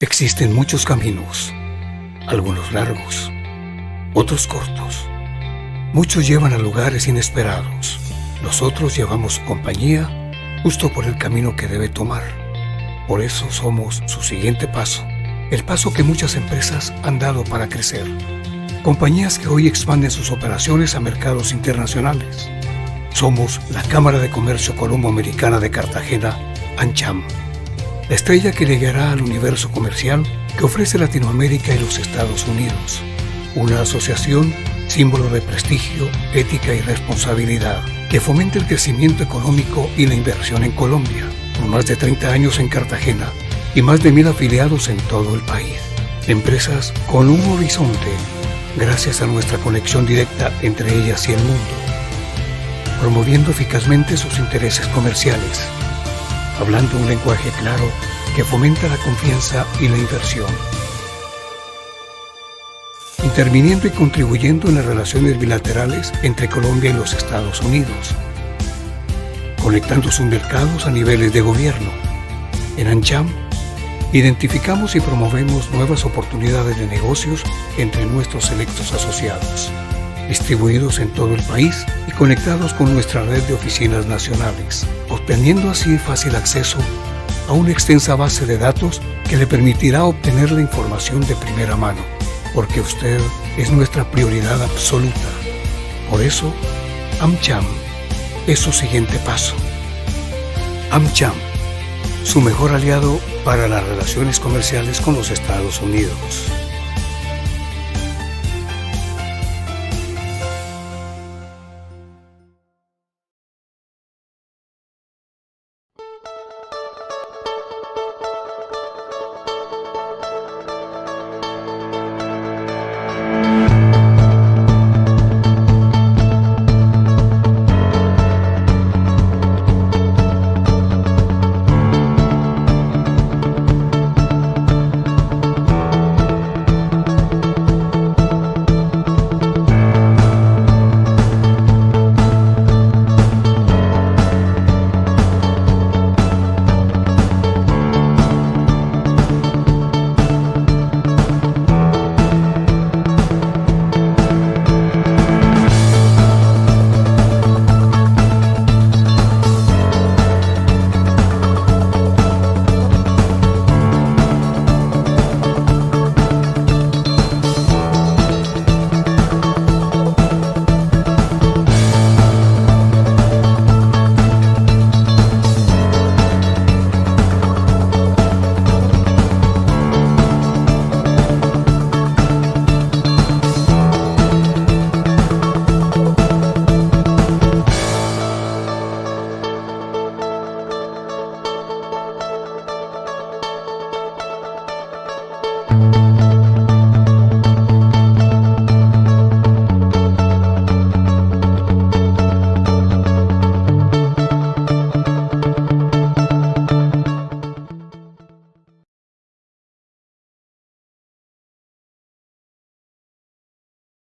Existen muchos caminos, algunos largos, otros cortos. Muchos llevan a lugares inesperados. Nosotros llevamos su compañía justo por el camino que debe tomar. Por eso somos su siguiente paso, el paso que muchas empresas han dado para crecer. Compañías que hoy expanden sus operaciones a mercados internacionales. Somos la Cámara de Comercio Colombo-Americana de Cartagena, AmCham. La estrella que le guiará al universo comercial que ofrece Latinoamérica y los Estados Unidos. Una asociación símbolo de prestigio, ética y responsabilidad que fomenta el crecimiento económico y la inversión en Colombia, con más de 30 años en Cartagena y más de 1000 afiliados en todo el país. Empresas con un horizonte, gracias a nuestra conexión directa entre ellas y el mundo, promoviendo eficazmente sus intereses comerciales, hablando un lenguaje claro que fomenta la confianza y la inversión, interviniendo y contribuyendo en las relaciones bilaterales entre Colombia y los Estados Unidos, conectando sus mercados a niveles de gobierno. En AmCham, identificamos y promovemos nuevas oportunidades de negocios entre nuestros selectos asociados, distribuidos en todo el país y conectados con nuestra red de oficinas nacionales, obteniendo así fácil acceso a una extensa base de datos que le permitirá obtener la información de primera mano, porque usted es nuestra prioridad absoluta. Por eso, AmCham es su siguiente paso. AmCham, su mejor aliado para las relaciones comerciales con los Estados Unidos.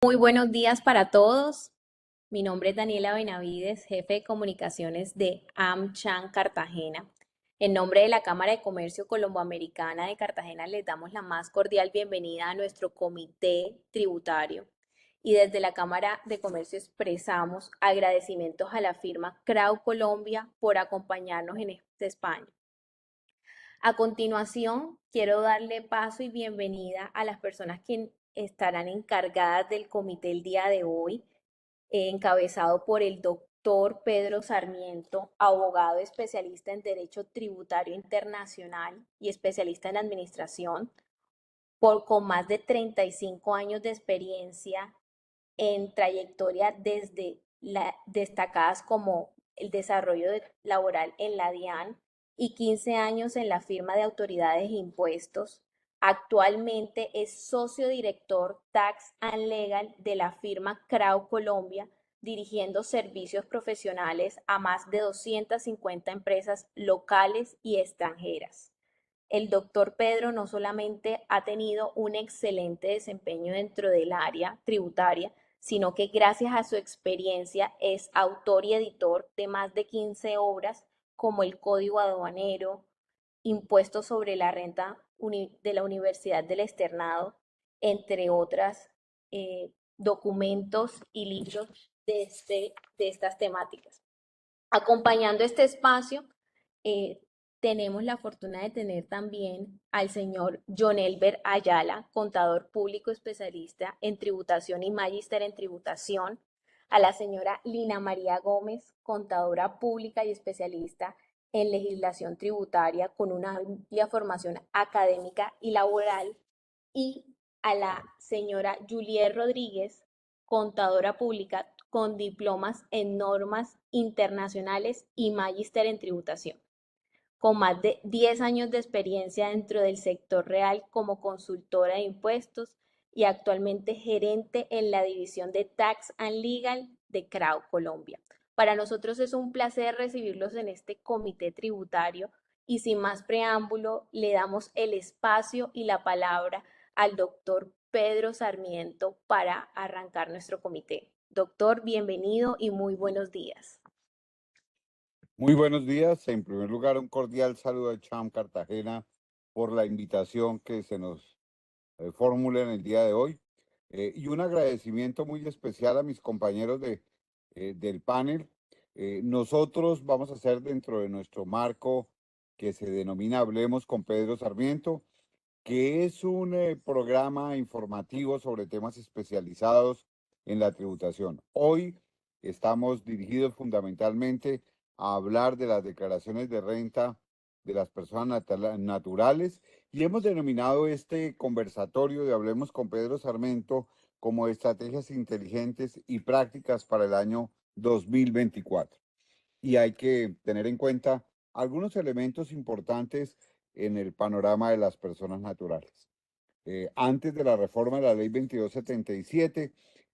Muy buenos días para todos. Mi nombre es Daniela Benavides, jefe de comunicaciones de AmCham Cartagena. En nombre de la Cámara de Comercio Colomboamericana de Cartagena les damos la más cordial bienvenida a nuestro comité tributario. Y desde la Cámara de Comercio expresamos agradecimientos a la firma CRAU Colombia por acompañarnos en este España. A continuación, quiero darle paso y bienvenida a las personas que estarán encargadas del comité el día de hoy, encabezado por el doctor Pedro Sarmiento, abogado especialista en Derecho Tributario Internacional y especialista en Administración, con más de 35 años de experiencia en trayectoria destacadas como el desarrollo laboral en la DIAN y 15 años en la firma de autoridades e impuestos. Actualmente es socio director Tax and Legal de la firma CRAU Colombia, dirigiendo servicios profesionales a más de 250 empresas locales y extranjeras. El doctor Pedro no solamente ha tenido un excelente desempeño dentro del área tributaria, sino que gracias a su experiencia es autor y editor de más de 15 obras como el Código Aduanero, Impuestos sobre la Renta de la Universidad del Externado, entre otras documentos y libros de estas temáticas. Acompañando este espacio, eh, tenemos la fortuna de tener también al señor John Elber Ayala, contador público especialista en tributación y magíster en tributación, a la señora Lina María Gómez, contadora pública y especialista en legislación tributaria con una amplia formación académica y laboral, y a la señora Juliet Rodríguez, contadora pública con diplomas en normas internacionales y magíster en tributación, con más de 10 años de experiencia dentro del sector real como consultora de impuestos y actualmente gerente en la división de Tax and Legal de CRAO Colombia. Para nosotros es un placer recibirlos en este comité tributario y sin más preámbulo le damos el espacio y la palabra al doctor Pedro Sarmiento para arrancar nuestro comité. Doctor, bienvenido y muy buenos días. Muy buenos días. En primer lugar, un cordial saludo a CHAM Cartagena por la invitación que se nos formula en el día de hoy y un agradecimiento muy especial a mis compañeros del panel. Nosotros vamos a hacer dentro de nuestro marco que se denomina Hablemos con Pedro Sarmiento, que es un programa informativo sobre temas especializados en la tributación. Hoy estamos dirigidos fundamentalmente a hablar de las declaraciones de renta de las personas naturales y hemos denominado este conversatorio de Hablemos con Pedro Sarmiento como estrategias inteligentes y prácticas para el año 2024. Y hay que tener en cuenta algunos elementos importantes en el panorama de las personas naturales. Antes de la reforma de la Ley 2277,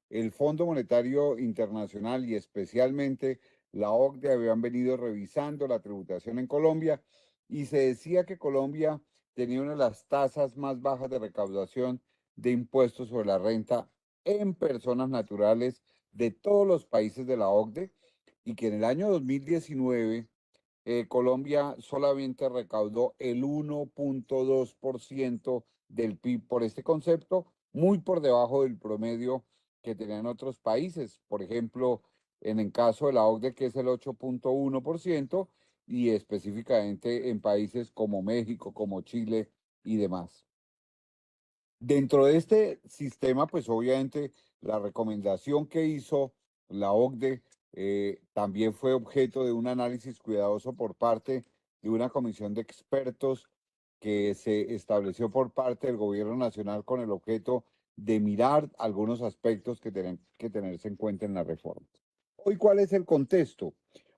el Fondo Monetario Internacional y especialmente la OCDE habían venido revisando la tributación en Colombia y se decía que Colombia tenía una de las tasas más bajas de recaudación de impuestos sobre la renta en personas naturales de todos los países de la OCDE y que en el año 2019 Colombia solamente recaudó el 1.2% del PIB por este concepto, muy por debajo del promedio que tenían otros países. Por ejemplo, en el caso de la OCDE, que es el 8.1%, y específicamente en países como México, como Chile y demás. Dentro de este sistema, pues obviamente la recomendación que hizo la OCDE también fue objeto de un análisis cuidadoso por parte de una comisión de expertos que se estableció por parte del gobierno nacional con el objeto de mirar algunos aspectos que tienen que tenerse en cuenta en la reforma. Hoy, ¿cuál es el contexto?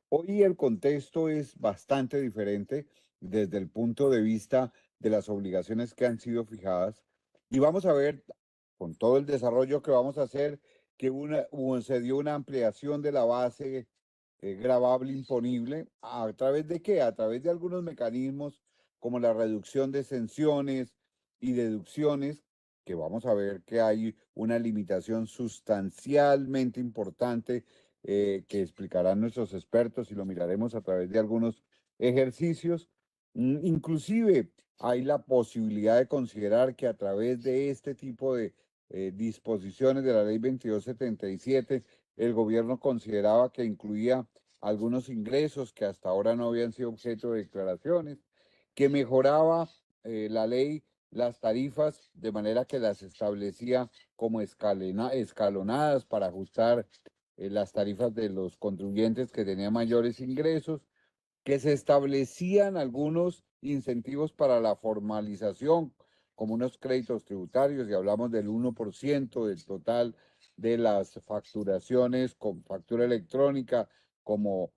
Hoy el contexto es bastante diferente desde el punto de vista de las obligaciones que han sido fijadas y vamos a ver, con todo el desarrollo que vamos a hacer, que se dio una ampliación de la base gravable imponible. ¿A través de qué? A través de algunos mecanismos como la reducción de exenciones y deducciones, que vamos a ver que hay una limitación sustancialmente importante que explicarán nuestros expertos y lo miraremos a través de algunos ejercicios. Inclusive hay la posibilidad de considerar que a través de este tipo de disposiciones de la ley 2277, el gobierno consideraba que incluía algunos ingresos que hasta ahora no habían sido objeto de declaraciones, que mejoraba la ley las tarifas de manera que las establecía como escalonadas para ajustar las tarifas de los contribuyentes que tenían mayores ingresos, que se establecían algunos incentivos para la formalización, como unos créditos tributarios, y hablamos del 1% del total de las facturaciones con factura electrónica, como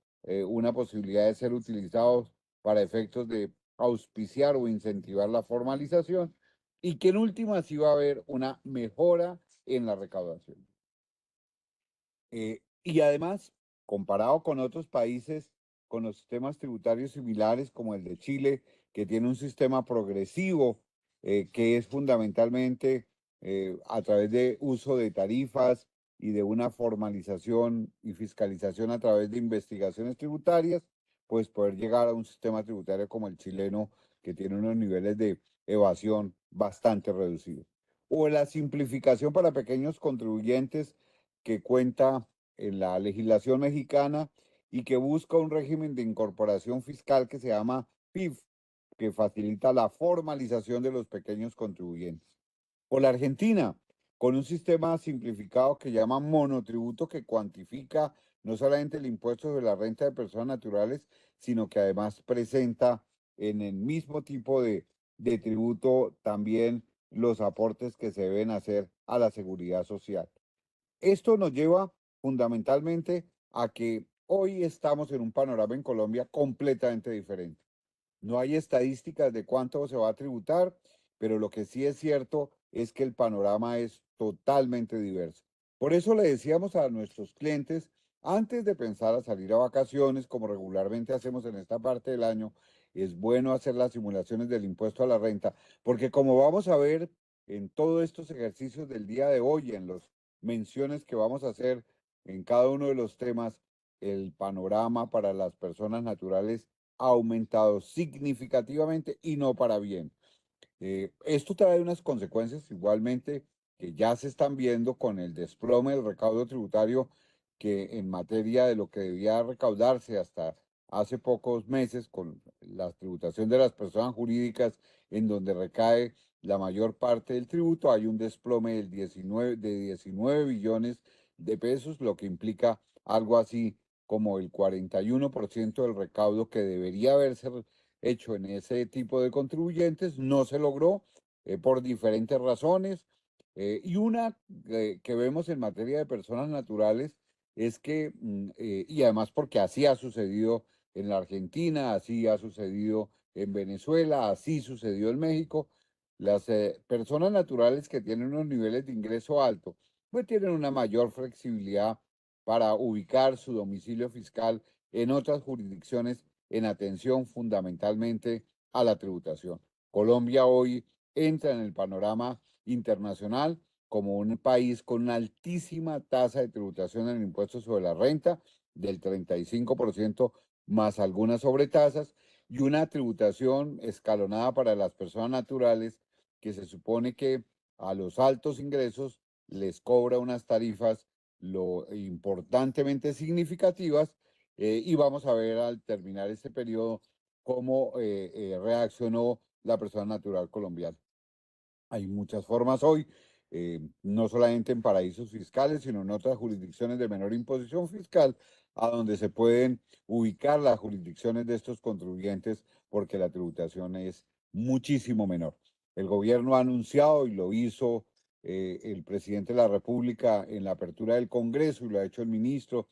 una posibilidad de ser utilizados para efectos de auspiciar o incentivar la formalización, y que en últimas iba a haber una mejora en la recaudación. Y además, comparado con otros países con los sistemas tributarios similares como el de Chile, que tiene un sistema progresivo, que es fundamentalmente a través de uso de tarifas y de una formalización y fiscalización a través de investigaciones tributarias, pues poder llegar a un sistema tributario como el chileno, que tiene unos niveles de evasión bastante reducido. O la simplificación para pequeños contribuyentes que cuenta en la legislación mexicana y que busca un régimen de incorporación fiscal que se llama PIF, que facilita la formalización de los pequeños contribuyentes. O la Argentina, con un sistema simplificado que llama monotributo, que cuantifica no solamente el impuesto sobre la renta de personas naturales, sino que además presenta en el mismo tipo de tributo también los aportes que se deben hacer a la seguridad social. Esto nos lleva fundamentalmente a que hoy estamos en un panorama en Colombia completamente diferente. No hay estadísticas de cuánto se va a tributar, pero lo que sí es cierto es que el panorama es totalmente diverso. Por eso le decíamos a nuestros clientes, antes de pensar a salir a vacaciones, como regularmente hacemos en esta parte del año, es bueno hacer las simulaciones del impuesto a la renta, porque como vamos a ver en todos estos ejercicios del día de hoy, en las menciones que vamos a hacer en cada uno de los temas, el panorama para las personas naturales ha aumentado significativamente y no para bien. Esto trae unas consecuencias igualmente que ya se están viendo con el desplome del recaudo tributario, que en materia de lo que debía recaudarse hasta hace pocos meses con la tributación de las personas jurídicas, en donde recae la mayor parte del tributo, hay un desplome de 19 billones de pesos, lo que implica algo así como el 41% del recaudo que debería haberse hecho en ese tipo de contribuyentes. No se logró por diferentes razones. Y una que vemos en materia de personas naturales es que, y además porque así ha sucedido en la Argentina, así ha sucedido en Venezuela, así sucedió en México, las personas naturales que tienen unos niveles de ingreso alto, pues tienen una mayor flexibilidad para ubicar su domicilio fiscal en otras jurisdicciones en atención fundamentalmente a la tributación. Colombia hoy entra en el panorama internacional como un país con una altísima tasa de tributación en el impuesto sobre la renta, del 35% más algunas sobretasas, y una tributación escalonada para las personas naturales que se supone que a los altos ingresos les cobra unas tarifas lo importantemente significativas, y vamos a ver al terminar este periodo cómo reaccionó la persona natural colombiana. Hay muchas formas hoy, no solamente en paraísos fiscales, sino en otras jurisdicciones de menor imposición fiscal, a donde se pueden ubicar las jurisdicciones de estos contribuyentes porque la tributación es muchísimo menor. El gobierno ha anunciado y lo hizo el presidente de la República en la apertura del Congreso y lo ha hecho el ministro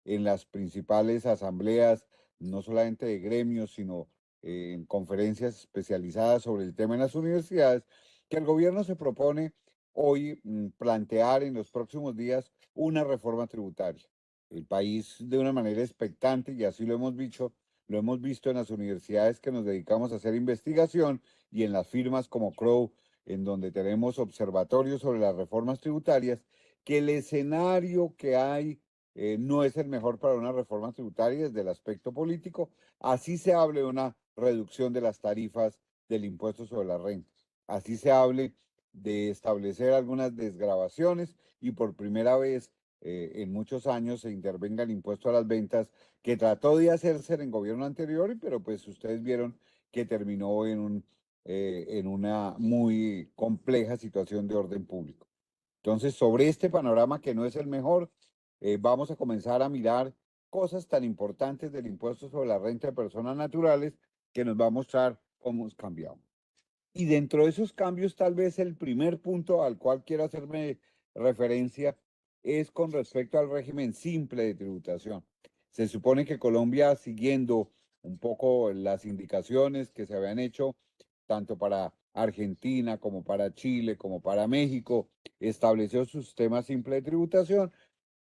en las principales asambleas, no solamente de gremios, sino en conferencias especializadas sobre el tema en las universidades, que el gobierno se propone hoy plantear en los próximos días una reforma tributaria. El país de una manera expectante, y así lo hemos visto en las universidades que nos dedicamos a hacer investigación y en las firmas como Crow, en donde tenemos observatorios sobre las reformas tributarias, que el escenario que hay no es el mejor para una reforma tributaria desde el aspecto político, así se hable de una reducción de las tarifas del impuesto sobre la renta, así se hable de establecer algunas desgravaciones y por primera vez en muchos años se intervenga el impuesto a las ventas, que trató de hacerse en gobierno anterior, pero pues ustedes vieron que terminó en una muy compleja situación de orden público. Entonces, sobre este panorama que no es el mejor, vamos a comenzar a mirar cosas tan importantes del impuesto sobre la renta de personas naturales que nos va a mostrar cómo cambiamos. Y dentro de esos cambios, tal vez el primer punto al cual quiero hacerme referencia es con respecto al régimen simple de tributación. Se supone que Colombia, siguiendo un poco las indicaciones que se habían hecho tanto para Argentina como para Chile como para México, estableció su sistema simple de tributación.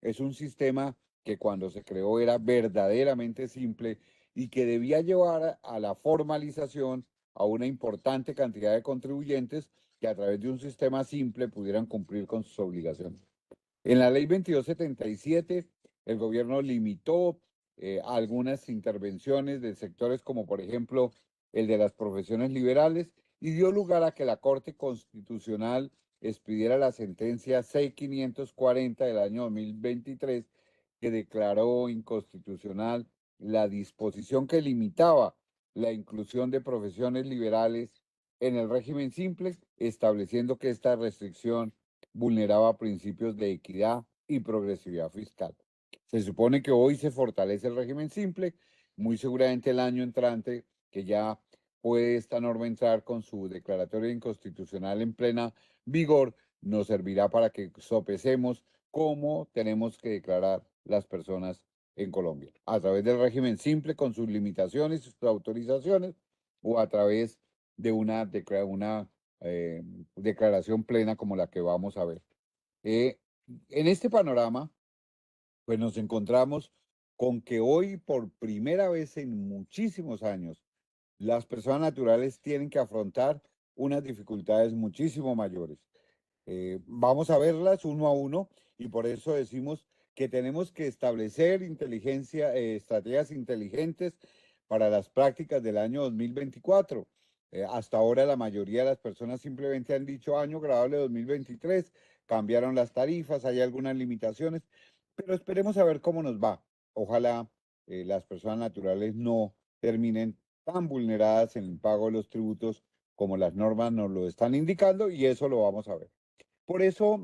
Es un sistema que cuando se creó era verdaderamente simple y que debía llevar a la formalización a una importante cantidad de contribuyentes que a través de un sistema simple pudieran cumplir con sus obligaciones. En la ley 2277, el gobierno limitó algunas intervenciones de sectores como por ejemplo el de las profesiones liberales y dio lugar a que la Corte Constitucional expidiera la sentencia 6540 del año 2023, que declaró inconstitucional la disposición que limitaba la inclusión de profesiones liberales en el régimen simple, estableciendo que esta restricción vulneraba principios de equidad y progresividad fiscal. Se supone que hoy se fortalece el régimen simple, muy seguramente el año entrante, que ya puede esta norma entrar con su declaratoria inconstitucional en plena vigor, nos servirá para que sopesemos cómo tenemos que declarar las personas en Colombia, a través del régimen simple con sus limitaciones, sus autorizaciones, o a través de una declaración plena como la que vamos a ver. Eh, en este panorama, pues nos encontramos con que hoy, por primera vez en muchísimos años, las personas naturales tienen que afrontar unas dificultades muchísimo mayores. Vamos a verlas uno a uno y por eso decimos que tenemos que establecer estrategias inteligentes para las prácticas del año 2024. Hasta ahora la mayoría de las personas simplemente han dicho año grabable 2023, cambiaron las tarifas, hay algunas limitaciones, pero esperemos a ver cómo nos va. Ojalá las personas naturales no terminen tan vulneradas en el pago de los tributos como las normas nos lo están indicando y eso lo vamos a ver. Por eso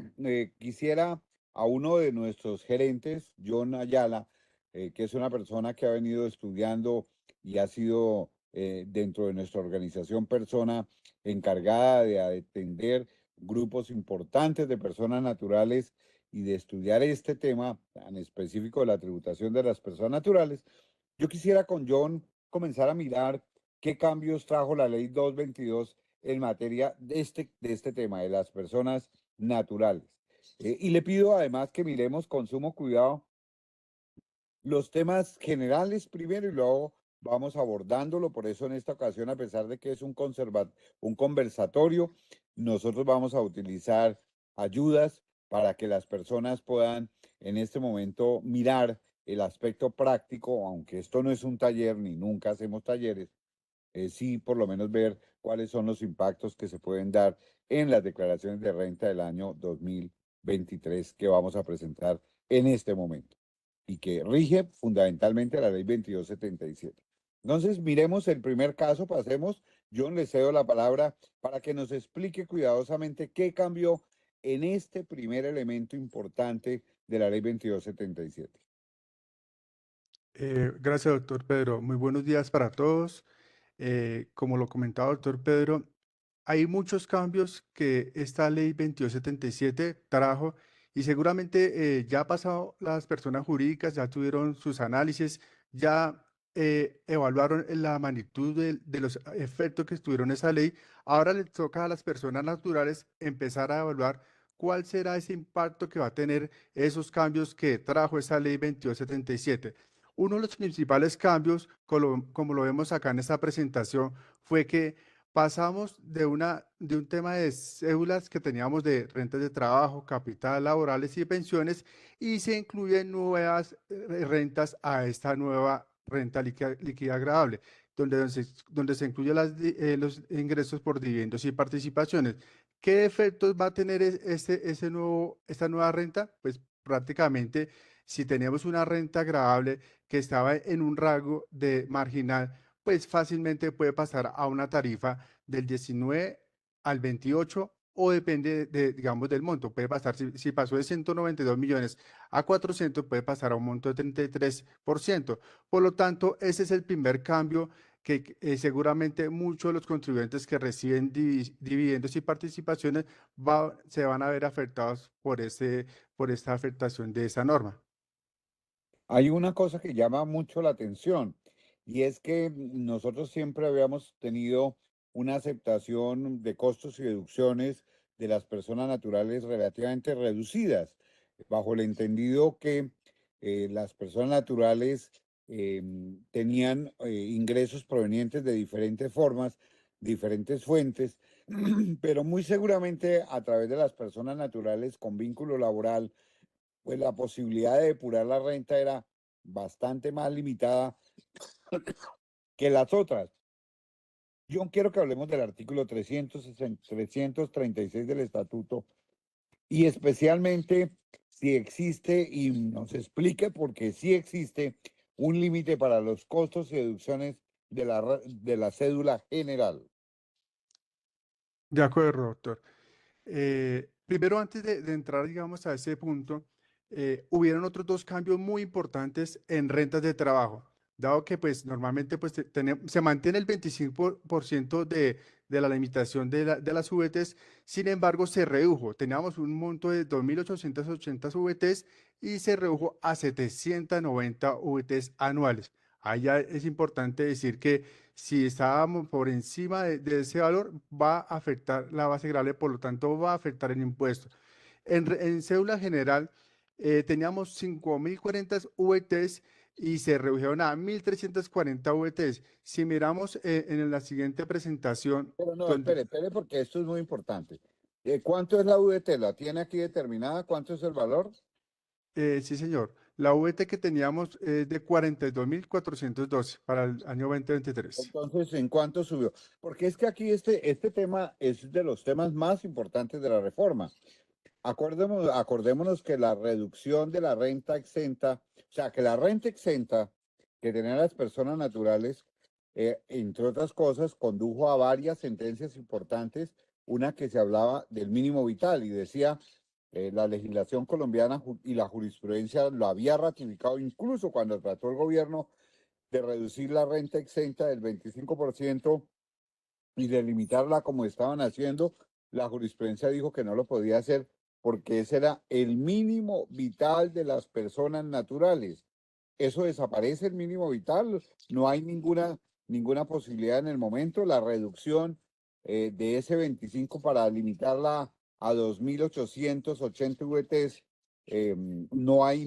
quisiera a uno de nuestros gerentes, John Ayala, que es una persona que ha venido estudiando y ha sido dentro de nuestra organización persona encargada de atender grupos importantes de personas naturales y de estudiar este tema tan específico de la tributación de las personas naturales. Yo quisiera con John comenzar a mirar qué cambios trajo la ley 222 en materia de este tema de las personas naturales. Y le pido además que miremos con sumo cuidado los temas generales primero y luego vamos abordándolo. Por eso en esta ocasión, a pesar de que es un conversatorio, nosotros vamos a utilizar ayudas para que las personas puedan en este momento mirar el aspecto práctico, aunque esto no es un taller ni nunca hacemos talleres, sí por lo menos ver cuáles son los impactos que se pueden dar en las declaraciones de renta del año 2023 que vamos a presentar en este momento y que rige fundamentalmente la ley 2277. Entonces, miremos el primer caso, pasemos. Yo le cedo la palabra para que nos explique cuidadosamente qué cambió en este primer elemento importante de la ley 2277. Gracias, doctor Pedro. Muy buenos días para todos. Como lo comentaba doctor Pedro, hay muchos cambios que esta ley 2277 trajo y seguramente ya ha pasado, las personas jurídicas ya tuvieron sus análisis, ya evaluaron la magnitud de los efectos que tuvieron esa ley. Ahora les toca a las personas naturales empezar a evaluar cuál será ese impacto que va a tener esos cambios que trajo esa ley 2277. Uno de los principales cambios, como lo vemos acá en esta presentación, fue que pasamos de un tema de cédulas que teníamos de rentas de trabajo, capital, laborales y pensiones, y se incluyen nuevas rentas a esta nueva renta líquida agradable, donde se incluyen los ingresos por dividendos y participaciones. ¿Qué efectos va a tener esta nueva renta? Pues prácticamente, si tenemos una renta agradable que estaba en un rango de marginal, pues fácilmente puede pasar a una tarifa del 19 al 28 o depende digamos, del monto. Puede pasar, si pasó de 192 millones a 400, puede pasar a un monto de 33%. Por lo tanto, ese es el primer cambio que seguramente muchos de los contribuyentes que reciben dividendos y participaciones se van a ver afectados por esta afectación de esa norma. Hay una cosa que llama mucho la atención y es que nosotros siempre habíamos tenido una aceptación de costos y deducciones de las personas naturales relativamente reducidas, bajo el entendido que las personas naturales tenían ingresos provenientes de diferentes formas, diferentes fuentes, pero muy seguramente a través de las personas naturales con vínculo laboral pues la posibilidad de depurar la renta era bastante más limitada que las otras. Yo quiero que hablemos del artículo 336 del estatuto y especialmente si existe, y nos explique porque sí existe un límite para los costos y deducciones de la cédula general. De acuerdo, doctor. Primero, antes de entrar, digamos, a ese punto, hubieron otros dos cambios muy importantes en rentas de trabajo, dado que pues normalmente pues, se mantiene el 25% de la limitación de las VTs, sin embargo se redujo. Teníamos un monto de 2.880 VTs y se redujo a 790 VTs anuales. Ahí ya es importante decir que si estábamos por encima de ese valor, va a afectar la base grave, por lo tanto va a afectar el impuesto. En cédula general teníamos 5.040 VTs y se redujeron a 1.340 VTs. Si miramos en la siguiente presentación, Pero no, donde, espere, porque esto es muy importante. ¿Cuánto es la VT? ¿La tiene aquí determinada? ¿Cuánto es el valor? sí señor, la VT que teníamos es de 42.412 para el año 2023. Entonces, ¿en cuánto subió? Porque es que aquí este tema es de los temas más importantes de la reforma. Acordémonos que la reducción de la renta exenta, o sea, que la renta exenta que tenían las personas naturales, entre otras cosas, condujo a varias sentencias importantes, una que se hablaba del mínimo vital y decía, la legislación colombiana y la jurisprudencia lo había ratificado incluso cuando trató el gobierno de reducir la renta exenta del 25% y de limitarla como estaban haciendo, la jurisprudencia dijo que no lo podía hacer porque ese era el mínimo vital de las personas naturales. Eso desaparece el mínimo vital, no hay ninguna posibilidad en el momento. La reducción de ese 25 para limitarla a 2.880 VTs, no hay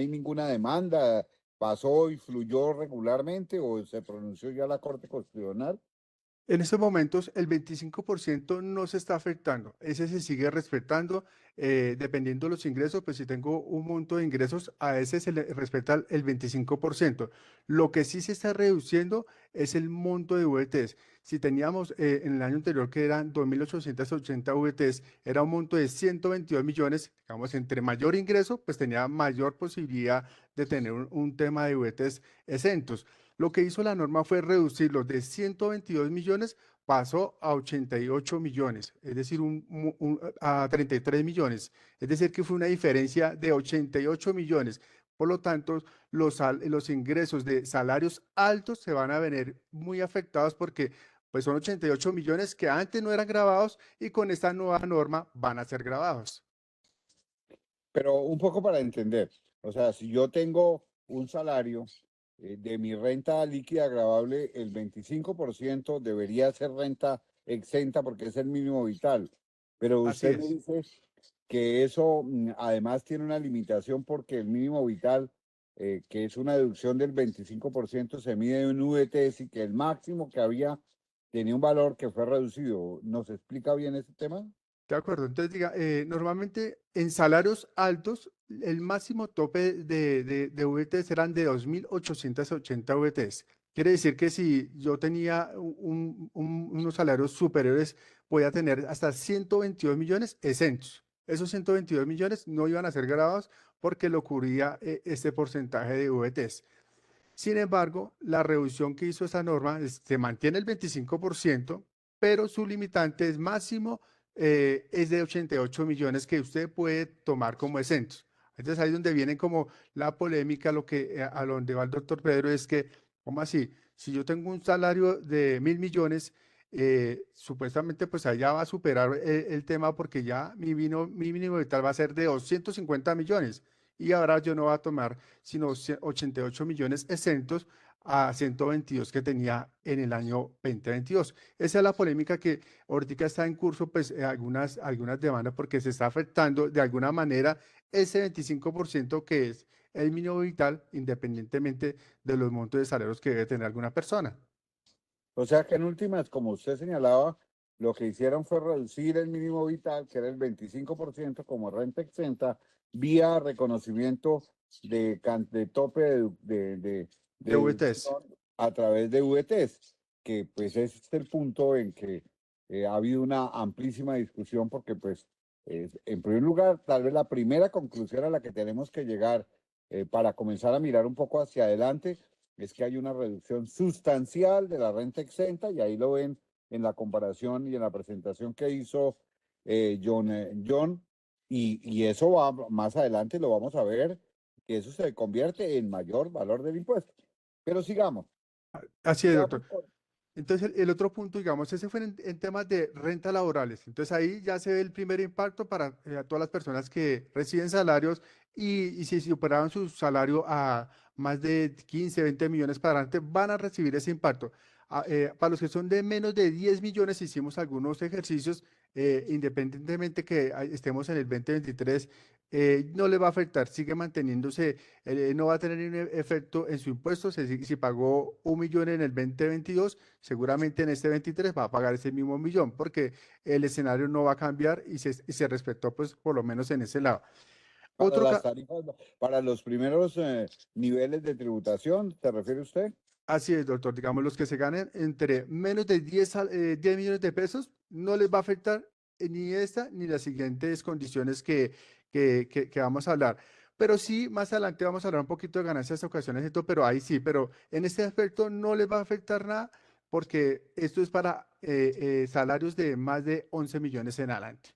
ninguna demanda. ¿Pasó y fluyó regularmente o se pronunció ya la Corte Constitucional? En estos momentos, el 25% no se está afectando, ese se sigue respetando, dependiendo de los ingresos, pues si tengo un monto de ingresos, a ese se le respeta el 25%. Lo que sí se está reduciendo es el monto de VTs. Si teníamos en el año anterior que eran 2.880 VTs, era un monto de 122 millones, digamos, entre mayor ingreso, pues tenía mayor posibilidad de tener un tema de VTs exentos. Lo que hizo la norma fue reducirlo de 122 millones, pasó a 88 millones, es decir, a 33 millones. Es decir, que fue una diferencia de 88 millones. Por lo tanto, los ingresos de salarios altos se van a ver muy afectados porque pues son 88 millones que antes no eran grabados y con esta nueva norma van a ser grabados. Pero un poco para entender, o sea, si yo tengo un salario de mi renta líquida gravable, el 25% debería ser renta exenta porque es el mínimo vital. Pero Así usted me es. dice que eso además tiene una limitación porque el mínimo vital, que es una deducción del 25%, se mide en VTs y que el máximo que había tenía un valor que fue reducido. ¿Nos explica bien ese tema? De acuerdo, entonces diga, normalmente en salarios altos, el máximo tope de VT serán de 2.880 VTs. Quiere decir que si yo tenía unos salarios superiores, voy a tener hasta 122 millones exentos. Esos 122 millones no iban a ser grabados porque lo cubría este porcentaje de VTs. Sin embargo, la reducción que hizo esa norma se mantiene el 25%, pero su limitante es máximo, es de 88 millones que usted puede tomar como exentos. Entonces ahí es donde viene como la polémica, a donde va el doctor Pedro, es que, ¿cómo así? Si yo tengo un salario de 1.000 millones, supuestamente pues allá va a superar el tema porque ya mi mínimo vital va a ser de 250 millones y ahora yo no voy a tomar sino 88 millones exentos a 122 que tenía en el año 2022. Esa es la polémica que ahorita está en curso, pues algunas demandas porque se está afectando de alguna manera ese 25% que es el mínimo vital, independientemente de los montos de salarios que debe tener alguna persona. O sea que en últimas, como usted señalaba, lo que hicieron fue reducir el mínimo vital, que era el 25% como renta exenta, vía reconocimiento de tope de De VTs. deducción a través de VTs. que pues este es el punto en que ha habido una amplísima discusión porque pues en primer lugar, tal vez la primera conclusión a la que tenemos que llegar para comenzar a mirar un poco hacia adelante es que hay una reducción sustancial de la renta exenta y ahí lo ven en la comparación y en la presentación que hizo John, y eso va más adelante, lo vamos a ver, que eso se convierte en mayor valor del impuesto. Pero sigamos. Así es, doctor. Sigamos con- Entonces, el otro punto, digamos, ese fue en temas de rentas laborales. Entonces, ahí ya se ve el primer impacto para todas las personas que reciben salarios y si superaban su salario a más de 15, 20 millones para adelante, van a recibir ese impacto. Para los que son de menos de 10 millones, hicimos algunos ejercicios, independientemente que estemos en el 2023, no le va a afectar, sigue manteniéndose, no va a tener ningún efecto en su impuesto. Si pagó 1 millón en el 2022, seguramente en este 23 va a pagar ese mismo millón, porque el escenario no va a cambiar y se respetó, pues, por lo menos en ese lado. para Otro, las ca- tarifas, para los primeros niveles de tributación, ¿se refiere usted? Así es, doctor, digamos, los que se ganen entre menos de 10 millones de pesos, no les va a afectar ni esta ni las siguientes condiciones que vamos a hablar. Pero sí, más adelante vamos a hablar un poquito de ganancias, ocasiones y todo, pero ahí sí, pero en este aspecto no les va a afectar nada porque esto es para salarios de más de 11 millones en adelante.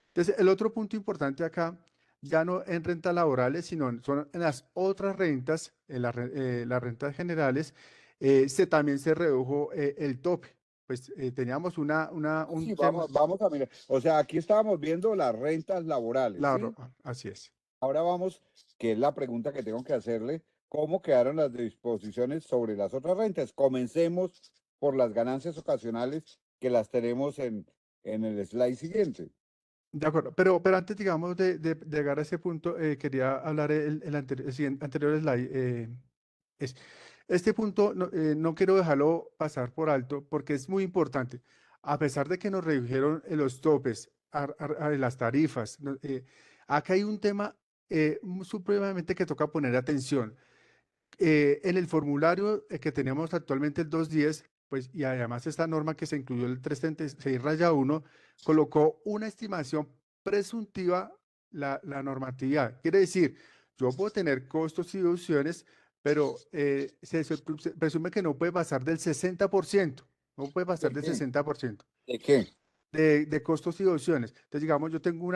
Entonces, el otro punto importante acá, ya no en rentas laborales, sino son en las otras rentas, en las rentas generales, también se redujo el tope. Pues teníamos Sí, un tema, vamos a mirar. O sea, aquí estábamos viendo las rentas laborales, ¿sí? así es. Ahora vamos, que es la pregunta que tengo que hacerle, ¿cómo quedaron las disposiciones sobre las otras rentas? Comencemos por las ganancias ocasionales que las tenemos en el slide siguiente. De acuerdo, pero antes, digamos, de llegar a ese punto, quería hablar el anterior slide. Es, este punto no quiero dejarlo pasar por alto porque es muy importante. A pesar de que nos redujeron los topes, las tarifas, acá hay un tema supremamente que toca poner atención. En el formulario que tenemos actualmente el 210, pues, y además esta norma que se incluyó el 336-1, colocó una estimación presuntiva la normatividad. Quiere decir, yo puedo tener costos y deducciones, pero se presume que no puede pasar del 60%, no puede pasar ¿De del qué? 60% ¿De qué? de costos y deducciones. Entonces, digamos, yo tengo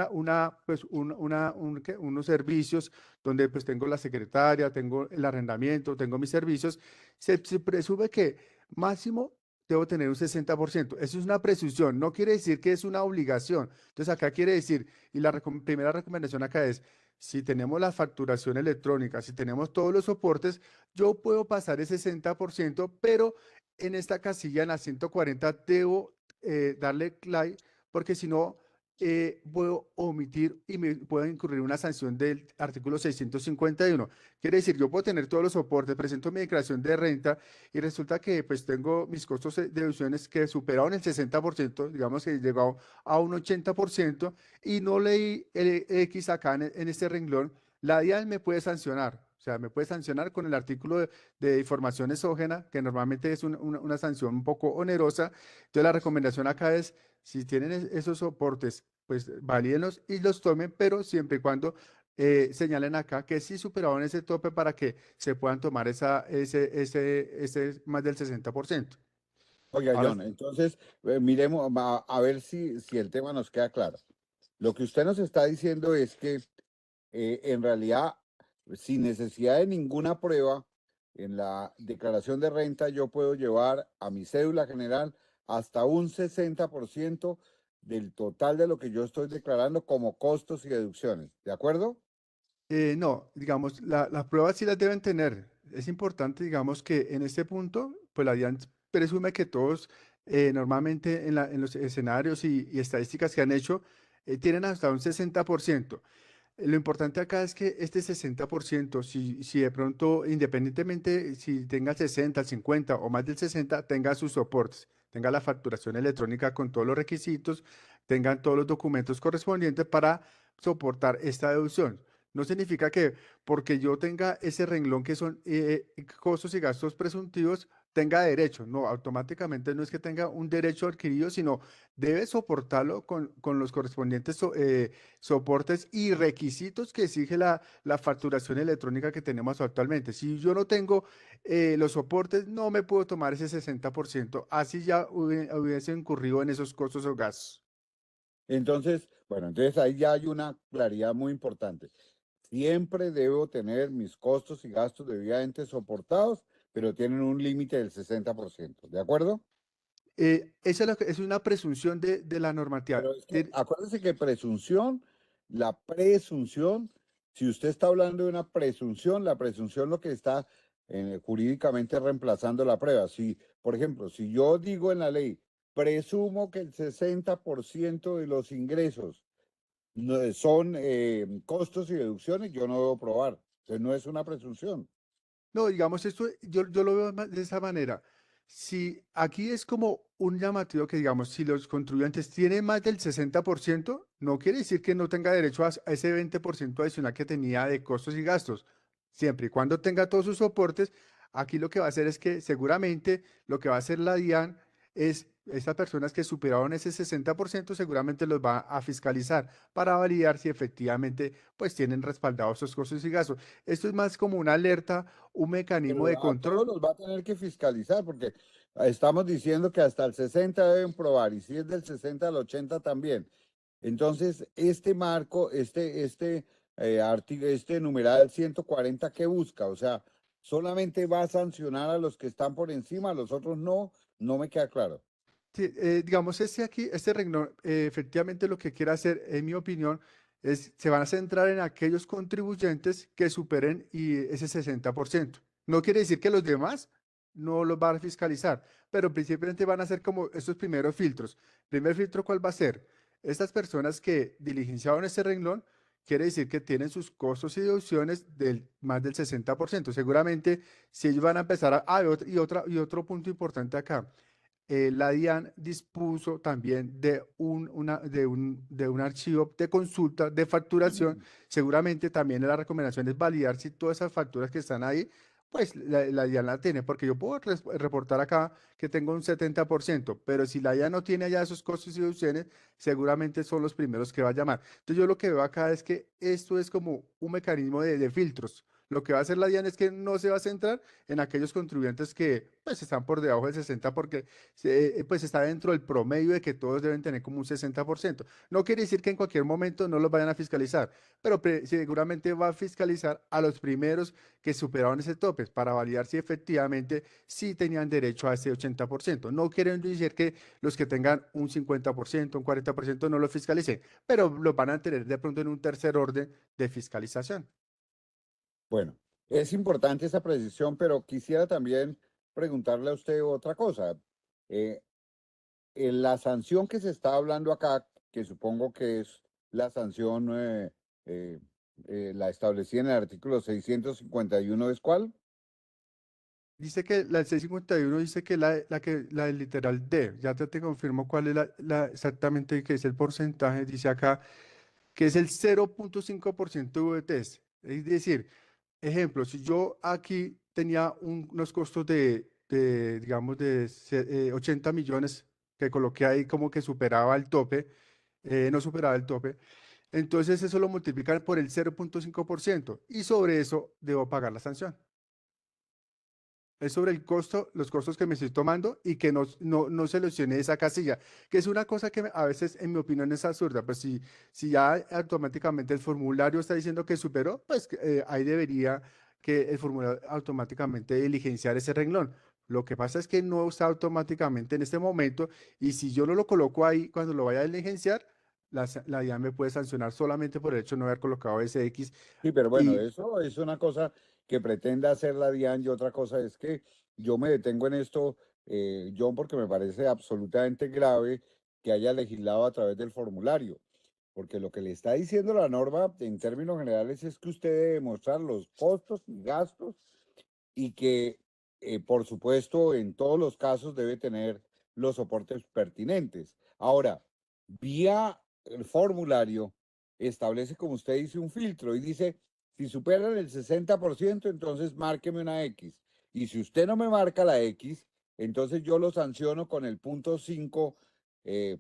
pues, unos servicios donde pues tengo la secretaria, tengo el arrendamiento, tengo mis servicios. Se presume que máximo debo tener un 60%. Eso es una presunción, no quiere decir que es una obligación. Entonces, acá quiere decir, y la primera recomendación acá es, si tenemos la facturación electrónica, si tenemos todos los soportes, yo puedo pasar ese 60%, pero en esta casilla, en la 140, debo darle clic, porque si no, puedo omitir y me puedo incurrir una sanción del artículo 651. Quiere decir, yo puedo tener todos los soportes, presento mi declaración de renta y resulta que pues tengo mis costos de deducciones que superaron el 60%, digamos que llegó a un 80% y no leí el X acá en este renglón. La DIAN me puede sancionar. O sea, me puede sancionar con el artículo de información exógena, que normalmente es una sanción un poco onerosa. Entonces, la recomendación acá es, si tienen esos soportes, pues valídenlos y los tomen, pero siempre y cuando señalen acá que sí superaron ese tope para que se puedan tomar ese más del 60%. Oiga, Ahora, John, entonces miremos a ver si el tema nos queda claro. Lo que usted nos está diciendo es que en realidad, sin necesidad de ninguna prueba, en la declaración de renta yo puedo llevar a mi cédula general hasta un 60% del total de lo que yo estoy declarando como costos y deducciones. ¿De acuerdo? no, digamos, las pruebas sí las deben tener. Es importante, digamos, que en este punto, pues la DIAN presume que todos, normalmente en los escenarios y estadísticas que han hecho, tienen hasta un 60%. Lo importante acá es que este 60%, si de pronto, independientemente si tenga el 60, el 50 o más del 60, tenga sus soportes, tenga la facturación electrónica con todos los requisitos, tengan todos los documentos correspondientes para soportar esta deducción. No significa que porque yo tenga ese renglón que son costos y gastos presuntivos, tenga derecho. No, automáticamente no es que tenga un derecho adquirido, sino debe soportarlo con los correspondientes soportes y requisitos que exige la facturación electrónica que tenemos actualmente. Si yo no tengo los soportes, no me puedo tomar ese 60%, así ya hubiese incurrido en esos costos o gastos. Entonces, bueno, entonces ahí ya hay una claridad muy importante. Siempre debo tener mis costos y gastos debidamente soportados, pero tienen un límite del 60%, ¿de acuerdo? Esa es, es una presunción de la normativa. Pero es que acuérdese que presunción, la presunción, si usted está hablando de una presunción, la presunción lo que está jurídicamente reemplazando la prueba. Si, por ejemplo, si yo digo en la ley, presumo que el 60% de los ingresos son costos y deducciones, yo no debo probar. Entonces no es una presunción. No, digamos, esto yo lo veo de esa manera. Si aquí es como un llamativo que, digamos, si los contribuyentes tienen más del 60%, no quiere decir que no tenga derecho a ese 20% adicional que tenía de costos y gastos. Siempre y cuando tenga todos sus soportes, aquí lo que va a hacer es que seguramente lo que va a hacer la DIAN es, estas personas que superaron ese 60% seguramente los va a fiscalizar para validar si efectivamente pues tienen respaldados esos costos y gastos. Esto es más como una alerta, un mecanismo Pero de a todos control. los va a tener que fiscalizar porque estamos diciendo que hasta el 60 deben probar y si es del 60 al 80 también. Entonces, este marco, este numeral 140, ¿qué busca? O sea, solamente va a sancionar a los que están por encima, a los otros no, no me queda claro. Sí, digamos, este aquí, este renglón, efectivamente lo que quiere hacer, en mi opinión, es se van a centrar en aquellos contribuyentes que superen ese 60%. No quiere decir que los demás no los van a fiscalizar, pero principalmente van a ser como estos primeros filtros. Primer filtro, ¿cuál va a ser? Estas personas que diligenciaron este renglón, quiere decir que tienen sus costos y deducciones del más del 60%. Seguramente, si ellos van a empezar a... Ah, y otro punto importante acá la DIAN dispuso también de un archivo de consulta de facturación. Seguramente también la recomendación es validar si todas esas facturas que están ahí, pues la DIAN la tiene, porque yo puedo reportar acá que tengo un 70%, pero si la DIAN no tiene allá esos costos y deducciones, seguramente son los primeros que va a llamar. Entonces yo lo que veo acá es que esto es como un mecanismo de filtros. Lo que va a hacer la DIAN es que no se va a centrar en aquellos contribuyentes que pues están por debajo del 60 porque pues está dentro del promedio de que todos deben tener como un 60%. No quiere decir que en cualquier momento no los vayan a fiscalizar, pero seguramente va a fiscalizar a los primeros que superaron ese tope para validar si efectivamente sí tenían derecho a ese 80%. No quieren decir que los que tengan un 50%, un 40% no los fiscalicen, pero los van a tener de pronto en un tercer orden de fiscalización. Bueno, es importante esa precisión, pero quisiera también preguntarle a usted otra cosa. Eh, en la sanción que se está hablando acá, que supongo que es la sanción, eh, la establecida en el artículo 651, ¿es cuál? Dice que la 651 dice que la del literal D, ya te confirmo cuál es exactamente que es el porcentaje, dice acá que es el 0,5% de VTs. Es decir, ejemplo, si yo aquí tenía unos costos digamos, 80 millones que coloqué ahí como que superaba el tope, no superaba el tope, entonces eso lo multiplican por el 0,5% y sobre eso debo pagar la sanción. Es sobre el costo, los costos que me estoy tomando y que no seleccione esa casilla, que es una cosa que a veces, en mi opinión, es absurda. Pues si ya automáticamente el formulario está diciendo que superó, pues ahí debería que el formulario automáticamente diligenciar ese renglón. Lo que pasa es que no está automáticamente en este momento y si yo no lo coloco ahí cuando lo vaya a diligenciar, la DIAN me puede sancionar solamente por el hecho de no haber colocado ese X. Sí, pero bueno, Y eso es una cosa que pretende hacer la DIAN y otra cosa es que yo me detengo en esto, John, porque me parece absolutamente grave que haya legislado a través del formulario, porque lo que le está diciendo la norma en términos generales es que usted debe demostrar los costos y gastos y que, por supuesto, en todos los casos debe tener los soportes pertinentes. Ahora, vía el formulario, establece, como usted dice, un filtro y dice, si superan el 60%, entonces márqueme una X. Y si usted no me marca la X, entonces yo lo sanciono con el punto 5,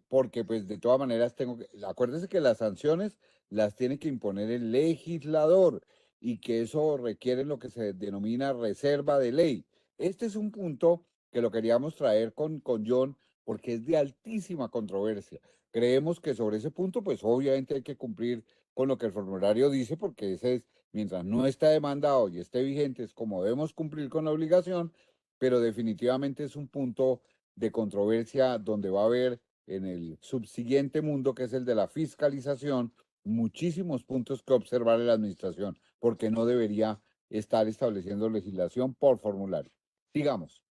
porque pues de todas maneras tengo que, acuérdese que las sanciones las tiene que imponer el legislador y que eso requiere lo que se denomina reserva de ley. Este es un punto que lo queríamos traer con John porque es de altísima controversia. Creemos que sobre ese punto, pues obviamente hay que cumplir con lo que el formulario dice, porque ese es, mientras no está demandado y esté vigente, es como debemos cumplir con la obligación, pero definitivamente es un punto de controversia donde va a haber en el subsiguiente mundo, que es el de la fiscalización, muchísimos puntos que observar en la administración, porque no debería estar estableciendo legislación por formulario. Sigamos.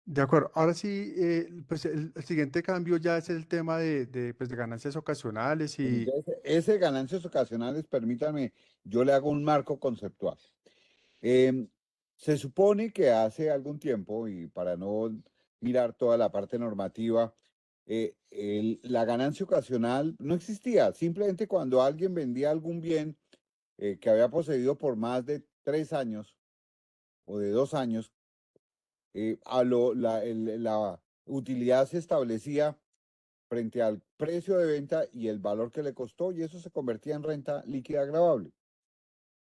De acuerdo. Ahora sí, pues el siguiente cambio ya es el tema pues de ganancias ocasionales Bueno, y entonces, ese ganancias ocasionales, permítanme, yo le hago un marco conceptual. Em, Se supone que hace algún tiempo, y para no mirar toda la parte normativa, la ganancia ocasional no existía. Simplemente cuando alguien vendía algún bien que había poseído por más de 3 años o de 2 años, la utilidad se establecía frente al precio de venta y el valor que le costó, y eso se convertía en renta líquida gravable.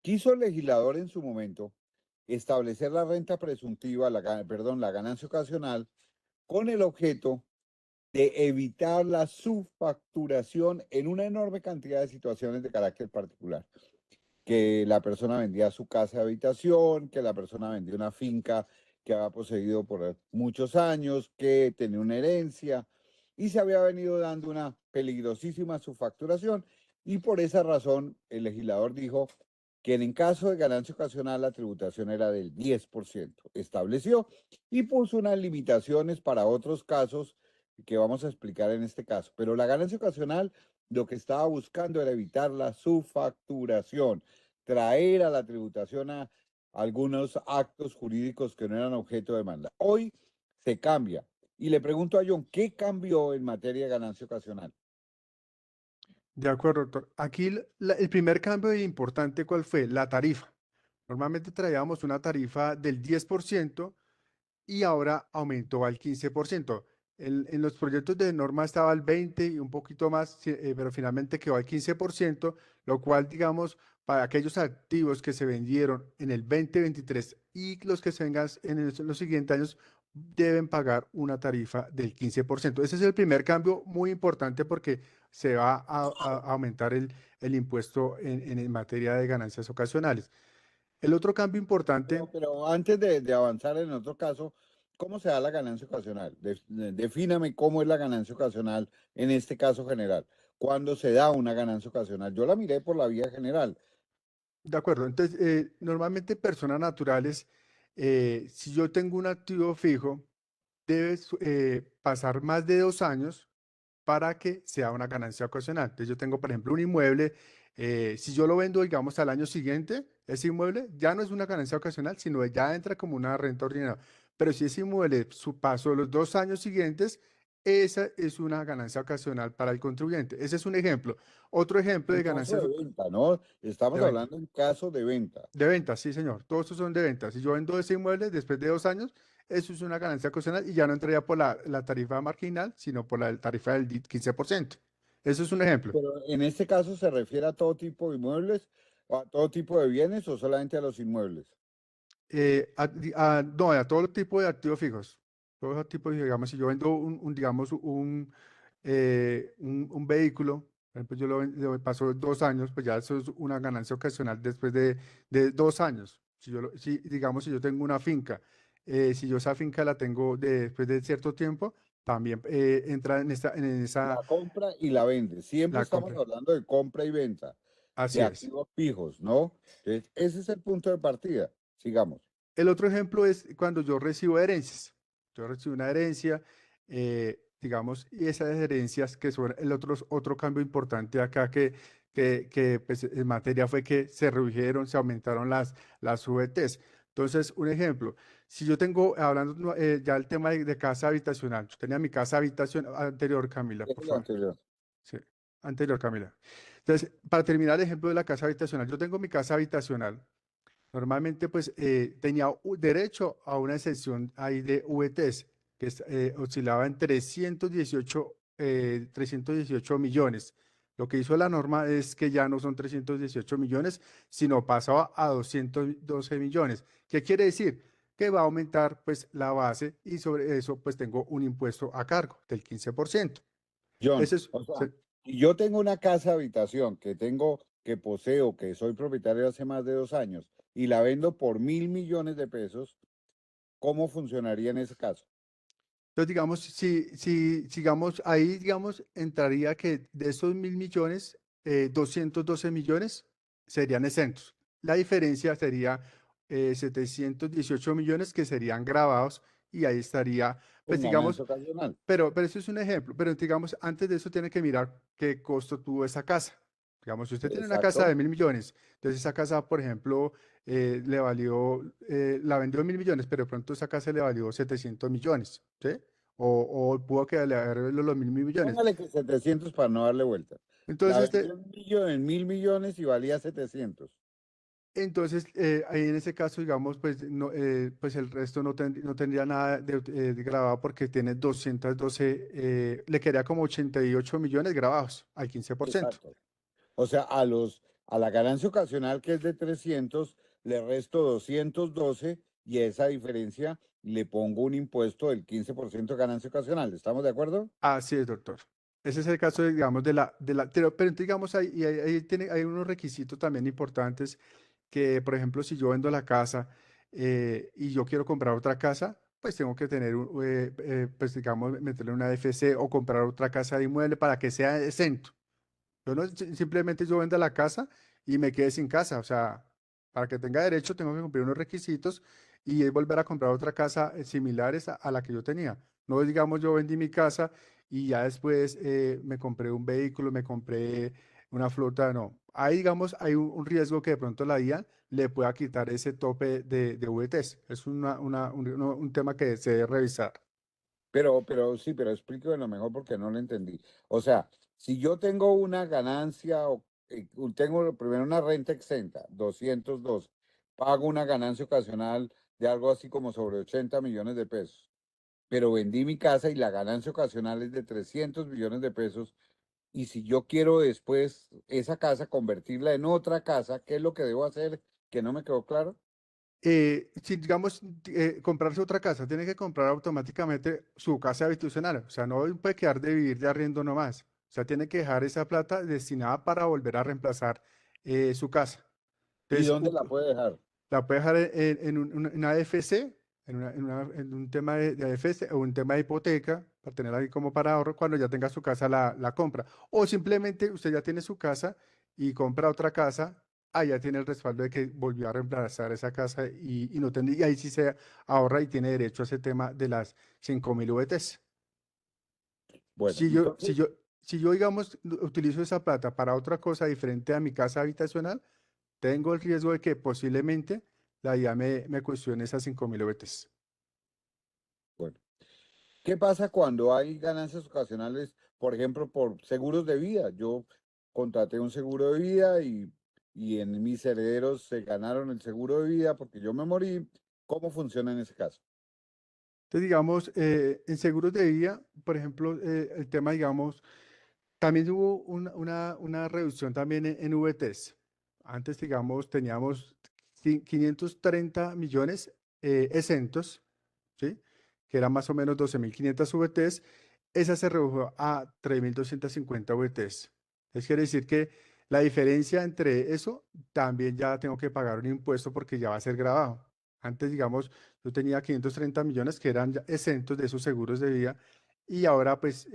Quiso el legislador en su momento establecer la renta presuntiva, la ganancia ocasional, con el objeto de evitar la subfacturación en una enorme cantidad de situaciones de carácter particular. Que la persona vendía su casa de habitación, que la persona vendía una finca que había poseído por muchos años, que tenía una herencia y se había venido dando una peligrosísima subfacturación, y por esa razón el legislador dijo que en caso de ganancia ocasional la tributación era del 10%. Estableció y puso unas limitaciones para otros casos que vamos a explicar en este caso. Pero la ganancia ocasional lo que estaba buscando era evitar la subfacturación, traer a la tributación a algunos actos jurídicos que no eran objeto de demanda. Hoy se cambia. Y le pregunto a John, ¿qué cambió en materia de ganancia ocasional? de acuerdo, doctor. Aquí el primer cambio importante, ¿cuál fue? La tarifa. Normalmente traíamos una tarifa del 10% y ahora aumentó al 15%. En los proyectos de norma estaba al 20 y un poquito más, pero finalmente quedó al 15%, lo cual, digamos, para aquellos activos que se vendieron en el 2023 y los que se vengan en los siguientes años, deben pagar una tarifa del 15%. Ese es el primer cambio muy importante porque se va a aumentar el impuesto en materia de ganancias ocasionales. El otro cambio importante. Pero antes de avanzar en otro caso, ¿cómo se da la ganancia ocasional? Defíname cómo es la ganancia ocasional en este caso general. ¿Cuándo se da una ganancia ocasional? Yo la miré por la vía general. De acuerdo, entonces normalmente personas naturales, si yo tengo un activo fijo, debe pasar más de 2 años para que sea una ganancia ocasional. Entonces yo tengo, por ejemplo, un inmueble, si yo lo vendo, digamos, al año siguiente, ese inmueble ya no es una ganancia ocasional, sino ya entra como una renta ordinaria. Pero si ese inmueble pasó los 2 años siguientes, esa es una ganancia ocasional para el contribuyente. Ese es un ejemplo. Otro ejemplo de En caso ganancias de venta, ¿no? de Estamos venta. hablando en caso de venta. De ventas, sí, señor. Todos estos son de ventas. Si yo vendo ese inmueble después de 2 años, eso es una ganancia ocasional y ya no entraría por la tarifa marginal, sino por la tarifa del 15%. Eso es un ejemplo. Pero en este caso se refiere a todo tipo de inmuebles, o a todo tipo de bienes, o solamente a los inmuebles. No, a todo tipo de activos fijos. Todo ese tipo, digamos, si yo vendo digamos, un vehículo, por ejemplo, lo paso 2 años, pues ya eso es una ganancia ocasional después de 2 años. Digamos, si yo tengo una finca, si yo esa finca la tengo después de cierto tiempo, también entra en esa La compra y la vende. Siempre la estamos compra. hablando de compra y venta Así de es. activos fijos, ¿no? Entonces, ese es el punto de partida. Sigamos. El otro ejemplo es cuando yo recibo herencias. Yo recibo una herencia, digamos, y esas herencias que son el otro cambio importante acá que pues, en materia fue que se redujeron, se aumentaron las VTs. Entonces, un ejemplo, si yo tengo, hablando ya el tema de casa habitacional, yo tenía mi casa habitacional anterior, Camila, por Déjelo favor. anterior. Sí, anterior, Camila. Entonces, para terminar el ejemplo de la casa habitacional, yo tengo mi casa habitacional Normalmente, pues, tenía derecho a una excepción ahí de VTs, que oscilaba en 318 millones. Lo que hizo la norma es que ya no son 318 millones, sino pasaba a 212 millones. ¿Qué quiere decir? Que va a aumentar, pues, la base y sobre eso, pues, tengo un impuesto a cargo del 15%. John, Ese es, o sea, si yo tengo una casa habitación que poseo, que soy propietario hace más de 2 años y la vendo por 1.000 millones de pesos, ¿cómo funcionaría en ese caso? Entonces, digamos, si digamos, ahí, digamos, entraría que de esos 1.000 millones, 212 millones serían exentos. La diferencia sería 718 millones que serían grabados y ahí estaría, pues En digamos, ganancia ocasional. pero eso es un ejemplo, pero digamos, antes de eso tiene que mirar qué costo tuvo esa casa. Digamos, si usted tiene una casa de Exacto. 1.000 millones, entonces esa casa, por ejemplo, le valió, la vendió en 1.000 millones, pero de pronto esa casa le valió 700 millones, ¿sí? O pudo quedarle a ver los 1.000 millones. Póngale que 700 para no darle vuelta. La Entonces, vendió en 1.000 millones y valía 700. ahí en ese caso, digamos, pues, no, pues el resto no tendría nada de grabado porque tiene 212, le quedaría como 88 millones grabados al 15%. Exacto. O sea, a la ganancia ocasional que es de 300 le resto 212 y a esa diferencia le pongo un impuesto del 15% de ganancia ocasional. ¿Estamos de acuerdo? Así es, doctor. Ese es el caso, digamos, pero digamos, hay unos requisitos también importantes que, por ejemplo, si yo vendo la casa y yo quiero comprar otra casa, pues tengo que tener, pues digamos, meterle una AFC o comprar otra casa de inmueble para que sea exento. Yo no simplemente yo venda la casa y me quede sin casa. O sea, para que tenga derecho tengo que cumplir unos requisitos y es volver a comprar otra casa similares a la que yo tenía. No digamos yo vendí mi casa y ya después me compré un vehículo, me compré una flota. No, ahí digamos hay un riesgo que de pronto la DIAN le pueda quitar ese tope de VTs. Es un tema que se debe revisar. Pero sí, pero explíquemelo mejor porque no lo entendí. O sea, si yo tengo una ganancia o tengo primero una renta exenta, 202, pago una ganancia ocasional de algo así como sobre 80 millones de pesos, pero vendí mi casa y la ganancia ocasional es de 300 millones de pesos, y si yo quiero después esa casa convertirla en otra casa, ¿qué es lo que debo hacer? Que no me quedó claro. Si digamos comprarse otra casa, tiene que comprar automáticamente su casa habitacional. O sea, no puede quedar de vivir de arriendo nomás. O sea, tiene que dejar esa plata destinada para volver a reemplazar su casa. ¿Y Entonces, dónde la puede dejar? la puede dejar en una AFC, en un tema de AFC o un tema de hipoteca, para tener ahí como para ahorro cuando ya tenga su casa la compra. O simplemente usted ya tiene su casa y compra otra casa, ahí ya tiene el respaldo de que volvió a reemplazar esa casa y no tendría, y ahí sí se ahorra y tiene derecho a ese tema de las 5.000 VTs. Bueno, Si yo, si entonces, yo, si yo, digamos, utilizo esa plata para otra cosa diferente a mi casa habitacional, tengo el riesgo de que posiblemente la IA me cuestione esas 5.000 VTs. bueno. ¿Qué pasa cuando hay ganancias ocasionales, por ejemplo, por seguros de vida? Yo contraté un seguro de vida y en mis herederos se ganaron el seguro de vida porque yo me morí. ¿Cómo funciona en ese caso? Entonces, digamos, en seguros de vida, por ejemplo, el tema, digamos, también hubo una reducción también en VTs. Antes, digamos, teníamos 530 millones exentos, ¿sí? Que eran más o menos 12.500 VTs. Esa se redujo a 3.250 VTs. Eso quiere decir que la diferencia entre eso, también ya tengo que pagar un impuesto porque ya va a ser grabado. Antes, digamos, yo tenía 530 millones que eran ya exentos de esos seguros de vida y ahora pues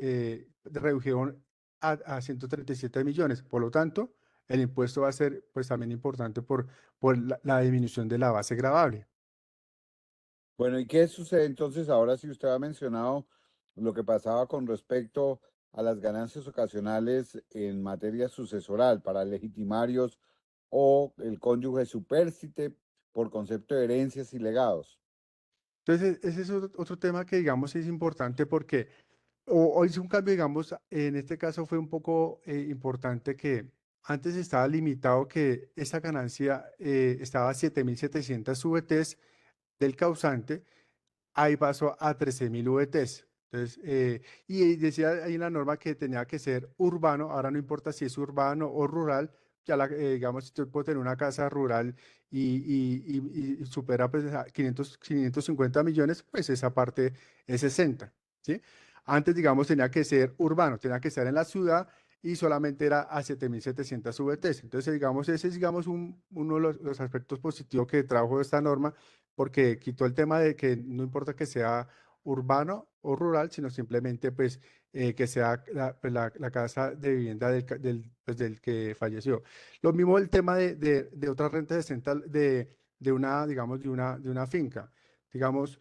redujeron a 137 millones. Por lo tanto, el impuesto va a ser pues también importante por la disminución de la base gravable. Bueno, ¿y qué sucede entonces ahora si usted ha mencionado lo que pasaba con respecto a las ganancias ocasionales en materia sucesoral para legitimarios o el cónyuge supérstite por concepto de herencias y legados? Entonces, ese es otro tema que digamos es importante porque o hizo un cambio, digamos, en este caso fue un poco importante que Antes estaba limitado que esa ganancia estaba a 7.700 VTs del causante, ahí pasó a 13.000 VTs. Entonces, y decía ahí en la norma que tenía que ser urbano, ahora no importa si es urbano o rural, ya digamos, si yo puedo tener una casa rural y supera pues, a 550 millones, pues esa parte es 60, ¿sí? Antes, digamos, tenía que ser urbano, tenía que estar en la ciudad y solamente era a 7.700 VTs. Entonces, digamos, ese es, digamos, uno de los aspectos positivos que trajo esta norma porque quitó el tema de que no importa que sea urbano o rural, sino simplemente pues que sea la casa de vivienda pues, del que falleció. Lo mismo el tema de otras rentas de una, digamos, de una finca. Digamos,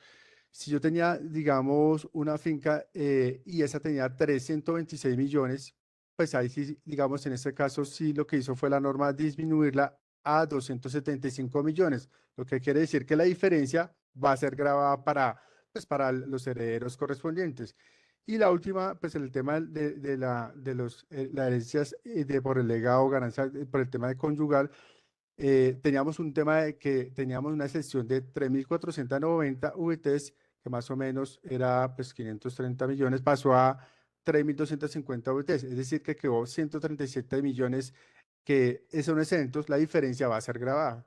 si yo tenía, digamos, una finca y esa tenía 326 millones, pues ahí sí, digamos, en este caso sí lo que hizo fue la norma disminuirla a 275 millones, lo que quiere decir que la diferencia va a ser grabada pues, para los herederos correspondientes. Y la última, pues el tema las herencias por el legado, ganancia, por el tema de conyugal, teníamos un tema de que teníamos una excepción de 3.490 VTs, que más o menos era pues 530 millones, pasó a 3.250 VTs, es decir, que quedó 137 millones, que son exentos, la diferencia va a ser grabada.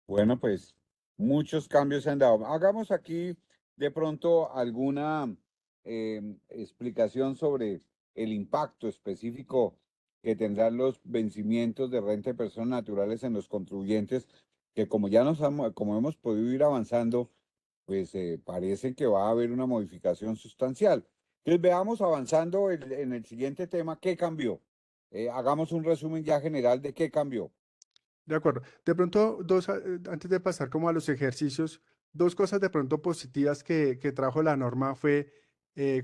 Bueno, pues muchos cambios se han dado. Hagamos aquí de pronto alguna explicación sobre el impacto específico que tendrán los vencimientos de renta de personas naturales en los contribuyentes, que como como hemos podido ir avanzando, pues parece que va a haber una modificación sustancial. Entonces veamos avanzando en el siguiente tema, ¿qué cambió? Hagamos un resumen ya general de qué cambió. De acuerdo. De pronto, antes de pasar como a los ejercicios, dos cosas de pronto positivas que trajo la norma fue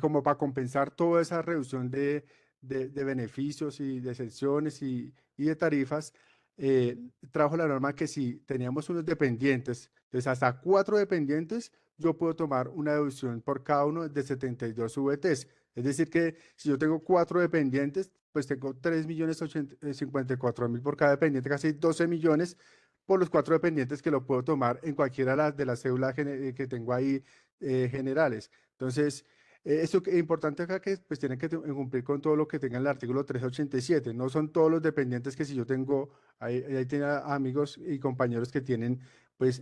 como para compensar toda esa reducción de beneficios y de exenciones y de tarifas, eh, trajo la norma que si teníamos unos dependientes, entonces hasta 4 dependientes, yo puedo tomar una deducción por cada uno de 72 VTs. Es decir, que si yo tengo 4 dependientes, pues tengo 3.054.000 por cada dependiente, casi 12 millones por los 4 dependientes que lo puedo tomar en cualquiera de las cédulas que tengo ahí generales. Entonces, eso que es importante acá que pues tienen que cumplir con todo lo que tenga el artículo 387. No son todos los dependientes que si yo tengo, ahí tiene amigos y compañeros que tienen pues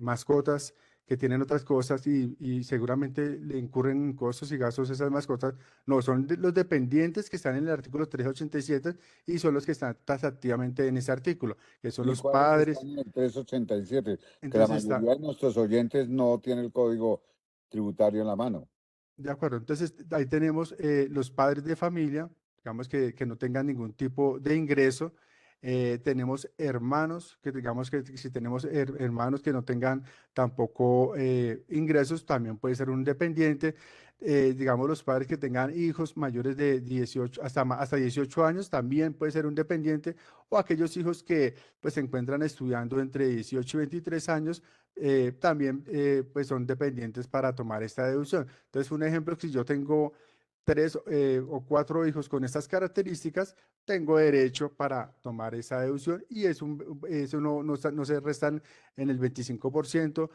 mascotas que tienen otras cosas y seguramente le incurren en costos y gastos esas mascotas. No, son los dependientes que están en el artículo 387 y son los que están taxativamente en ese artículo, que son ¿Y los cuáles padres. están en el 387? Que la Entonces está, mayoría de nuestros oyentes no tiene el código tributario en la mano. de acuerdo, entonces ahí tenemos los padres de familia, digamos que no tengan ningún tipo de ingreso. Tenemos hermanos, que digamos que si tenemos hermanos que no tengan tampoco ingresos, también puede ser un dependiente. Digamos los padres que tengan hijos mayores de 18, hasta 18 años, también puede ser un dependiente. O aquellos hijos que pues se encuentran estudiando entre 18 y 23 años, también pues son dependientes para tomar esta deducción. Entonces, un ejemplo, si yo tengo 3 o 4 hijos con estas características, tengo derecho para tomar esa deducción y eso no se restan en el 25%,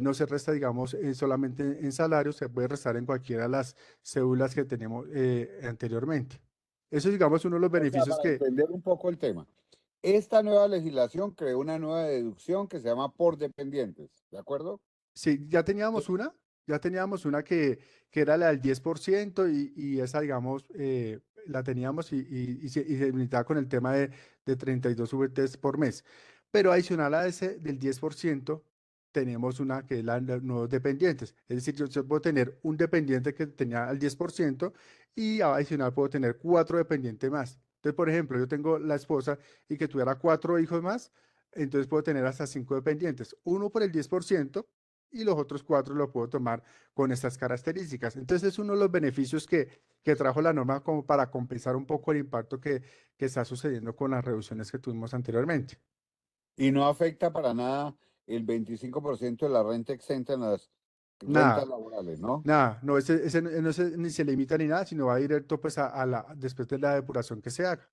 no se resta, digamos, solamente en salarios, se puede restar en cualquiera de las cédulas que tenemos anteriormente. Eso es, digamos, uno de los O sea, beneficios para que, entender un poco el tema. Esta nueva legislación creó una nueva deducción que se llama por dependientes, ¿de acuerdo? sí, ya teníamos una que era la del 10% y esa, digamos, la teníamos y se limitaba con el tema de 32 VTs por mes. Pero adicional a ese del 10%, tenemos una que es la de los nuevos dependientes. Es decir, yo puedo tener un dependiente que tenía al 10% y adicional puedo tener 4 dependientes más. Entonces, por ejemplo, yo tengo la esposa y que tuviera 4 hijos más, entonces puedo tener hasta 5 dependientes. Uno por el 10% y los otros 4 lo puedo tomar con estas características. Entonces es uno de los beneficios que trajo la norma como para compensar un poco el impacto que está sucediendo con las reducciones que tuvimos anteriormente. Y no afecta para nada el 25% de la renta exenta en las rentas Nada, laborales, ¿no? nada, no, ese no ni se limita ni nada, sino va directo pues después de la depuración que se haga.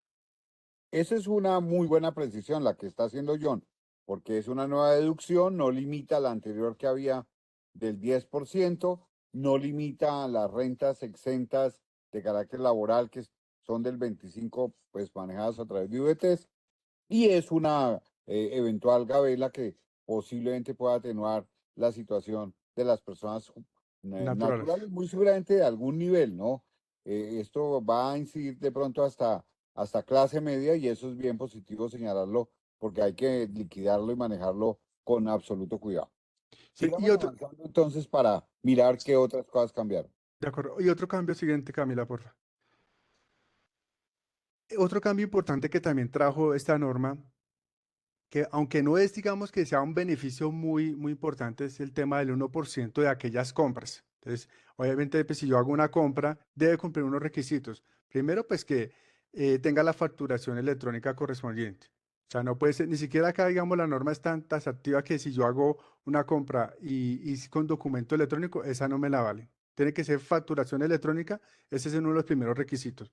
Esa es una muy buena precisión la que está haciendo John, porque es una nueva deducción, no limita la anterior que había del 10%, no limita las rentas exentas de carácter laboral que son del 25%, pues manejadas a través de VTs, y es una eventual gabela que posiblemente pueda atenuar la situación de las personas Naturales. naturales, muy seguramente de algún nivel, ¿no? Esto va a incidir de pronto hasta clase media y eso es bien positivo señalarlo porque hay que liquidarlo y manejarlo con absoluto cuidado. Sí, y Sigamos otro, avanzando entonces para mirar qué otras cosas cambiaron. de acuerdo, y otro cambio siguiente, Camila, por favor. Otro cambio importante que también trajo esta norma, que aunque no es, digamos, que sea un beneficio muy importante, es el tema del 1% de aquellas compras. Entonces, obviamente, pues, si yo hago una compra, debe cumplir unos requisitos. Primero, pues que tenga la facturación electrónica correspondiente. O sea, no puede ser, ni siquiera acá, digamos, la norma es tan taxativa que si yo hago una compra y con documento electrónico, esa no me la vale. Tiene que ser facturación electrónica, ese es uno de los primeros requisitos.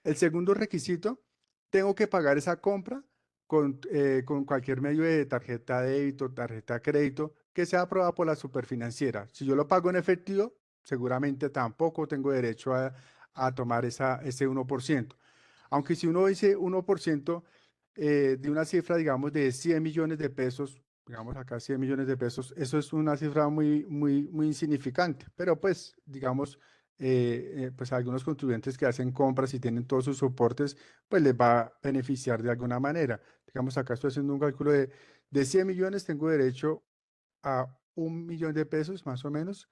El segundo requisito, tengo que pagar esa compra con cualquier medio de tarjeta de débito, tarjeta de crédito, que sea aprobada por la superfinanciera. Si yo lo pago en efectivo, seguramente tampoco tengo derecho a tomar ese 1%. Aunque si uno dice 1% de una cifra, digamos, de 100 millones de pesos, digamos acá 100 millones de pesos, eso es una cifra muy insignificante, pero pues, digamos, pues a algunos contribuyentes que hacen compras y tienen todos sus soportes, pues les va a beneficiar de alguna manera. Digamos, acá estoy haciendo un cálculo de 100 millones, tengo derecho a 1 millón de pesos más o menos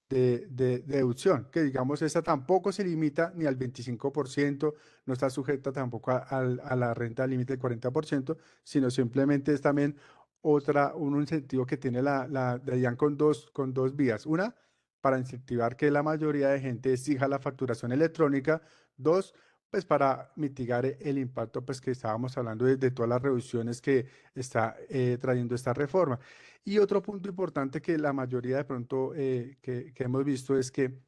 de deducción, que digamos, esa tampoco se limita ni al 25%, no está sujeta tampoco a la renta límite del 40%, sino simplemente es también un incentivo que tiene la DIAN con dos vías. Una, para incentivar que la mayoría de gente exija la facturación electrónica. Dos, pues para mitigar el impacto pues que estábamos hablando de todas las reducciones que está trayendo esta reforma. Y otro punto importante que la mayoría de pronto que hemos visto es que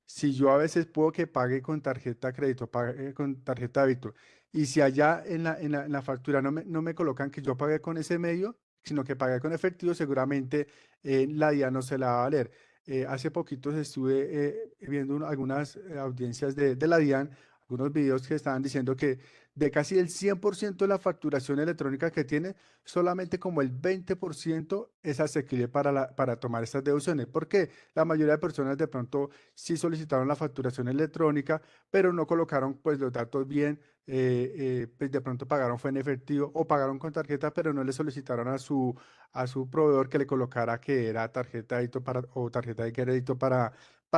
si yo a veces puedo que pague con tarjeta de crédito, pague con tarjeta de débito, y si allá en la factura no me colocan que yo pague con ese medio, sino que pague con efectivo, seguramente la DIAN no se la va a valer. Hace poquito estuve viendo algunas audiencias de la DIAN, algunos videos que estaban diciendo que de casi el 100% de la facturación electrónica que tiene, solamente como el 20% es asequible para tomar estas deducciones, porque la mayoría de personas de pronto sí solicitaron la facturación electrónica, pero no colocaron pues los datos bien, pues de pronto pagaron fue en efectivo o pagaron con tarjeta, pero no le solicitaron a su proveedor que le colocara que era tarjeta de débito o tarjeta de crédito para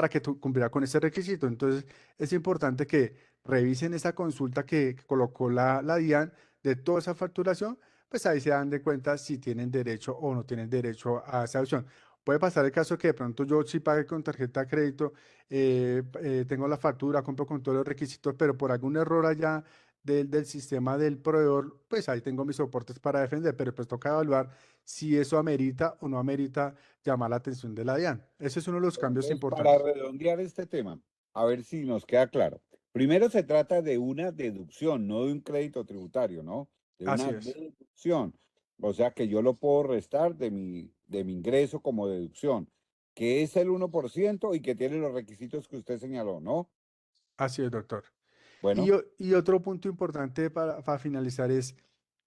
que cumpliera con ese requisito. Entonces, es importante que revisen esa consulta que colocó la DIAN de toda esa facturación, pues ahí se dan de cuenta si tienen derecho o no tienen derecho a esa opción. Puede pasar el caso que de pronto yo sí pague con tarjeta de crédito, tengo la factura, compro con todos los requisitos, pero por algún error allá del sistema del proveedor, pues ahí tengo mis soportes para defender, pero pues toca evaluar si eso amerita o no amerita llamar la atención de la DIAN. Ese es uno de los Bueno, cambios entonces, para importantes. redondear este tema, a ver si nos queda claro. Primero se trata de una deducción, no de un crédito tributario, ¿no? De Así una es, deducción. O sea que yo lo puedo restar de mi ingreso como deducción, que es el 1% y que tiene los requisitos que usted señaló, ¿no? así es, doctor. Y, Bueno, o- y otro punto importante para finalizar es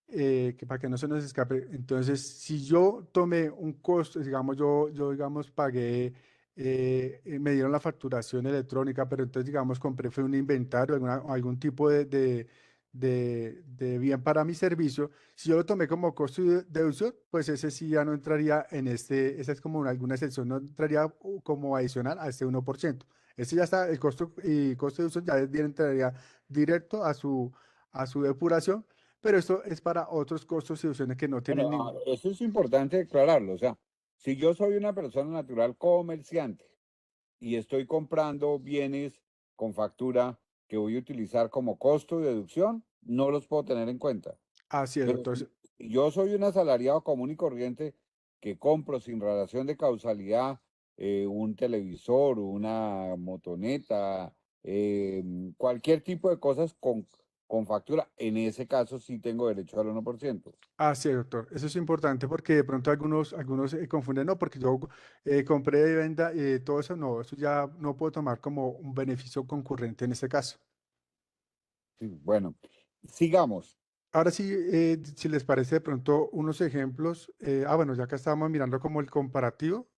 que para que no se nos escape, entonces, si yo tomé un costo, digamos, yo digamos, pagué, me dieron la facturación electrónica, pero entonces, digamos, compré fue un inventario, algún tipo de bien para mi servicio, si yo lo tomé como costo de deducción, pues ese sí ya no entraría esa es como alguna excepción, no entraría como adicional a este 1%. Ese ya está, el costo y costo de deducción ya bien entraría directo a su depuración, pero esto es para otros costos y opciones que no tienen bueno, ningún. eso es importante declararlo. O sea, si yo soy una persona natural comerciante y estoy comprando bienes con factura que voy a utilizar como costo de deducción, no los puedo tener en cuenta. Así es, Pero doctor. si yo soy un asalariado común y corriente que compro sin relación de causalidad un televisor, una motoneta, cualquier tipo de cosas con factura, en ese caso sí tengo derecho al 1%. Ah, sí, doctor. Eso es importante porque de pronto algunos confunden, no, porque yo compré de venta, todo eso no, eso ya no puedo tomar como un beneficio concurrente en este caso. Sí, bueno, sigamos. Ahora sí, si les parece de pronto unos ejemplos, bueno, ya que estábamos mirando como el comparativo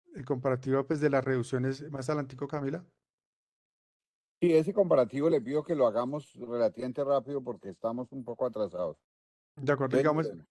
pues de las reducciones más adelantico, Camila. Sí, ese comparativo le pido que lo hagamos relativamente rápido porque estamos un poco atrasados. De acuerdo, Entonces, digamos, miremos.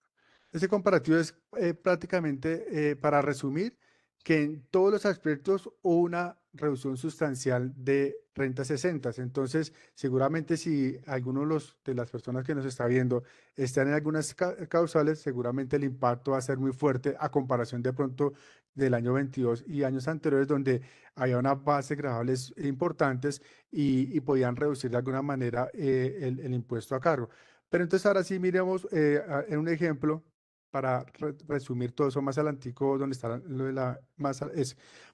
ese comparativo es prácticamente, para resumir, que en todos los aspectos hubo una reducción sustancial de rentas exentas. Entonces, seguramente si alguno de las personas que nos está viendo están en algunas causales, seguramente el impacto va a ser muy fuerte a comparación de pronto del año 22 y años anteriores donde había unas bases gravables importantes y podían reducir de alguna manera el impuesto a cargo. Pero entonces ahora sí miremos en un ejemplo para resumir todo eso más adelantico, donde está lo de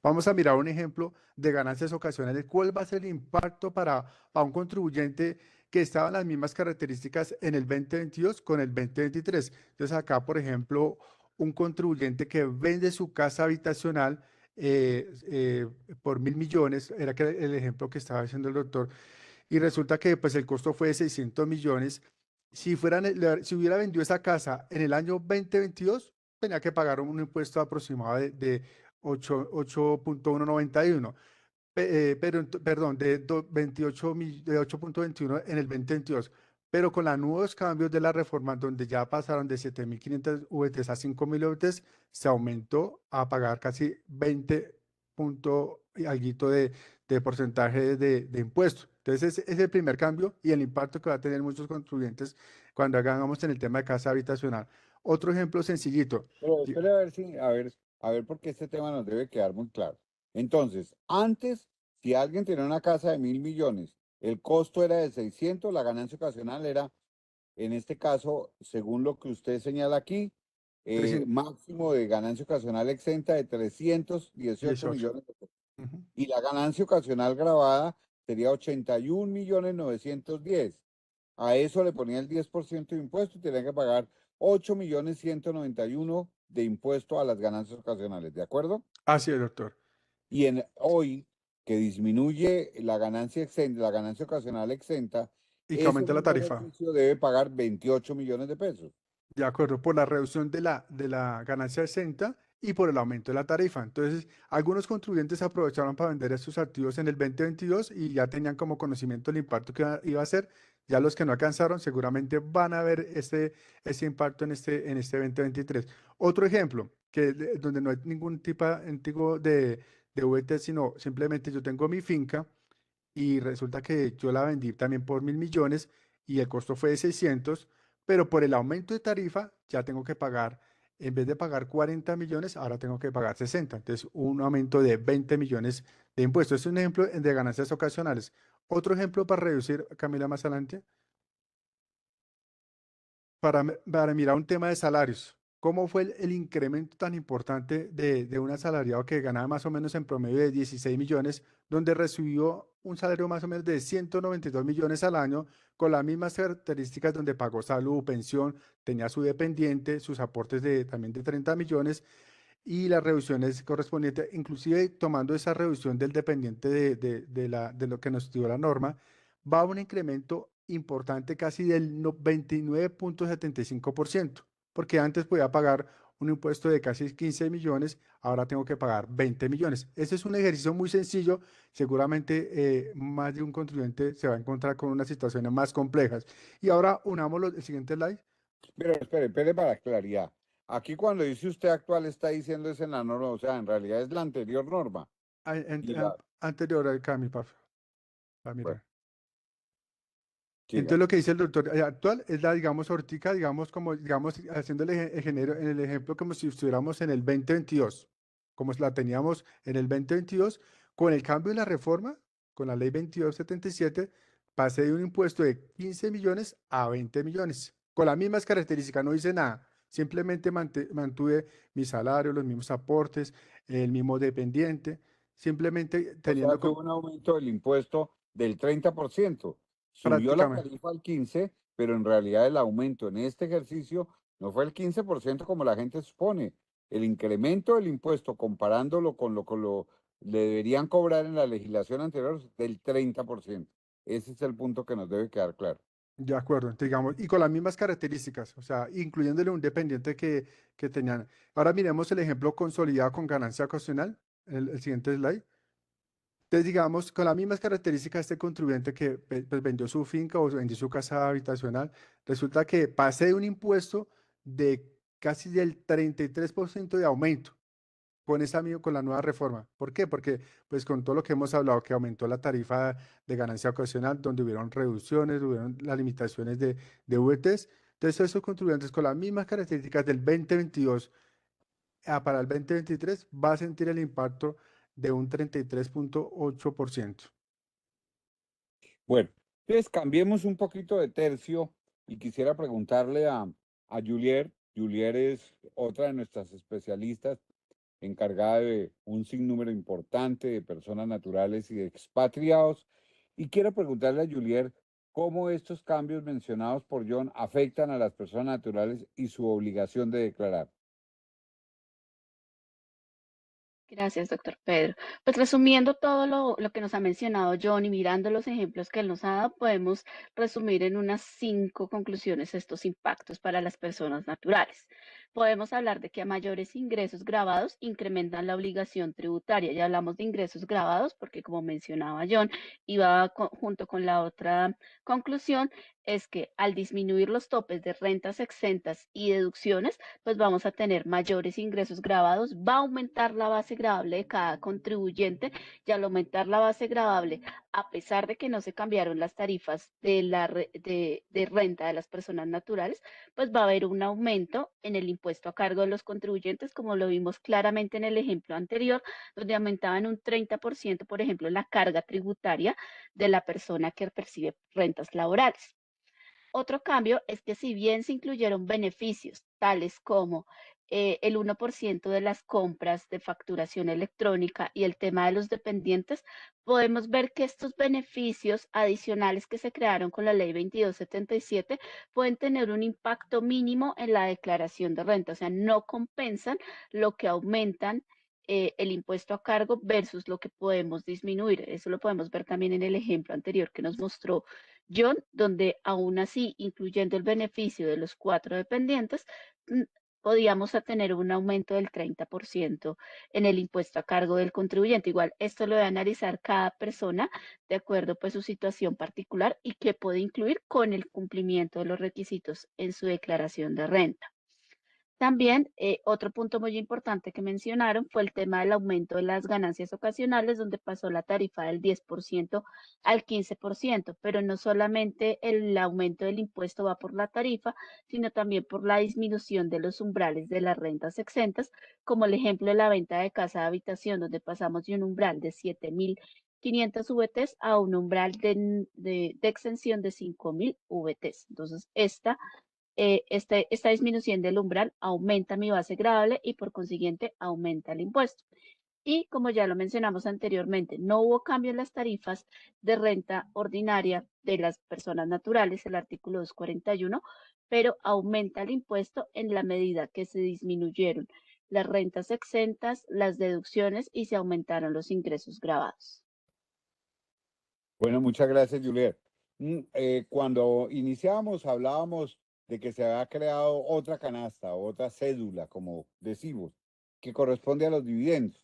vamos a mirar un ejemplo de ganancias ocasionales. ¿Cuál va a ser el impacto para un contribuyente que estaba en las mismas características en el 2022 con el 2023? Entonces acá, por ejemplo, un contribuyente que vende su casa habitacional por 1.000 millones, era que el ejemplo que estaba haciendo el doctor, y resulta que pues el costo fue de 600 millones. Si hubiera vendido esa casa en el año 2022 tenía que pagar un impuesto aproximado de 8.191, perdón, de 8.21 en el 2022. Pero con los nuevos cambios de la reforma, donde ya pasaron de 7.500 VTs a 5.000 VTs, se aumentó a pagar casi 20 punto y alguito de porcentaje de impuestos. Entonces, ese es el primer cambio y el impacto que va a tener muchos contribuyentes cuando hagamos en el tema de casa habitacional. Otro ejemplo sencillito. Pero espere a ver si, a ver, porque este tema nos debe quedar muy claro. Entonces, antes, si alguien tenía una casa de 1.000 millones, el costo era de 600, la ganancia ocasional era, en este caso, según lo que usted señala aquí, 318. máximo de ganancia ocasional exenta de 318 millones de pesos. Ujú. Y la ganancia ocasional grabada sería 81.910.000. A eso le ponía el 10% de impuesto y tenía que pagar 8.191.000 de impuesto a las ganancias ocasionales, ¿de acuerdo? Así es, doctor. Y hoy, que disminuye la ganancia exenta, la ganancia ocasional exenta, Y que ese aumente la mismo tarifa. ejercicio debe pagar 28 millones de pesos. De acuerdo, por la reducción de la ganancia exenta y por el aumento de la tarifa. Entonces, algunos contribuyentes aprovecharon para vender estos activos en el 2022 y ya tenían como conocimiento el impacto que iba a ser. Ya los que no alcanzaron seguramente van a ver ese impacto en este 2023. Otro ejemplo, donde no hay ningún tipo antiguo de VT, sino simplemente yo tengo mi finca y resulta que yo la vendí también por 1.000 millones y el costo fue de 600, pero por el aumento de tarifa ya tengo que pagar, en vez de pagar 40 millones, ahora tengo que pagar 60. Entonces, un aumento de 20 millones de impuestos. Es un ejemplo de ganancias ocasionales. Otro ejemplo para reducir, Camila, más adelante, para mirar un tema de salarios. ¿Cómo fue el incremento tan importante de un asalariado que ganaba más o menos en promedio de 16 millones, donde recibió un salario más o menos de 192 millones al año, con las mismas características donde pagó salud, pensión, tenía su dependiente, sus aportes también de 30 millones y las reducciones correspondientes, inclusive tomando esa reducción del dependiente de lo que nos dio la norma, va a un incremento importante casi del 29.75%, porque antes podía pagar un impuesto de casi 15 millones, ahora tengo que pagar 20 millones. Ese es un ejercicio muy sencillo, seguramente más de un contribuyente se va a encontrar con unas situaciones más complejas. Y ahora unamos el siguiente slide. Pero espere para claridad. Aquí cuando dice usted actual está diciendo es en la norma, o sea, en realidad es la anterior norma. Y Anterior al cambio, bueno, mira. siga. Entonces lo que dice el doctor actual es la, digamos, ahorita, digamos, como, digamos, haciendo en el ejemplo como si estuviéramos en el 2022, como la teníamos en el 2022, con el cambio de la reforma, con la ley 2277, pasé de un impuesto de 15 millones a 20 millones, con las mismas características, no hice nada, simplemente mantuve mi salario, los mismos aportes, el mismo dependiente. simplemente O sea teniendo que hubo un aumento del impuesto del 30%. Subió la prácticamente. tarifa al 15%, pero en realidad el aumento en este ejercicio no fue el 15% como la gente supone. El incremento del impuesto, comparándolo con lo le deberían cobrar en la legislación anterior, es del 30%. Ese es el punto que nos debe quedar claro. De acuerdo, digamos, y con las mismas características, o sea, incluyéndole un dependiente que tenían. Ahora miremos el ejemplo consolidado con ganancia ocasional, el siguiente slide. Entonces, digamos, con las mismas características, este contribuyente que pues, vendió su finca o vendió su casa habitacional, resulta que pase de un impuesto de casi del 33% de aumento con con la nueva reforma. ¿Por qué? Porque pues con todo lo que hemos hablado, que aumentó la tarifa de ganancia ocasional, donde hubieron reducciones, hubieron las limitaciones de VTs. Entonces, esos contribuyentes con las mismas características del 2022 para el 2023 va a sentir el impacto de un 33,8%. Bueno, entonces cambiemos un poquito de tercio y quisiera preguntarle a Julier. Julier es otra de nuestras especialistas encargada de un sinnúmero importante de personas naturales y de expatriados. Y quiero preguntarle a Julier cómo estos cambios mencionados por John afectan a las personas naturales y su obligación de declarar. Gracias, doctor Pedro. Pues resumiendo todo lo que nos ha mencionado John y mirando los ejemplos que él nos ha dado, podemos resumir en unas 5 conclusiones estos impactos para las personas naturales. Podemos hablar de que a mayores ingresos grabados incrementan la obligación tributaria. Ya hablamos de ingresos grabados porque, como mencionaba John, iba junto con la otra conclusión, es que al disminuir los topes de rentas exentas y deducciones, pues vamos a tener mayores ingresos grabados, va a aumentar la base gravable de cada contribuyente y al aumentar la base gravable, a pesar de que no se cambiaron las tarifas de renta de las personas naturales, pues va a haber un aumento en el impuesto a cargo de los contribuyentes, como lo vimos claramente en el ejemplo anterior, donde aumentaban un 30%, por ejemplo, la carga tributaria de la persona que percibe rentas laborales. Otro cambio es que si bien se incluyeron beneficios tales como el 1% de las compras de facturación electrónica y el tema de los dependientes, podemos ver que estos beneficios adicionales que se crearon con la ley 2277 pueden tener un impacto mínimo en la declaración de renta, o sea, no compensan lo que aumentan el impuesto a cargo versus lo que podemos disminuir. Eso lo podemos ver también en el ejemplo anterior que nos mostró John, donde aún así, incluyendo el beneficio de los 4 dependientes, podíamos tener un aumento del 30% en el impuesto a cargo del contribuyente. Igual, esto lo debe analizar cada persona de acuerdo pues su situación particular y que puede incluir con el cumplimiento de los requisitos en su declaración de renta. También otro punto muy importante que mencionaron fue el tema del aumento de las ganancias ocasionales, donde pasó la tarifa del 10% al 15%, pero no solamente el aumento del impuesto va por la tarifa, sino también por la disminución de los umbrales de las rentas exentas, como el ejemplo de la venta de casa de habitación, donde pasamos de un umbral de 7.500 VTs a un umbral de exención de 5.000 VTs. Entonces, esta disminución del umbral aumenta mi base gravable y por consiguiente aumenta el impuesto. Y como ya lo mencionamos anteriormente, no hubo cambio en las tarifas de renta ordinaria de las personas naturales, el artículo 241, pero aumenta el impuesto en la medida que se disminuyeron las rentas exentas, las deducciones y se aumentaron los ingresos grabados. Bueno, muchas gracias, Juliet. Cuando iniciábamos hablábamos de que se había creado otra canasta, otra cédula, como decimos, que corresponde a los dividendos.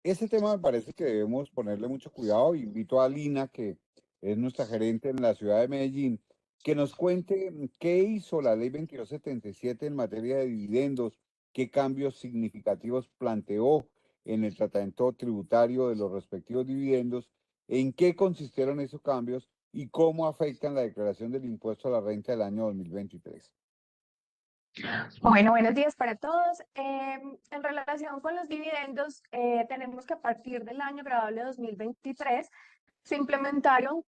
Ese tema me parece que debemos ponerle mucho cuidado. Invito a Lina, que es nuestra gerente en la ciudad de Medellín, que nos cuente qué hizo la ley 2277 en materia de dividendos, qué cambios significativos planteó en el tratamiento tributario de los respectivos dividendos, en qué consistieron esos cambios y cómo afectan la declaración del impuesto a la renta del año 2023. Bueno, buenos días para todos. En relación con los dividendos, tenemos que a partir del año grabable 2023 se implementaron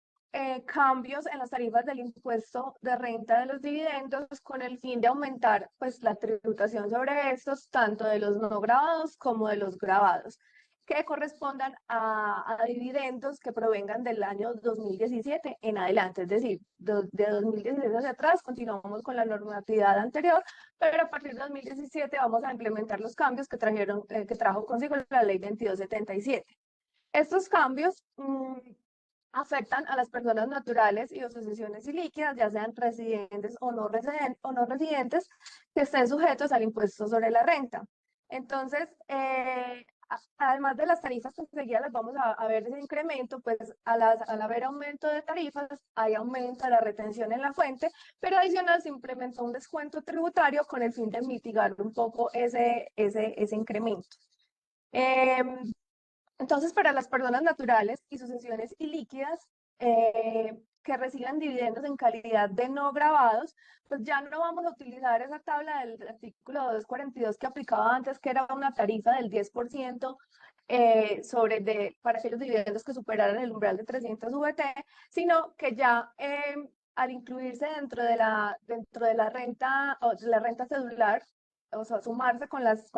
cambios en las tarifas del impuesto de renta de los dividendos con el fin de aumentar pues, la tributación sobre estos, tanto de los no grabados como de los grabados. que correspondan a dividendos que provengan del año 2017 en adelante. Es decir, de 2016 hacia atrás continuamos con la normatividad anterior, pero a partir de 2017 vamos a implementar los cambios que trajo consigo la ley 2277. Estos cambios afectan a las personas naturales y asociaciones ilíquidas, ya sean residentes o no residentes, que estén sujetos al impuesto sobre la renta. Entonces, además de las tarifas que enseguida las vamos a ver ese incremento, pues al haber aumento de tarifas, hay aumento de la retención en la fuente, pero adicional se implementó un descuento tributario con el fin de mitigar un poco ese incremento. Entonces, para las personas naturales y sucesiones ilíquidas que reciban dividendos en calidad de no gravados, pues ya no vamos a utilizar esa tabla del artículo 242 que aplicaba antes, que era una tarifa del 10% para aquellos dividendos que superaran el umbral de 300 VT, sino que ya al incluirse dentro de la renta o de la renta cedular, o sea, sumarse con las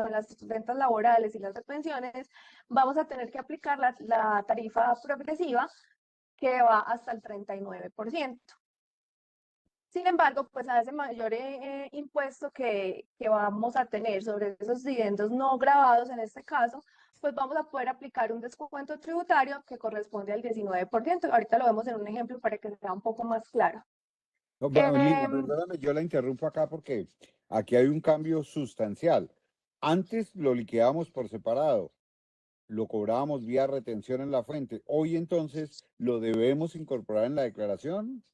rentas laborales y las de pensiones, vamos a tener que aplicar la tarifa progresiva que va hasta el 39%. Sin embargo, pues a ese mayor impuesto que vamos a tener sobre esos dividendos no gravados en este caso, pues vamos a poder aplicar un descuento tributario que corresponde al 19%. Ahorita lo vemos en un ejemplo para que sea un poco más claro. No, Lina, perdóname, yo la interrumpo acá porque aquí hay un cambio sustancial. Antes lo liquidábamos por separado, lo cobrábamos vía retención en la fuente. Hoy entonces lo debemos incorporar en la declaración.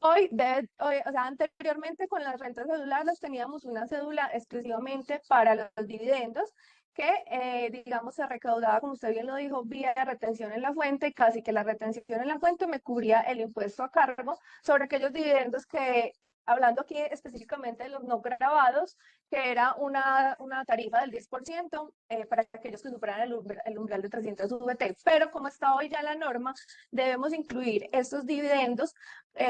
Hoy, o sea, anteriormente con las rentas cedulares teníamos una cédula exclusivamente para los dividendos que, digamos, se recaudaba, como usted bien lo dijo, vía retención en la fuente, y casi que la retención en la fuente me cubría el impuesto a cargo sobre aquellos dividendos que, hablando aquí específicamente de los no grabados, que era una tarifa del 10% para aquellos que superaran el umbral de 300 VT. Pero como está hoy ya la norma, debemos incluir estos dividendos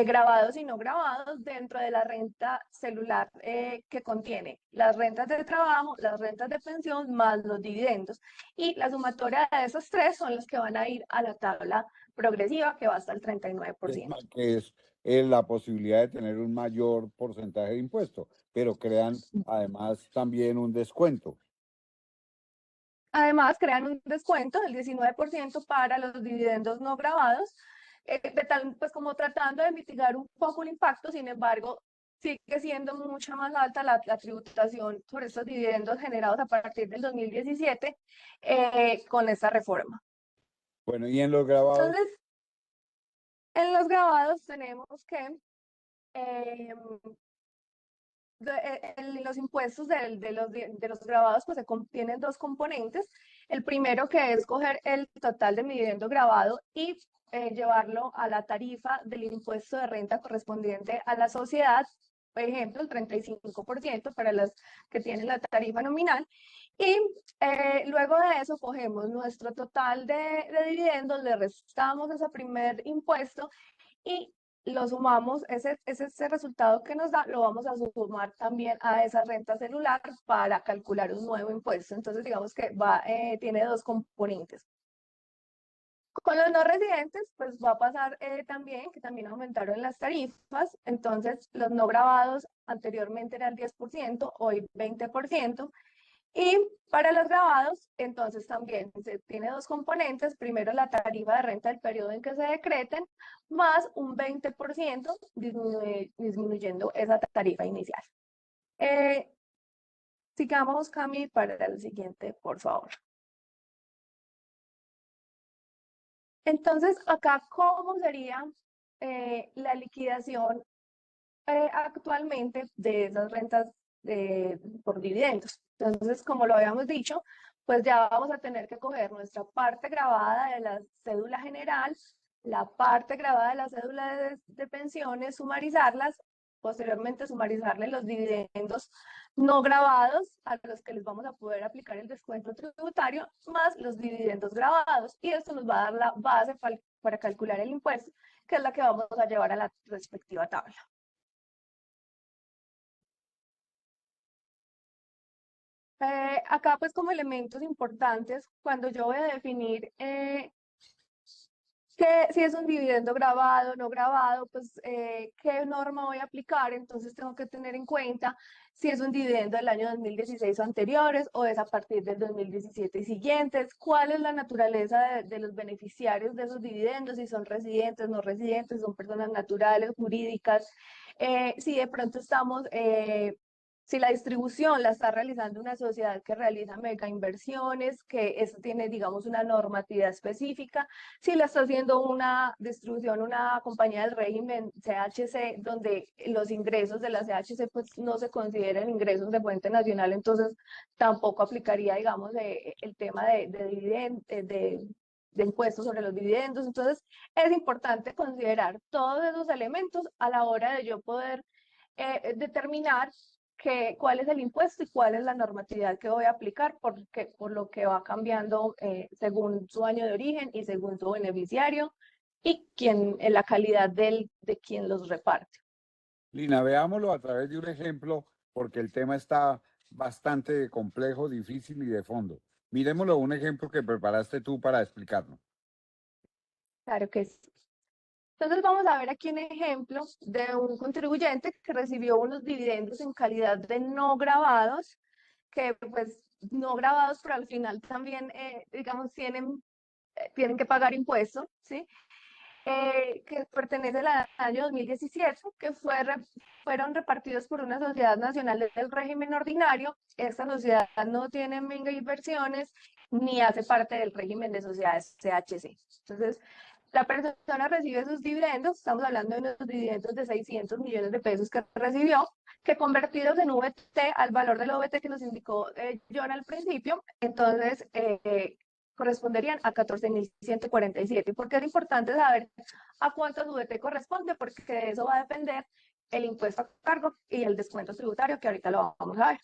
grabados y no grabados dentro de la renta celular que contiene las rentas de trabajo, las rentas de pensión, más los dividendos. Y la sumatoria de esos tres son los que van a ir a la tabla progresiva que va hasta el 39%. Que es la posibilidad de tener un mayor porcentaje de impuesto, pero crean además también un descuento. Además, crean un descuento del 19% para los dividendos no grabados, pues como tratando de mitigar un poco el impacto. Sin embargo, sigue siendo mucho más alta la tributación sobre estos dividendos generados a partir del 2017 con esta reforma. Bueno, y en los grabados. Entonces, en los grabados tenemos que los impuestos de los grabados pues tienen dos componentes. El primero, que es coger el total de mi dividendo grabado y llevarlo a la tarifa del impuesto de renta correspondiente a la sociedad, por ejemplo, el 35% para las que tienen la tarifa nominal. Y luego de eso cogemos nuestro total de dividendos, le restamos ese primer impuesto y lo sumamos, ese resultado que nos da, lo vamos a sumar también a esa renta celular para calcular un nuevo impuesto. Entonces, digamos que tiene dos componentes. Con los no residentes, pues va a pasar también, que también aumentaron las tarifas. Entonces, los no grabados anteriormente eran 10%, hoy 20%. Y para los grabados, entonces también se tiene dos componentes. Primero, la tarifa de renta del periodo en que se decreten, más un 20% disminuyendo esa tarifa inicial. Sigamos, Cami, para el siguiente, por favor. Entonces, acá, ¿cómo sería la liquidación actualmente de esas rentas por dividendos? Entonces, como lo habíamos dicho, pues ya vamos a tener que coger nuestra parte grabada de la cédula general, la parte grabada de la cédula de pensiones, sumarizarlas, posteriormente sumarizarle los dividendos no grabados a los que les vamos a poder aplicar el descuento tributario, más los dividendos grabados. Y esto nos va a dar la base para calcular el impuesto, que es la que vamos a llevar a la respectiva tabla. Acá pues como elementos importantes, cuando yo voy a definir que si es un dividendo grabado, no grabado, pues qué norma voy a aplicar. Entonces tengo que tener en cuenta si es un dividendo del año 2016 o anteriores o es a partir del 2017 y siguientes, cuál es la naturaleza de los beneficiarios de esos dividendos, si son residentes, no residentes, son personas naturales, jurídicas, si de pronto estamos... si la distribución la está realizando una sociedad que realiza mega inversiones, que eso tiene, digamos, una normatividad específica, si la está haciendo una distribución, una compañía del régimen CHC, donde los ingresos de la CHC pues no se consideran ingresos de fuente nacional, entonces tampoco aplicaría, digamos, el tema de impuestos sobre los dividendos. Entonces es importante considerar todos esos elementos a la hora de yo poder determinar cuál es el impuesto y cuál es la normatividad que voy a aplicar, porque, por lo que va cambiando según su año de origen y según su beneficiario y la calidad de quien los reparte. Lina, veámoslo a través de un ejemplo, porque el tema está bastante complejo, difícil y de fondo. Miremoslo un ejemplo que preparaste tú para explicarnos. Claro que sí. Entonces vamos a ver aquí un ejemplo de un contribuyente que recibió unos dividendos en calidad de no grabados, que pues no grabados, pero al final también, digamos, tienen que pagar impuestos, ¿sí? Que pertenece al año 2017, que fueron repartidos por una sociedad nacional del régimen ordinario. Esta sociedad no tiene mega inversiones ni hace parte del régimen de sociedades CHC. Entonces, la persona recibe sus dividendos, estamos hablando de unos dividendos de 600 millones de pesos que recibió, que convertidos en VT al valor del VT que nos indicó John al principio, entonces corresponderían a 14.147. ¿Y por qué es importante saber a cuántos VT corresponde? Porque de eso va a depender el impuesto a cargo y el descuento tributario, que ahorita lo vamos a ver.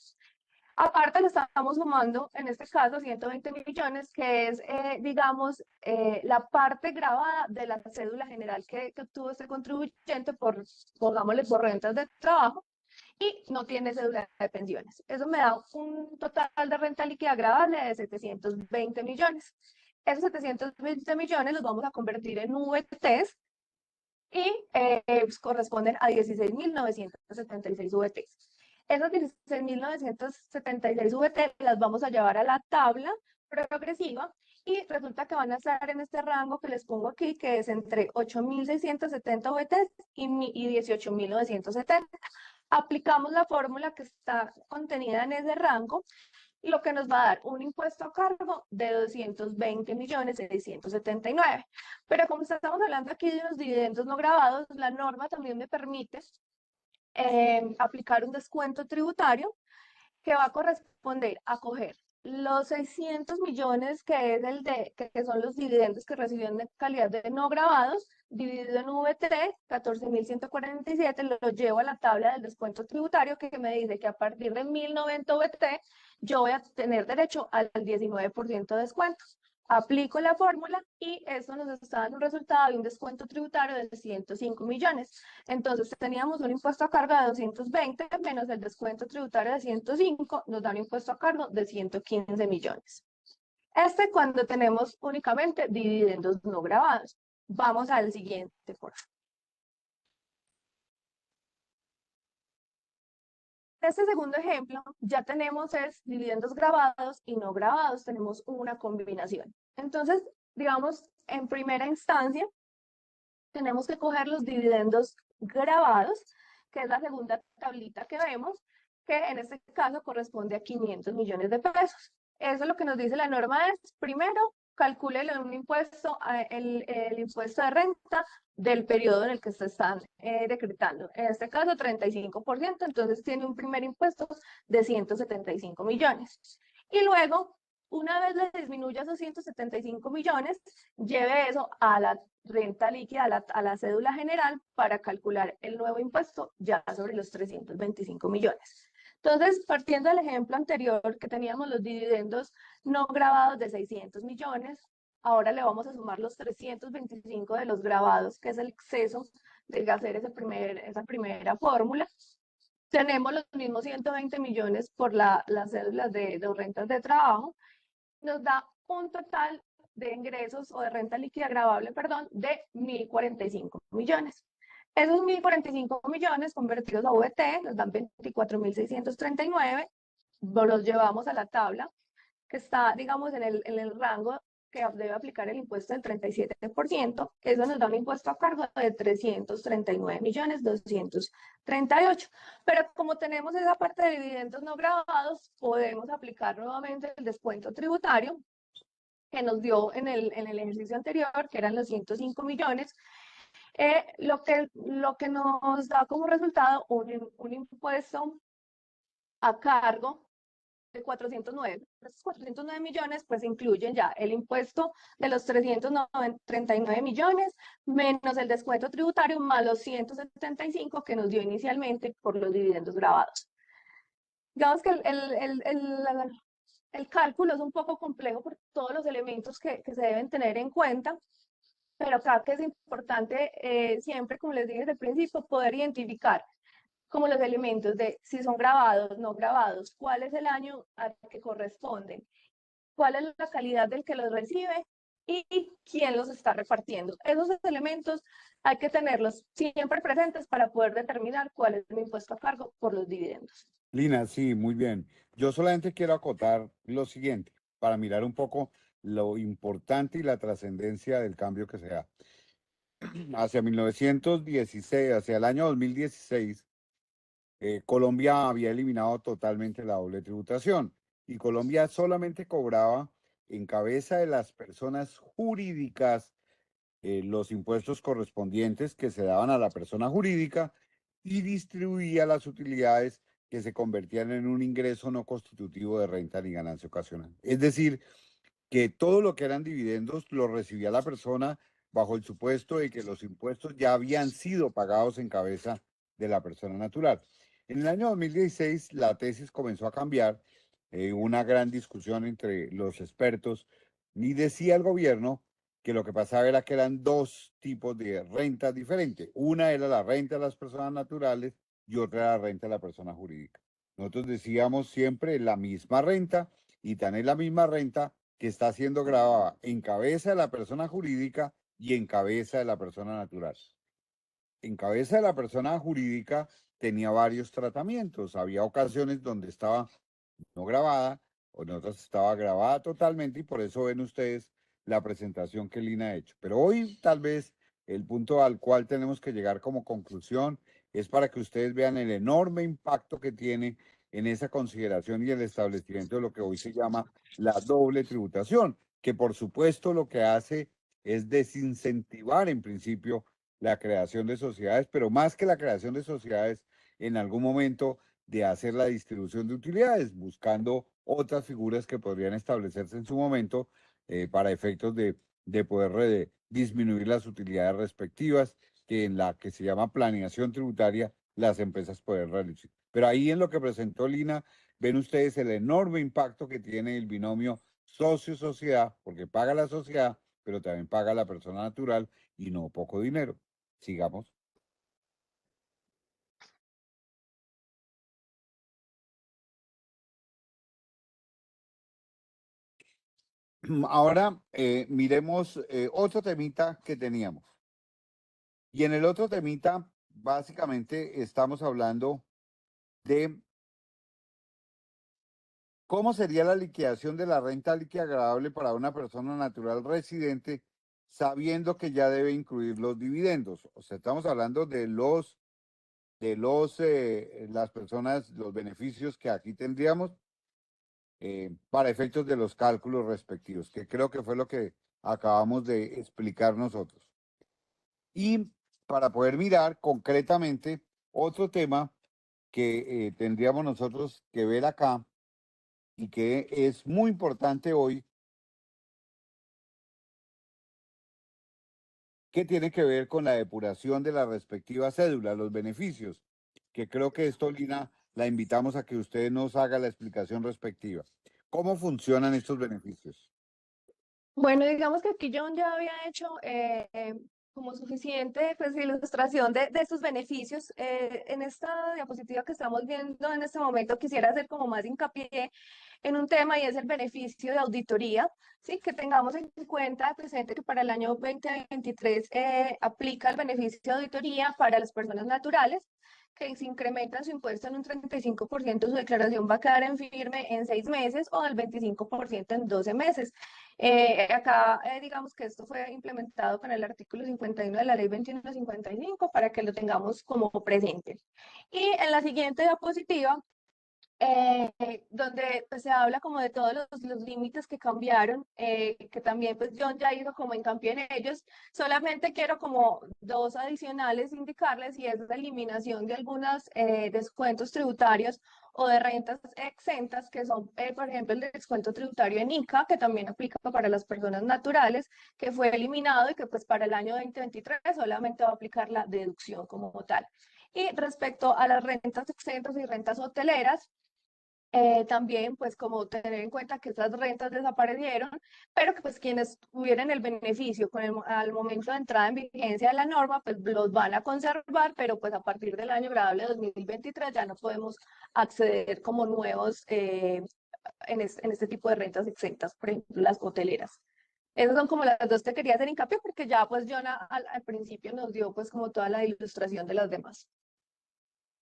Aparte, le estamos sumando, en este caso, 120 millones, que es, digamos, la parte grabada de la cédula general que obtuvo este contribuyente pongámosle, por rentas de trabajo, y no tiene cédula de pensiones. Eso me da un total de renta líquida agravable de 720 millones. Esos 720 millones los vamos a convertir en VTs y pues, corresponden a 16.976 VTs. Esas 16.976 VT las vamos a llevar a la tabla progresiva y resulta que van a estar en este rango que les pongo aquí, que es entre 8.670 VTs y 18.970. Aplicamos la fórmula que está contenida en ese rango, lo que nos va a dar un impuesto a cargo de 220.679. Pero como estamos hablando aquí de unos dividendos no grabados, la norma también me permite aplicar un descuento tributario que va a corresponder a coger los 600 millones que son los dividendos que recibieron en calidad de no grabados, dividido en VT, 14.147, lo llevo a la tabla del descuento tributario que me dice que a partir de 1.090 VT yo voy a tener derecho al 19% de descuento. Aplico la fórmula y eso nos está dando un resultado de un descuento tributario de 105 millones. Entonces teníamos un impuesto a cargo de 220 menos el descuento tributario de 105, nos da un impuesto a cargo de 115 millones. Cuando tenemos únicamente dividendos no grabados. Vamos al siguiente, por favor. Este segundo ejemplo, ya tenemos dividendos grabados y no grabados, tenemos una combinación. Entonces, digamos, en primera instancia, tenemos que coger los dividendos grabados, que es la segunda tablita que vemos, que en este caso corresponde a 500 millones de pesos. Eso lo que nos dice la norma es, primero, calcúlele un impuesto, el impuesto de renta del periodo en el que se están decretando. En este caso, 35%, entonces tiene un primer impuesto de 175 millones. Y luego, una vez le disminuya esos 175 millones, lleve eso a la renta líquida, a la cédula general, para calcular el nuevo impuesto ya sobre los 325 millones. Entonces, partiendo del ejemplo anterior que teníamos los dividendos no grabados de 600 millones, ahora le vamos a sumar los 325 de los grabados, que es el exceso de hacer esa primera fórmula. Tenemos los mismos 120 millones por las cédulas de rentas de trabajo, nos da un total de ingresos o de renta líquida gravable, perdón, de 1.045 millones. Esos 1.045 millones convertidos a VT nos dan 24.639, los llevamos a la tabla que está, digamos, en el rango que debe aplicar el impuesto del 37%, eso nos da un impuesto a cargo de 339.238.000. Pero como tenemos esa parte de dividendos no grabados, podemos aplicar nuevamente el descuento tributario que nos dio en el ejercicio anterior, que eran los 105 millones, lo que nos da como resultado un impuesto a cargo de 409. Esos 409 millones pues incluyen ya el impuesto de los 339 millones, menos el descuento tributario, más los 175 que nos dio inicialmente por los dividendos grabados. Digamos que el cálculo es un poco complejo por todos los elementos que se deben tener en cuenta, pero acá que es importante siempre, como les dije desde el principio, poder identificar como los elementos de si son grabados, no grabados, cuál es el año al que corresponden, cuál es la calidad del que los recibe y quién los está repartiendo. Esos elementos hay que tenerlos siempre presentes para poder determinar cuál es el impuesto a cargo por los dividendos. Lina, sí, muy bien. Yo solamente quiero acotar lo siguiente, para mirar un poco lo importante y la trascendencia del cambio que se da. Hacia 1916, hacia el año 2016, Colombia había eliminado totalmente la doble tributación y Colombia solamente cobraba en cabeza de las personas jurídicas los impuestos correspondientes que se daban a la persona jurídica y distribuía las utilidades que se convertían en un ingreso no constitutivo de renta ni ganancia ocasional. Es decir, que todo lo que eran dividendos lo recibía la persona bajo el supuesto de que los impuestos ya habían sido pagados en cabeza de la persona natural. En el año 2016 la tesis comenzó a cambiar, una gran discusión entre los expertos y decía el gobierno que lo que pasaba era que eran dos tipos de rentas diferentes. Una era la renta de las personas naturales y otra era la renta de la persona jurídica. Nosotros decíamos siempre la misma renta y tan es la misma renta que está siendo grabada en cabeza de la persona jurídica y en cabeza de la persona natural. En cabeza de la persona jurídica tenía varios tratamientos. Había ocasiones donde estaba no grabada, o en otras estaba grabada totalmente, y por eso ven ustedes la presentación que Lina ha hecho. Pero hoy tal vez el punto al cual tenemos que llegar como conclusión es para que ustedes vean el enorme impacto que tiene en esa consideración y el establecimiento de lo que hoy se llama la doble tributación, que por supuesto lo que hace es desincentivar en principio la creación de sociedades, pero más que la creación de sociedades, en algún momento de hacer la distribución de utilidades, buscando otras figuras que podrían establecerse en su momento para efectos de poder disminuir las utilidades respectivas, que en la que se llama planeación tributaria, las empresas pueden realizar. Pero ahí en lo que presentó Lina, ven ustedes el enorme impacto que tiene el binomio socio-sociedad, porque paga la sociedad, pero también paga la persona natural y no poco dinero. Sigamos. Ahora miremos otro temita que teníamos. Y en el otro temita, básicamente estamos hablando de cómo sería la liquidación de la renta líquida agradable para una persona natural residente, sabiendo que ya debe incluir los dividendos. O sea, estamos hablando de las personas, los beneficios que aquí tendríamos para efectos de los cálculos respectivos, que creo que fue lo que acabamos de explicar nosotros. Y para poder mirar concretamente otro tema que tendríamos nosotros que ver acá y que es muy importante hoy, que tiene que ver con la depuración de la respectiva cédula, los beneficios, que creo que esto, Lina, la invitamos a que usted nos haga la explicación respectiva. ¿Cómo funcionan estos beneficios? Bueno, digamos que aquí John ya había hecho como suficiente pues, ilustración de estos beneficios. En esta diapositiva que estamos viendo en este momento quisiera hacer como más hincapié en un tema y es el beneficio de auditoría, ¿sí? Que tengamos en cuenta presente que para el año 2023 aplica el beneficio de auditoría para las personas naturales, que si incrementan su impuesto en un 35%, su declaración va a quedar en firme en 6 meses o del 25% en 12 meses. Acá, digamos que esto fue implementado con el artículo 51 de la ley 2155 para que lo tengamos como presente. Y en la siguiente diapositiva donde pues, se habla como de todos los límites que cambiaron, que también pues John ya hizo como hincapié en ellos. Solamente quiero como dos adicionales indicarles y es la eliminación de algunos descuentos tributarios o de rentas exentas, que son, por ejemplo, el descuento tributario en ICA, que también aplica para las personas naturales, que fue eliminado y que pues para el año 2023 solamente va a aplicar la deducción como tal. Y respecto a las rentas exentas y rentas hoteleras, también pues como tener en cuenta que esas rentas desaparecieron, pero que pues quienes tuvieran el beneficio al momento de entrada en vigencia de la norma, pues los van a conservar, pero pues a partir del año grabable 2023 ya no podemos acceder como nuevos en este tipo de rentas exentas, por ejemplo las hoteleras. Esas son como las dos que quería hacer hincapié porque ya pues Jonah al principio nos dio pues como toda la ilustración de las demás.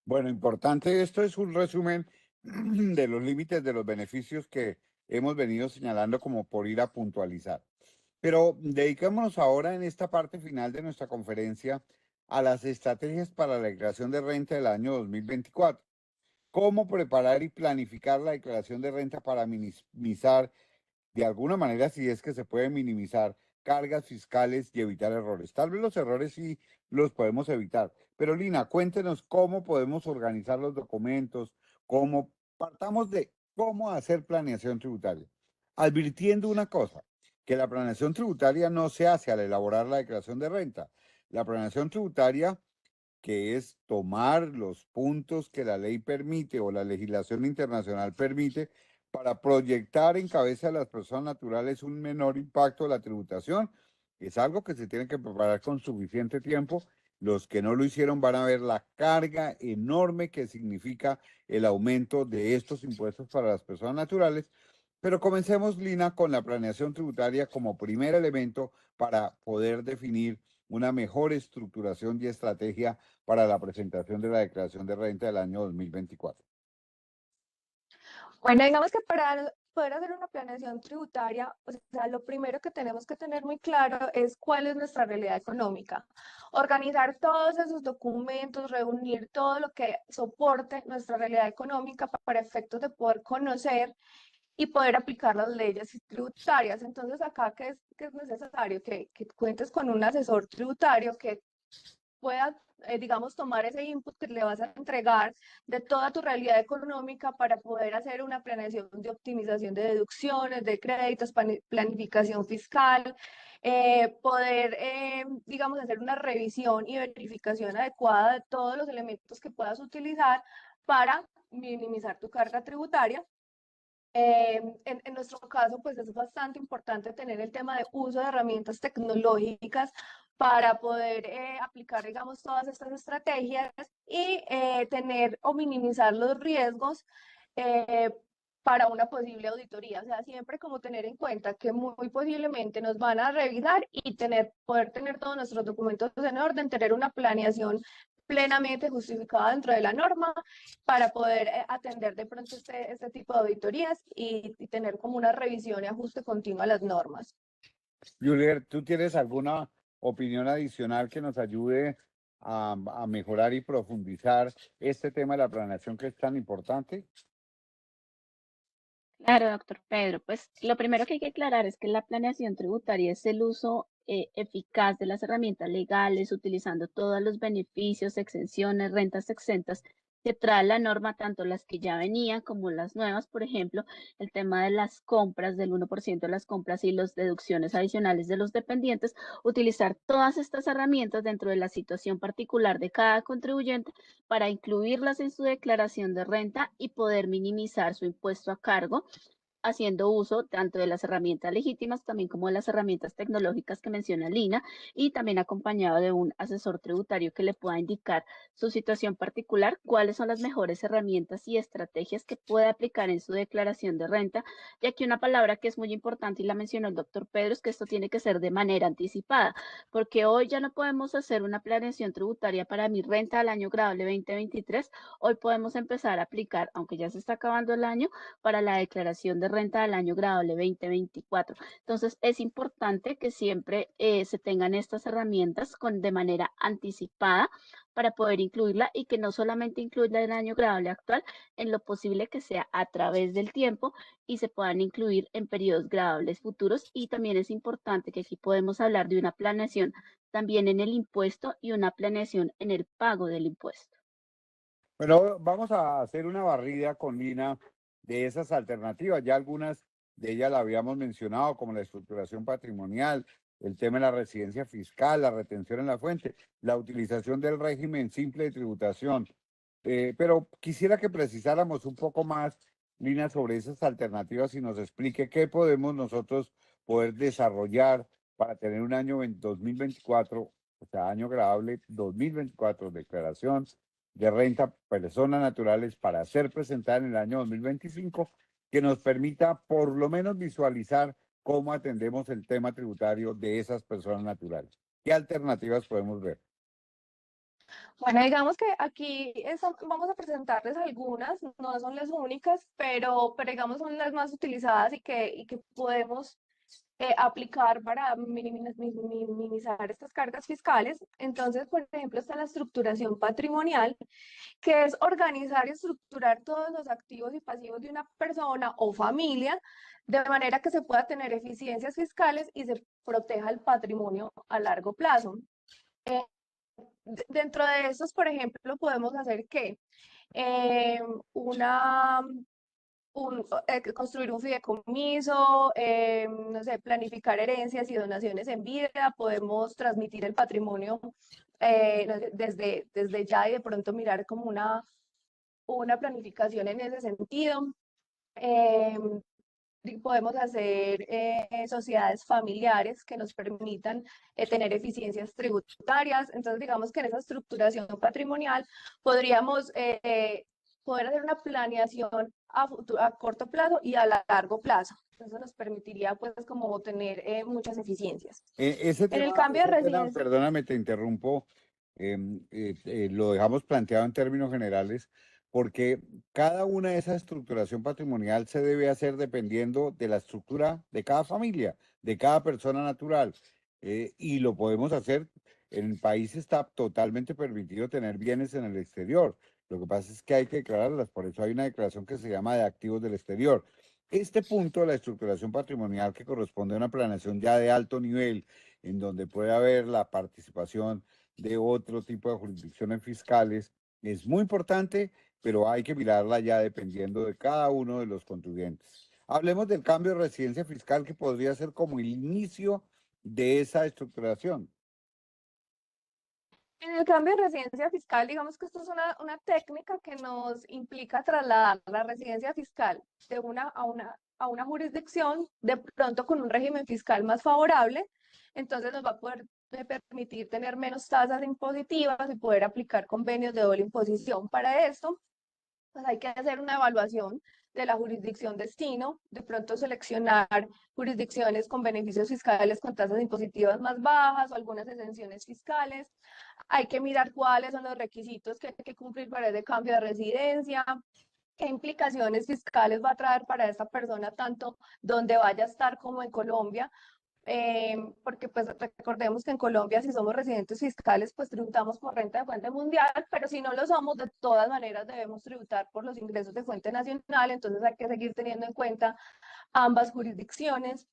Bueno, importante, esto es un resumen de los límites de los beneficios que hemos venido señalando como por ir a puntualizar. Pero dediquémonos ahora en esta parte final de nuestra conferencia a las estrategias para la declaración de renta del año 2024. ¿Cómo preparar y planificar la declaración de renta para minimizar, de alguna manera, si es que se puede minimizar, cargas fiscales y evitar errores? Tal vez los errores sí los podemos evitar. Pero Lina, cuéntenos cómo podemos organizar los documentos, cómo partamos de cómo hacer planeación tributaria. Advirtiendo una cosa, que la planeación tributaria no se hace al elaborar la declaración de renta. La planeación tributaria, que es tomar los puntos que la ley permite o la legislación internacional permite para proyectar en cabeza de las personas naturales un menor impacto de la tributación, es algo que se tiene que preparar con suficiente tiempo. Los que no lo hicieron van a ver la carga enorme que significa el aumento de estos impuestos para las personas naturales. Pero comencemos, Lina, con la planeación tributaria como primer elemento para poder definir una mejor estructuración y estrategia para la presentación de la declaración de renta del año 2024. Bueno, digamos que para poder hacer una planeación tributaria, o sea, lo primero que tenemos que tener muy claro es cuál es nuestra realidad económica. Organizar todos esos documentos, reunir todo lo que soporte nuestra realidad económica para efectos de poder conocer y poder aplicar las leyes tributarias. Entonces, acá, ¿qué es necesario? Que cuentes con un asesor tributario que pueda, digamos, tomar ese input que le vas a entregar de toda tu realidad económica para poder hacer una planeación de optimización de deducciones, de créditos, planificación fiscal, poder, digamos, hacer una revisión y verificación adecuada de todos los elementos que puedas utilizar para minimizar tu carga tributaria. En nuestro caso, pues es bastante importante tener el tema de uso de herramientas tecnológicas para poder aplicar, digamos, todas estas estrategias y tener o minimizar los riesgos para una posible auditoría. O sea, siempre como tener en cuenta que muy posiblemente nos van a revisar y poder tener todos nuestros documentos en orden, tener una planeación plenamente justificada dentro de la norma para poder atender de pronto este tipo de auditorías y tener como una revisión y ajuste continuo a las normas. Juliet, ¿tú tienes alguna opinión adicional que nos ayude a mejorar y profundizar este tema de la planeación que es tan importante? Claro, doctor Pedro. Pues lo primero que hay que aclarar es que la planeación tributaria es el uso eficaz de las herramientas legales, utilizando todos los beneficios, exenciones, rentas exentas que trae la norma, tanto las que ya venían como las nuevas. Por ejemplo, el tema de las compras, del 1% de las compras y las deducciones adicionales de los dependientes, utilizar todas estas herramientas dentro de la situación particular de cada contribuyente para incluirlas en su declaración de renta y poder minimizar su impuesto a cargo haciendo uso tanto de las herramientas legítimas también como de las herramientas tecnológicas que menciona Lina, y también acompañado de un asesor tributario que le pueda indicar su situación particular, cuáles son las mejores herramientas y estrategias que puede aplicar en su declaración de renta. Y aquí una palabra que es muy importante y la mencionó el doctor Pedro es que esto tiene que ser de manera anticipada, porque hoy ya no podemos hacer una planeación tributaria para mi renta al año grabable 2023. Hoy podemos empezar a aplicar, aunque ya se está acabando el año, para la declaración de renta del año grabable 2024. Entonces, es importante que siempre se tengan estas herramientas de manera anticipada para poder incluirla, y que no solamente incluya el año grabable actual, en lo posible que sea a través del tiempo y se puedan incluir en periodos grabables futuros. Y también es importante que aquí podemos hablar de una planeación también en el impuesto y una planeación en el pago del impuesto. Bueno, vamos a hacer una barrida con Lina de esas alternativas. Ya algunas de ellas la habíamos mencionado, como la estructuración patrimonial, el tema de la residencia fiscal, la retención en la fuente, la utilización del régimen simple de tributación. Pero quisiera que precisáramos un poco más, Lina, sobre esas alternativas y nos explique qué podemos nosotros poder desarrollar para tener un año en 2024, o sea, año grabable 2024, declaración de renta personas naturales para ser presentada en el año 2025, que nos permita por lo menos visualizar cómo atendemos el tema tributario de esas personas naturales. ¿Qué alternativas podemos ver? Bueno, digamos que aquí vamos a presentarles algunas, no son las únicas, pero digamos son las más utilizadas y que podemos aplicar para minimizar estas cargas fiscales. Entonces, por ejemplo, está la estructuración patrimonial, que es organizar y estructurar todos los activos y pasivos de una persona o familia de manera que se pueda tener eficiencias fiscales y se proteja el patrimonio a largo plazo. Eh, Dentro de estos, por ejemplo, podemos hacer que eh, una, construir un fideicomiso, no sé, planificar herencias y donaciones en vida, podemos transmitir el patrimonio desde ya y de pronto mirar como una planificación en ese sentido. Em, Podemos hacer sociedades familiares que nos permitan tener eficiencias tributarias. Entonces, digamos que en esa estructuración patrimonial podríamos poder hacer una planeación a corto plazo y a largo plazo. Eso nos permitiría, pues, como tener muchas eficiencias. En el cambio de residencia. Perdóname, te interrumpo, lo dejamos planteado en términos generales, porque cada una de esa estructuración patrimonial se debe hacer dependiendo de la estructura de cada familia, de cada persona natural, y lo podemos hacer. En el país está totalmente permitido tener bienes en el exterior. Lo que pasa es que hay que declararlas, por eso hay una declaración que se llama de activos del exterior. Este punto de la estructuración patrimonial, que corresponde a una planeación ya de alto nivel, en donde puede haber la participación de otro tipo de jurisdicciones fiscales, es muy importante, pero hay que mirarla ya dependiendo de cada uno de los contribuyentes. Hablemos del cambio de residencia fiscal, que podría ser como el inicio de esa estructuración. En el cambio de residencia fiscal, digamos que esto es una técnica que nos implica trasladar la residencia fiscal de a una jurisdicción, de pronto con un régimen fiscal más favorable. Entonces nos va a poder permitir tener menos tasas impositivas y poder aplicar convenios de doble imposición. Para esto, pues hay que hacer una evaluación de la jurisdicción destino, de pronto seleccionar jurisdicciones con beneficios fiscales con tasas impositivas más bajas o algunas exenciones fiscales. Hay que mirar cuáles son los requisitos que hay que cumplir para ese cambio de residencia, qué implicaciones fiscales va a traer para esta persona, tanto donde vaya a estar como en Colombia. Porque pues recordemos que en Colombia, si somos residentes fiscales, pues tributamos por renta de fuente mundial, pero si no lo somos, de todas maneras debemos tributar por los ingresos de fuente nacional. Entonces hay que seguir teniendo en cuenta ambas jurisdicciones.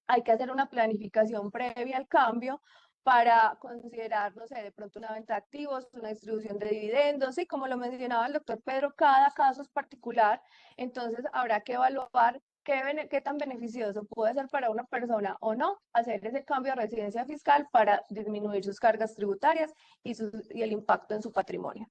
Hay que hacer una planificación previa al cambio para considerar, no sé, de pronto una venta de activos, una distribución de dividendos, y como lo mencionaba el doctor Pedro, cada caso es particular. Entonces habrá que evaluar qué tan beneficioso puede ser para una persona o no hacer ese cambio de residencia fiscal para disminuir sus cargas tributarias y el impacto en su patrimonio.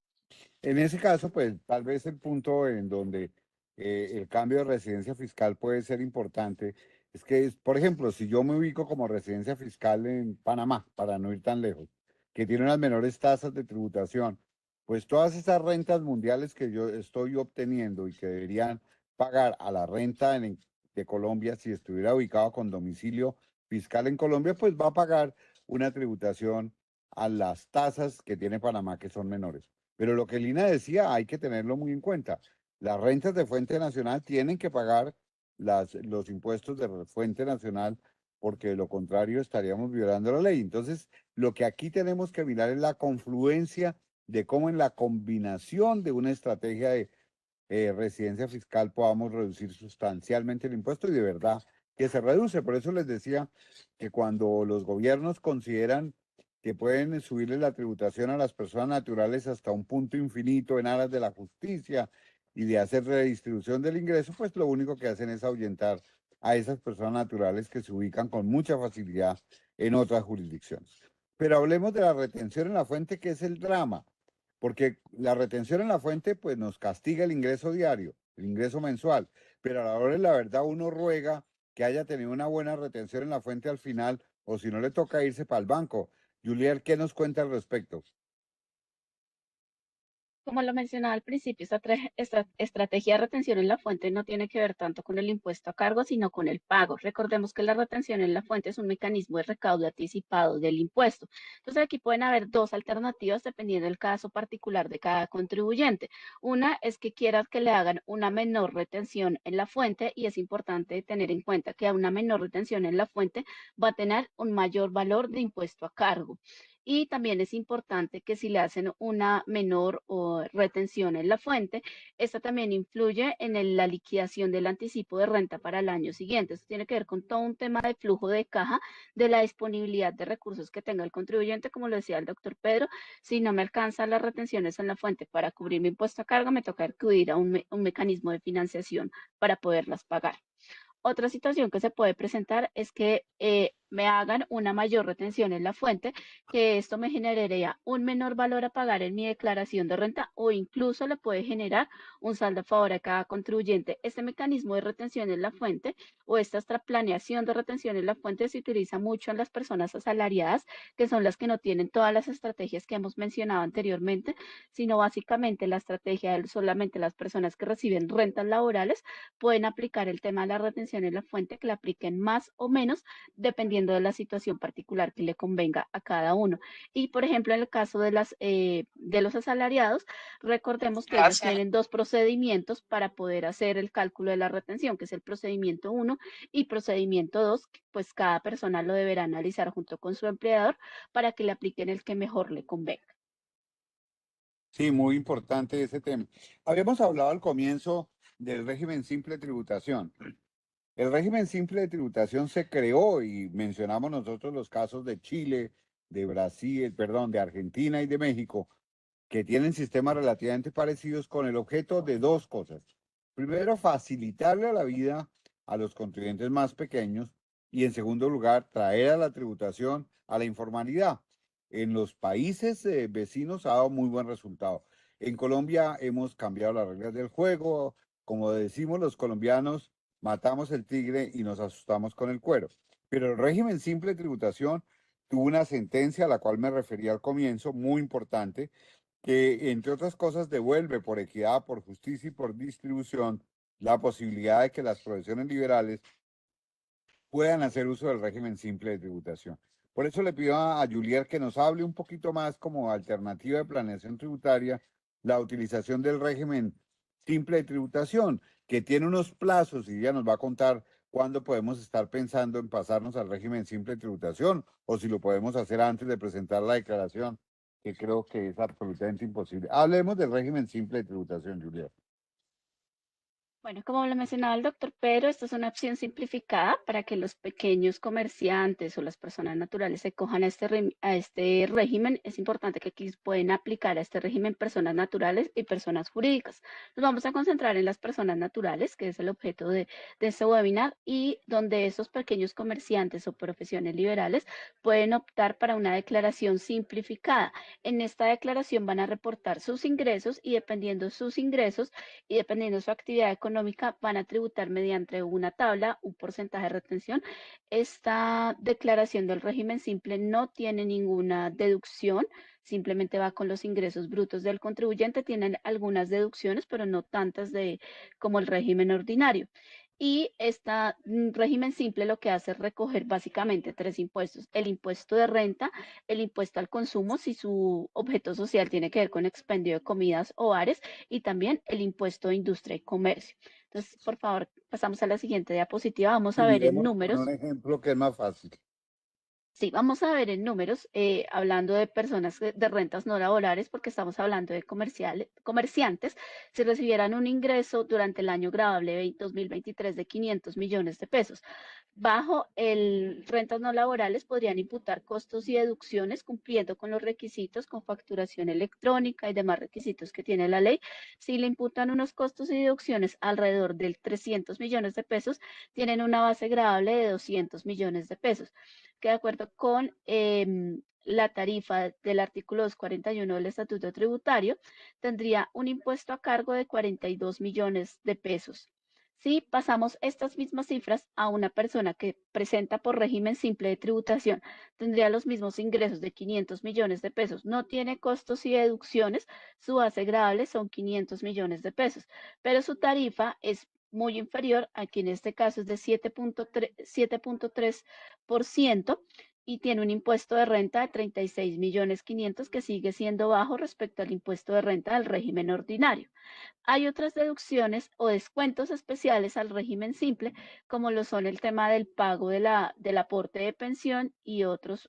En ese caso, pues tal vez el punto en donde el cambio de residencia fiscal puede ser importante, es que, por ejemplo, si yo me ubico como residencia fiscal en Panamá, para no ir tan lejos, que tiene unas menores tasas de tributación, pues todas esas rentas mundiales que yo estoy obteniendo y que deberían pagar a la renta de Colombia, si estuviera ubicado con domicilio fiscal en Colombia, pues va a pagar una tributación a las tasas que tiene Panamá, que son menores. Pero lo que Lina decía, hay que tenerlo muy en cuenta. Las rentas de fuente nacional tienen que pagar los impuestos de fuente nacional, porque de lo contrario estaríamos violando la ley. Entonces, lo que aquí tenemos que mirar es la confluencia de cómo en la combinación de una estrategia de residencia fiscal podamos reducir sustancialmente el impuesto y de verdad que se reduce. Por eso les decía que cuando los gobiernos consideran que pueden subirle la tributación a las personas naturales hasta un punto infinito en aras de la justicia y de hacer redistribución del ingreso, pues lo único que hacen es ahuyentar a esas personas naturales que se ubican con mucha facilidad en otras jurisdicciones. Pero hablemos de la retención en la fuente, que es el drama, porque la retención en la fuente pues nos castiga el ingreso diario, el ingreso mensual, pero a la hora de la verdad uno ruega que haya tenido una buena retención en la fuente al final, o si no le toca irse para el banco. Juliet, ¿qué nos cuenta al respecto? Como lo mencionaba al principio, esta estrategia de retención en la fuente no tiene que ver tanto con el impuesto a cargo, sino con el pago. Recordemos que la retención en la fuente es un mecanismo de recaudo anticipado del impuesto. Entonces, aquí pueden haber dos alternativas dependiendo del caso particular de cada contribuyente. Una es que quieras que le hagan una menor retención en la fuente, y es importante tener en cuenta que a una menor retención en la fuente va a tener un mayor valor de impuesto a cargo. Y también es importante que si le hacen una menor retención en la fuente, esta también influye en la liquidación del anticipo de renta para el año siguiente. Esto tiene que ver con todo un tema de flujo de caja, de la disponibilidad de recursos que tenga el contribuyente. Como lo decía el doctor Pedro, si no me alcanzan las retenciones en la fuente para cubrir mi impuesto a cargo, me toca acudir a un mecanismo de financiación para poderlas pagar. Otra situación que se puede presentar es que me hagan una mayor retención en la fuente, que esto me generaría un menor valor a pagar en mi declaración de renta, o incluso le puede generar un saldo a favor a cada contribuyente. Este mecanismo de retención en la fuente, o esta planeación de retención en la fuente, se utiliza mucho en las personas asalariadas, que son las que no tienen todas las estrategias que hemos mencionado anteriormente, sino básicamente la estrategia de solamente las personas que reciben rentas laborales pueden aplicar el tema de la retención en la fuente, que la apliquen más o menos dependiendo de la situación particular que le convenga a cada uno. Y por ejemplo, en el caso de los asalariados, recordemos que ellos tienen dos procedimientos para poder hacer el cálculo de la retención, que es el procedimiento 1 y procedimiento 2, pues cada persona lo deberá analizar junto con su empleador para que le apliquen el que mejor le convenga. Sí, muy importante ese tema. Habíamos hablado al comienzo del régimen simple de tributación. El régimen simple de tributación se creó y mencionamos nosotros los casos de Chile, de Brasil, perdón, de Argentina y de México, que tienen sistemas relativamente parecidos con el objeto de dos cosas. Primero, facilitarle la vida a los contribuyentes más pequeños y en segundo lugar, traer a la tributación a la informalidad. En los países vecinos ha dado muy buen resultado. En Colombia hemos cambiado las reglas del juego. Como decimos los colombianos, matamos el tigre y nos asustamos con el cuero. Pero el régimen simple de tributación tuvo una sentencia a la cual me refería al comienzo, muy importante, que entre otras cosas devuelve por equidad, por justicia y por distribución la posibilidad de que las profesiones liberales puedan hacer uso del régimen simple de tributación. Por eso le pido a Juliet que nos hable un poquito más como alternativa de planeación tributaria, la utilización del régimen simple de tributación, que tiene unos plazos y ella nos va a contar cuándo podemos estar pensando en pasarnos al régimen simple de tributación o si lo podemos hacer antes de presentar la declaración, que creo que es absolutamente imposible. Hablemos del régimen simple de tributación, Juliet. Bueno, como lo mencionaba el doctor Pedro, esta es una opción simplificada para que los pequeños comerciantes o las personas naturales se cojan a este régimen. Es importante que aquí pueden aplicar a este régimen personas naturales y personas jurídicas. Nos vamos a concentrar en las personas naturales, que es el objeto de este webinar, y donde esos pequeños comerciantes o profesiones liberales pueden optar para una declaración simplificada. En esta declaración van a reportar sus ingresos y dependiendo sus ingresos y dependiendo de su actividad económica, económica van a tributar mediante una tabla, un porcentaje de retención. Esta declaración del régimen simple no tiene ninguna deducción, simplemente va con los ingresos brutos del contribuyente. Tienen algunas deducciones, pero no tantas como el régimen ordinario. Y este régimen simple lo que hace es recoger básicamente tres impuestos: el impuesto de renta, el impuesto al consumo, si su objeto social tiene que ver con expendio de comidas o bares, y también el impuesto de industria y comercio. Entonces, por favor, pasamos a la siguiente diapositiva. Vamos Y a ver en miremos con números. un ejemplo que es más fácil. Sí, vamos a ver en números, hablando de personas de rentas no laborales, porque estamos hablando de comerciantes, si recibieran un ingreso durante el año grabable 2023 de 500 millones de pesos. Bajo el rentas no laborales podrían imputar costos y deducciones cumpliendo con los requisitos, con facturación electrónica y demás requisitos que tiene la ley. Si le imputan unos costos y deducciones alrededor de 300 millones de pesos, tienen una base gravable de 200 millones de pesos, que de acuerdo con la tarifa del artículo 241 del Estatuto Tributario, tendría un impuesto a cargo de 42 millones de pesos. Si pasamos estas mismas cifras a una persona que presenta por régimen simple de tributación, tendría los mismos ingresos de 500 millones de pesos. No tiene costos y deducciones, su base gravable son 500 millones de pesos, pero su tarifa es muy inferior, aquí en este caso es de 7.3%, y tiene un impuesto de renta de 36 millones 500, que sigue siendo bajo respecto al impuesto de renta del régimen ordinario. Hay otras deducciones o descuentos especiales al régimen simple, como lo son el tema del pago del aporte de pensión y otras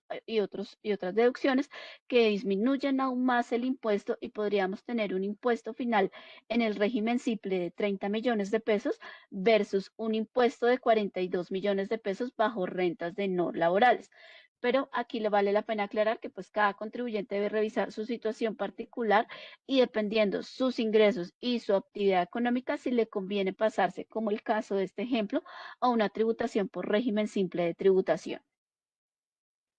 deducciones que disminuyen aún más el impuesto, y podríamos tener un impuesto final en el régimen simple de 30 millones de pesos versus un impuesto de 42 millones de pesos bajo rentas de no laborales. Pero aquí le vale la pena aclarar que pues cada contribuyente debe revisar su situación particular, y dependiendo sus ingresos y su actividad económica, si le conviene pasarse, como el caso de este ejemplo, a una tributación por régimen simple de tributación.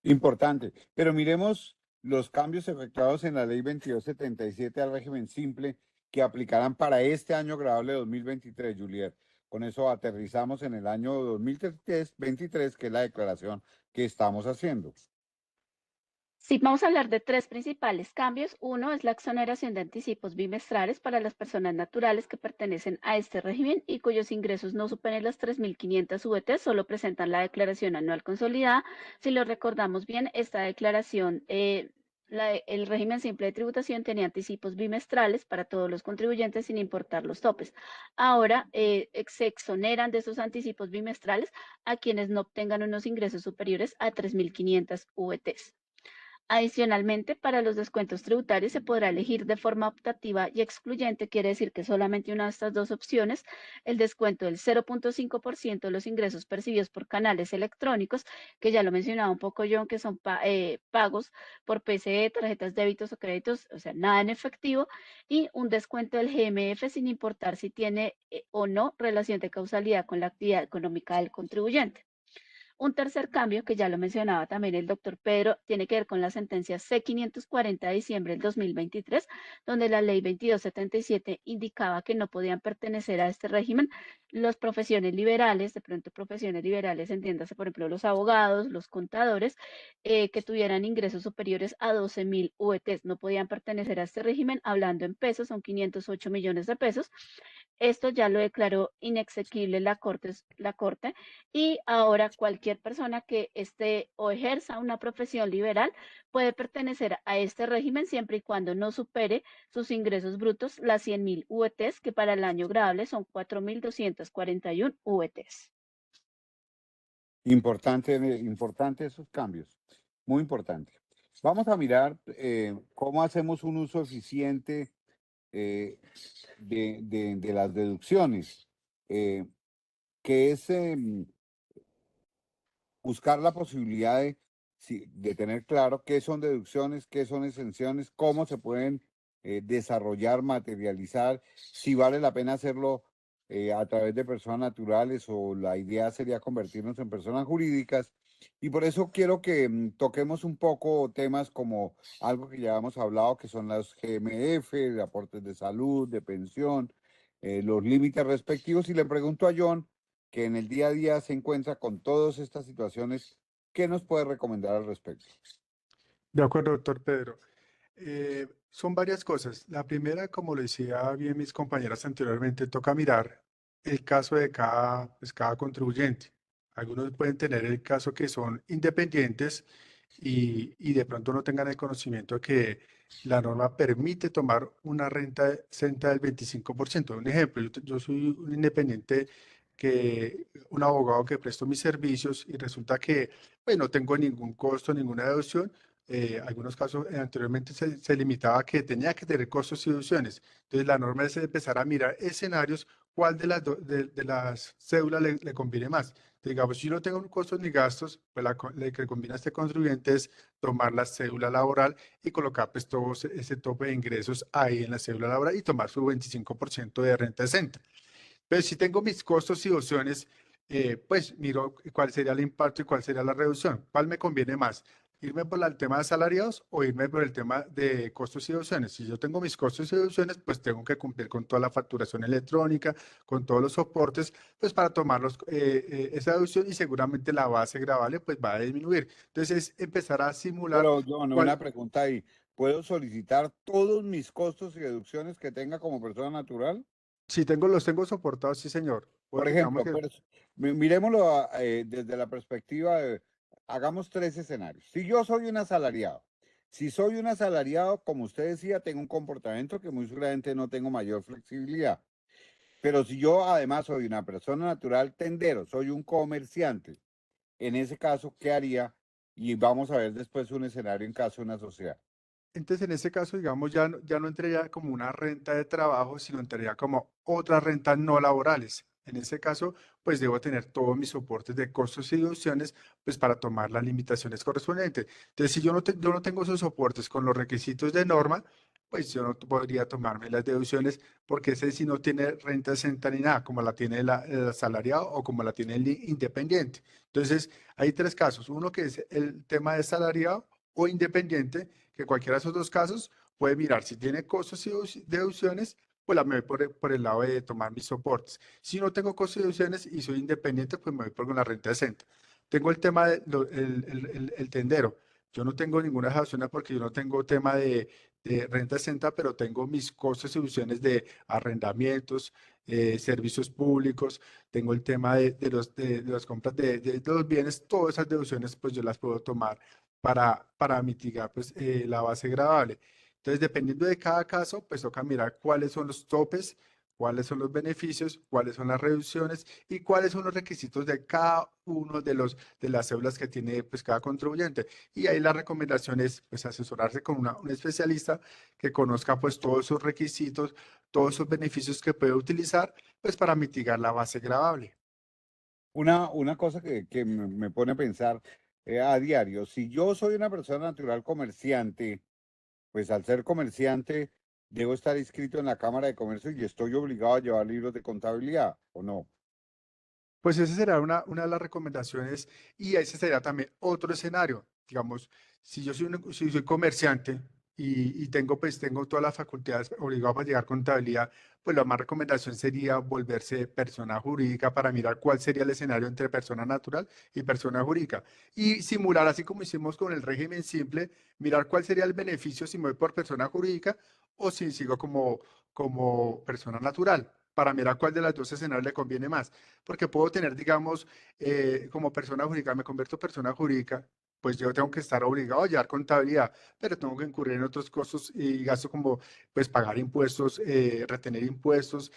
Importante. Pero miremos los cambios efectuados en la ley 2277 al régimen simple que aplicarán para este año grabable 2023, Juliet. Con eso aterrizamos en el año 2023, que es la declaración que estamos haciendo. Sí, vamos a hablar de tres principales cambios. Uno es la exoneración de anticipos bimestrales para las personas naturales que pertenecen a este régimen y cuyos ingresos no superen las 3.500 VT, solo presentan la declaración anual consolidada. Si lo recordamos bien, esta declaración, el régimen simple de tributación tenía anticipos bimestrales para todos los contribuyentes sin importar los topes. Ahora se exoneran de esos anticipos bimestrales a quienes no obtengan unos ingresos superiores a 3.500 VTs. Adicionalmente, para los descuentos tributarios se podrá elegir de forma optativa y excluyente, quiere decir que solamente una de estas dos opciones: el descuento del 0.5% de los ingresos percibidos por canales electrónicos, que ya lo mencionaba un poco yo, que son pagos por PCE, tarjetas débitos o créditos, o sea, nada en efectivo, y un descuento del GMF sin importar si tiene o no relación de causalidad con la actividad económica del contribuyente. Un tercer cambio, que ya lo mencionaba también el doctor Pedro, tiene que ver con la sentencia C540 de diciembre del 2023, donde la ley 2277 indicaba que no podían pertenecer a este régimen las profesiones liberales, de pronto profesiones liberales, entiéndase, por ejemplo, los abogados, los contadores, que tuvieran ingresos superiores a 12.000 VTs. No podían pertenecer a este régimen. Hablando en pesos, son 508 millones de pesos. Esto ya lo declaró inexequible la Corte, y ahora cualquier persona que esté o ejerza una profesión liberal puede pertenecer a este régimen siempre y cuando no supere sus ingresos brutos las 100.000 VTs, que para el año grabable son 4.241 VTs. Importante esos cambios, muy importante. Vamos a mirar cómo hacemos un uso eficiente de las deducciones, que es buscar la posibilidad de tener claro qué son deducciones, qué son exenciones, cómo se pueden desarrollar, materializar, si vale la pena hacerlo a través de personas naturales o la idea sería convertirnos en personas jurídicas. Y por eso quiero que toquemos un poco temas como algo que ya hemos hablado, que son las GMF, de aportes de salud, de pensión, los límites respectivos. Y le pregunto a John, que en el día a día se encuentra con todas estas situaciones, ¿qué nos puede recomendar al respecto? De acuerdo, doctor Pedro. Son varias cosas. La primera, como lo decía bien mis compañeras anteriormente, toca mirar el caso de cada contribuyente. Algunos pueden tener el caso que son independientes y de pronto no tengan el conocimiento que la norma permite tomar una renta exenta del 25%. Un ejemplo, yo soy un independiente, un abogado que presto mis servicios y resulta que pues, no tengo ningún costo, ninguna deducción. Algunos casos anteriormente se limitaba a que tenía que tener costos y deducciones. Entonces la norma es empezar a mirar escenarios, cuál de las cédulas le conviene más. Entonces, digamos, si yo no tengo costos ni gastos, pues la que conviene a este contribuyente es tomar la cédula laboral y colocar pues todo ese tope de ingresos ahí en la cédula laboral y tomar su 25% de renta exenta. Pero si tengo mis costos y opciones, pues miro cuál sería el impacto y cuál sería la reducción. ¿Cuál me conviene más? ¿Irme por el tema de salariados o irme por el tema de costos y deducciones? Si yo tengo mis costos y deducciones, pues tengo que cumplir con toda la facturación electrónica, con todos los soportes, pues para tomar esa deducción y seguramente la base gravable pues va a disminuir. Entonces es empezar a simular Pero, John, cuál, una pregunta ahí. ¿Puedo solicitar todos mis costos y deducciones que tenga como persona natural? si los tengo soportados, sí señor. Por Digamos ejemplo, que miremoslo desde la perspectiva de, hagamos tres escenarios. Si yo soy un asalariado, si soy un asalariado, como usted decía, tengo un comportamiento que muy seguramente no tengo mayor flexibilidad. Pero si yo además soy una persona natural tendero, soy un comerciante, en ese caso, ¿qué haría? Y vamos a ver después un escenario en caso de una sociedad. entonces, en ese caso, digamos, ya no entraría como una renta de trabajo, sino entraría como otras rentas no laborales. En ese caso, pues debo tener todos mis soportes de costos y deducciones, pues para tomar las limitaciones correspondientes. Entonces, si yo no tengo esos soportes con los requisitos de norma, pues yo no podría tomarme las deducciones porque ese sí no tiene renta exenta ni nada, como la tiene el asalariado o como la tiene el independiente. Entonces, hay tres casos. Uno que es el tema de salariado o independiente, que cualquiera de esos dos casos puede mirar si tiene costos y deducciones, pues me voy por el lado de tomar mis soportes. Si no tengo costos y deducciones y soy independiente, pues me voy por la renta decente. Tengo el tema el tendero. Yo no tengo ninguna deducción porque yo no tengo tema de renta exenta, pero tengo mis costos y deducciones de arrendamientos, servicios públicos, tengo el tema de las compras de los bienes, todas esas deducciones pues yo las puedo tomar para mitigar pues, la base gravable. Entonces, dependiendo de cada caso, pues toca mirar cuáles son los topes, cuáles son los beneficios, cuáles son las reducciones y cuáles son los requisitos de cada uno de las cédulas que tiene pues, cada contribuyente. Y ahí la recomendación es pues, asesorarse con un especialista que conozca pues, todos esos requisitos, todos esos beneficios que puede utilizar pues, para mitigar la base gravable. Una cosa que me pone a pensar a diario, si yo soy una persona natural comerciante, pues al ser comerciante debo estar inscrito en la Cámara de Comercio y estoy obligado a llevar libros de contabilidad, ¿o no? Pues esa será una de las recomendaciones y ese sería también otro escenario. Digamos, si soy comerciante tengo todas las facultades obligadas para llegar a contabilidad, pues la más recomendación sería volverse persona jurídica para mirar cuál sería el escenario entre persona natural y persona jurídica. Y simular, así como hicimos con el régimen simple, mirar cuál sería el beneficio si me voy por persona jurídica o si sigo como persona natural, para mirar cuál de las dos escenarios le conviene más porque puedo tener, digamos, como persona jurídica, me convierto en persona jurídica, pues yo tengo que estar obligado a llevar contabilidad, pero tengo que incurrir en otros costos y gastos como, pues, pagar impuestos, retener impuestos,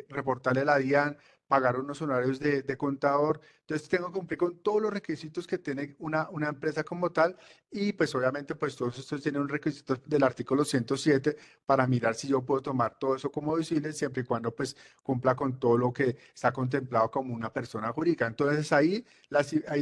reportarle a la DIAN, pagar unos honorarios de contador. Entonces, tengo que cumplir con todos los requisitos que tiene una empresa como tal y, pues, obviamente, pues, todos estos tienen un requisito del artículo 107 para mirar si yo puedo tomar todo eso como visible siempre y cuando, pues, cumpla con todo lo que está contemplado como una persona jurídica. Entonces ahí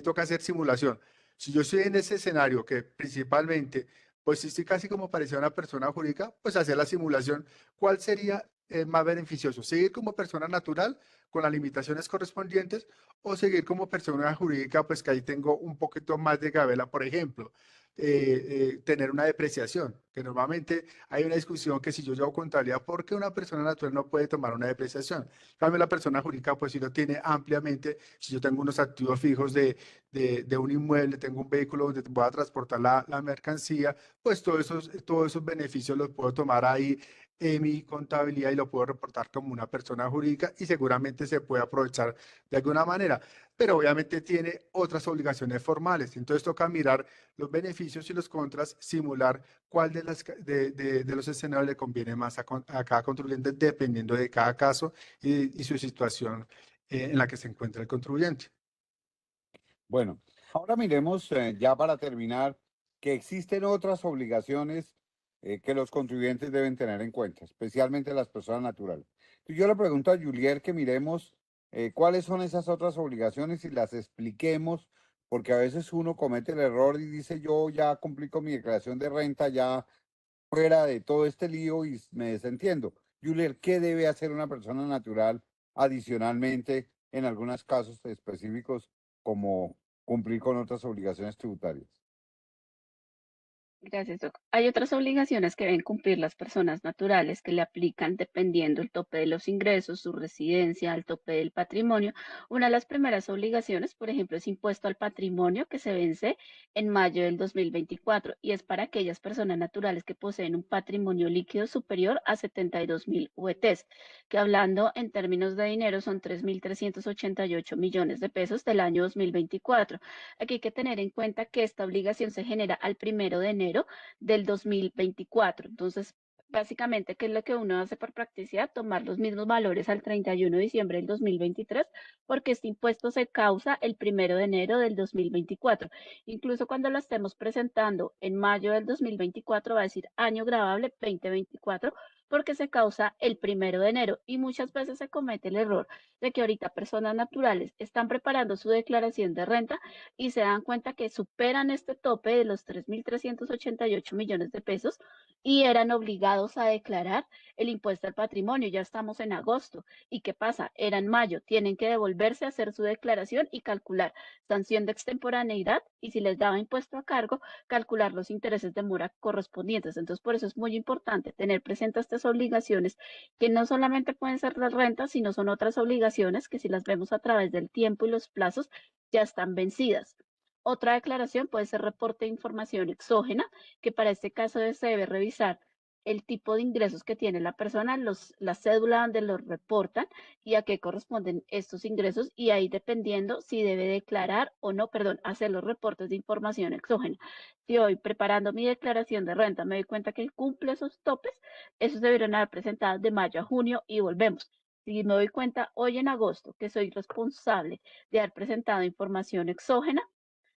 toca hacer simulación. Si yo estoy en ese escenario que principalmente, pues si estoy casi como parecía una persona jurídica, pues hacer la simulación, ¿cuál sería más beneficioso? ¿Seguir como persona natural con las limitaciones correspondientes o seguir como persona jurídica, pues que ahí tengo un poquito más de gabela, por ejemplo, tener una depreciación? Que normalmente hay una discusión que si yo llevo contabilidad, ¿por qué una persona natural no puede tomar una depreciación? En cambio, la persona jurídica, pues sí lo tiene ampliamente. Si yo tengo unos activos fijos de un inmueble, tengo un vehículo donde voy a transportar la mercancía, pues todos esos beneficios los puedo tomar ahí en mi contabilidad y lo puedo reportar como una persona jurídica y seguramente se puede aprovechar de alguna manera, pero obviamente tiene otras obligaciones formales. Entonces toca mirar los beneficios y los contras, simular cuál de los escenarios le conviene más a cada contribuyente dependiendo de cada caso y su situación en la que se encuentra el contribuyente. Bueno, ahora miremos ya para terminar que existen otras obligaciones que los contribuyentes deben tener en cuenta, especialmente las personas naturales. Entonces, yo le pregunto a Julier que miremos cuáles son esas otras obligaciones y las expliquemos, porque a veces uno comete el error y dice yo ya cumplí con mi declaración de renta, ya fuera de todo este lío y me desentiendo. Julier, ¿qué debe hacer una persona natural adicionalmente en algunos casos específicos como cumplir con otras obligaciones tributarias? Gracias, Doc. Hay otras obligaciones que deben cumplir las personas naturales que le aplican dependiendo el tope de los ingresos, su residencia, el tope del patrimonio. Una de las primeras obligaciones, por ejemplo, es impuesto al patrimonio que se vence en mayo del 2024 y es para aquellas personas naturales que poseen un patrimonio líquido superior a 72.000 VTs, que hablando en términos de dinero son 3.388 millones de pesos del año 2024. Aquí hay que tener en cuenta que esta obligación se genera al 1 de enero del 2024. Entonces, básicamente, ¿qué es lo que uno hace por practicidad? Tomar los mismos valores al 31 de diciembre del 2023, porque este impuesto se causa el 1 de enero del 2024. Incluso cuando lo estemos presentando en mayo del 2024, va a decir año grabable 2024, porque se causa el 1 de enero. Y muchas veces se comete el error de que ahorita personas naturales están preparando su declaración de renta y se dan cuenta que superan este tope de los 3.388 millones de pesos y eran obligados a declarar el impuesto al patrimonio. Ya estamos en agosto. ¿Y qué pasa? Era en mayo. Tienen que devolverse a hacer su declaración y calcular sanción de extemporaneidad y si les daba impuesto a cargo, calcular los intereses de mora correspondientes. Entonces, por eso es muy importante tener presentes estas obligaciones que no solamente pueden ser las rentas, sino son otras obligaciones que si las vemos a través del tiempo y los plazos, ya están vencidas. Otra declaración puede ser reporte de información exógena, que para este caso se debe revisar el tipo de ingresos que tiene la persona, la cédula donde los reportan y a qué corresponden estos ingresos y ahí dependiendo si debe declarar o no, perdón, hacer los reportes de información exógena. Si hoy preparando mi declaración de renta me doy cuenta que cumple esos topes, esos deberían haber presentado de mayo a junio y volvemos. Si me doy cuenta hoy en agosto que soy responsable de haber presentado información exógena,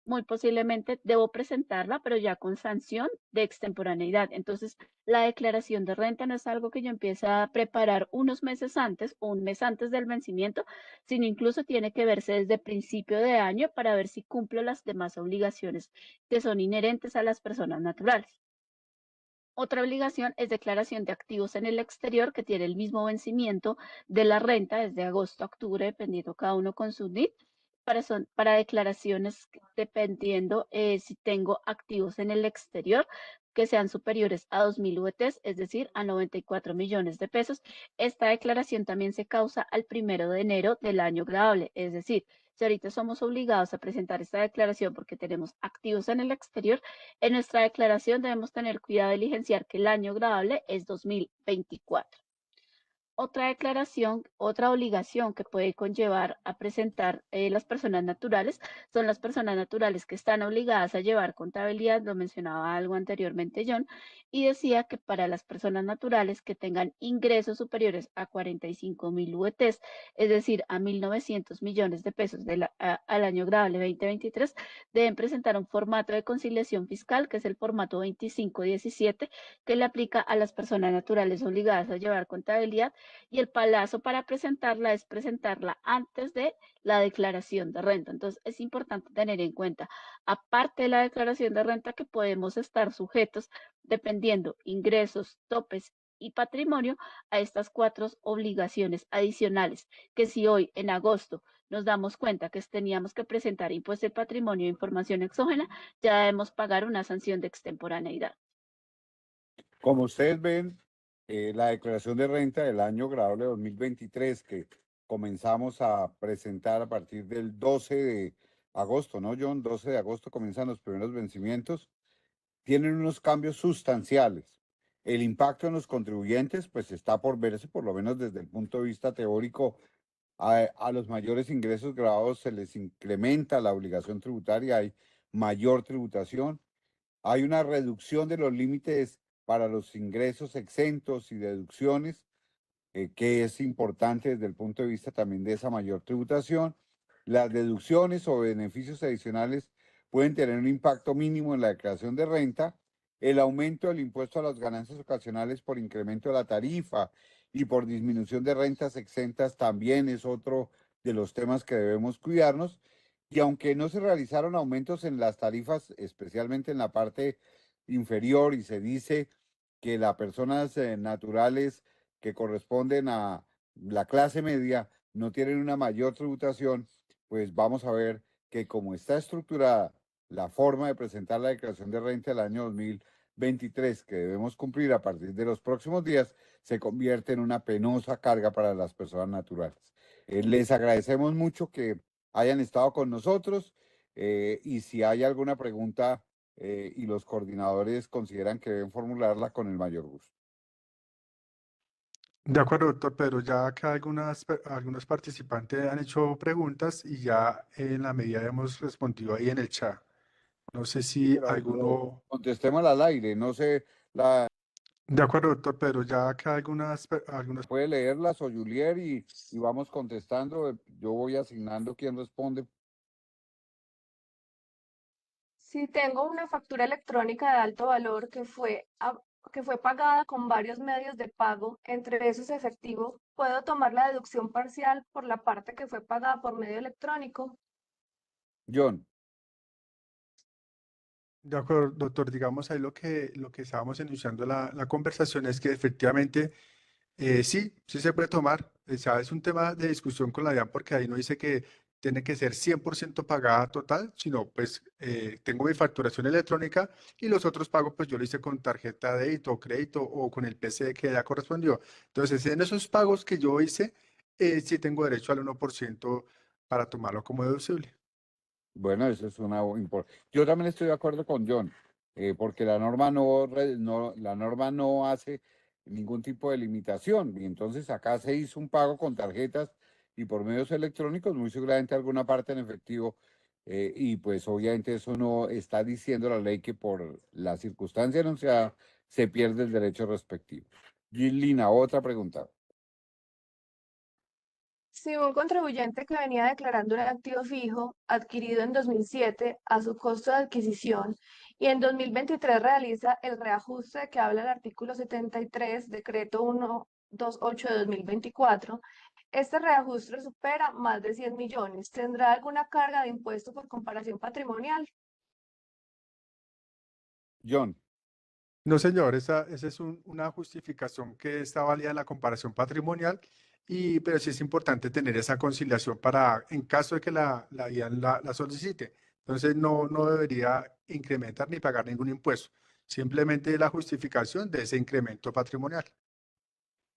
muy posiblemente debo presentarla, pero ya con sanción de extemporaneidad. Entonces, la declaración de renta no es algo que yo empiece a preparar unos meses antes o un mes antes del vencimiento, sino incluso tiene que verse desde principio de año para ver si cumplo las demás obligaciones que son inherentes a las personas naturales. Otra obligación es declaración de activos en el exterior que tiene el mismo vencimiento de la renta desde agosto a octubre, dependiendo cada uno con su NIT, para declaraciones dependiendo si tengo activos en el exterior que sean superiores a 2.000 VTs, es decir, a 94 millones de pesos. Esta declaración también se causa al 1 de enero del año grabable, es decir, si ahorita somos obligados a presentar esta declaración porque tenemos activos en el exterior, en nuestra declaración debemos tener cuidado de diligenciar que el año grabable es 2024. Otra declaración, otra obligación que puede conllevar a presentar las personas naturales son las personas naturales que están obligadas a llevar contabilidad, lo mencionaba algo anteriormente John, y decía que para las personas naturales que tengan ingresos superiores a 45.000 VTs, es decir, a 1.900 millones de pesos al año grabable 2023, deben presentar un formato de conciliación fiscal, que es el formato 2517, que le aplica a las personas naturales obligadas a llevar contabilidad y el plazo para presentarla es presentarla antes de la declaración de renta. Entonces, es importante tener en cuenta, aparte de la declaración de renta, que podemos estar sujetos, dependiendo ingresos, topes y patrimonio, a estas 4 obligaciones adicionales, que si hoy en agosto nos damos cuenta que teníamos que presentar impuesto de patrimonio e información exógena, ya debemos pagar una sanción de extemporaneidad. Como ustedes ven, la declaración de renta del año grabable 2023 que comenzamos a presentar a partir del 12 de agosto, ¿no, John? 12 de agosto comienzan los primeros vencimientos. Tienen unos cambios sustanciales. El impacto en los contribuyentes, pues está por verse, por lo menos desde el punto de vista teórico. A los mayores ingresos grabados se les incrementa la obligación tributaria, hay mayor tributación. Hay una reducción de los límites para los ingresos exentos y deducciones, que es importante desde el punto de vista también de esa mayor tributación. Las deducciones o beneficios adicionales pueden tener un impacto mínimo en la declaración de renta. El aumento del impuesto a las ganancias ocasionales por incremento de la tarifa y por disminución de rentas exentas también es otro de los temas que debemos cuidarnos. Y aunque no se realizaron aumentos en las tarifas, especialmente en la parte inferior, y se dice que las personas naturales que corresponden a la clase media no tienen una mayor tributación, pues vamos a ver que como está estructurada la forma de presentar la declaración de renta del año 2023 que debemos cumplir a partir de los próximos días, se convierte en una penosa carga para las personas naturales. Les agradecemos mucho que hayan estado con nosotros, y si hay alguna pregunta y los coordinadores consideran que deben formularla, con el mayor gusto. De acuerdo, doctor Pedro, ya acá algunos participantes han hecho preguntas y ya en la medida hemos respondido ahí en el chat. No sé si Pero alguno... contestemos al aire, no sé, la De acuerdo, doctor Pedro, ya acá algunos... puede leerlas o Julier y vamos contestando. Yo voy asignando quién responde. Si tengo una factura electrónica de alto valor que fue pagada con varios medios de pago, entre esos efectivo, ¿puedo tomar la deducción parcial por la parte que fue pagada por medio electrónico? John, De acuerdo, doctor, digamos ahí lo que estábamos iniciando la conversación es que efectivamente sí se puede tomar. Ya es un tema de discusión con la DIAN porque ahí no dice que tiene que ser 100% pagada total, sino pues tengo mi facturación electrónica y los otros pagos pues yo lo hice con tarjeta de débito o crédito o con el PC que ya correspondió. Entonces en esos pagos que yo hice, sí tengo derecho al 1% para tomarlo como deducible. bueno, eso es una importante. Yo también estoy de acuerdo con John, porque la norma la norma no hace ningún tipo de limitación. Y entonces acá se hizo un pago con tarjetas y por medios electrónicos, muy seguramente alguna parte en efectivo. Y pues obviamente eso no está diciendo la ley que por la circunstancia anunciada se pierde el derecho respectivo. Lina, otra pregunta. Si un contribuyente que venía declarando un activo fijo adquirido en 2007 a su costo de adquisición y en 2023 realiza el reajuste que habla el artículo 73, decreto 128 de 2024, este reajuste supera más de 100 millones. ¿Tendrá alguna carga de impuesto por comparación patrimonial? John. No, señor, esa es una justificación que está válida en la comparación patrimonial, pero sí es importante tener esa conciliación para, en caso de que la DIAN la solicite. Entonces, no debería incrementar ni pagar ningún impuesto, simplemente la justificación de ese incremento patrimonial.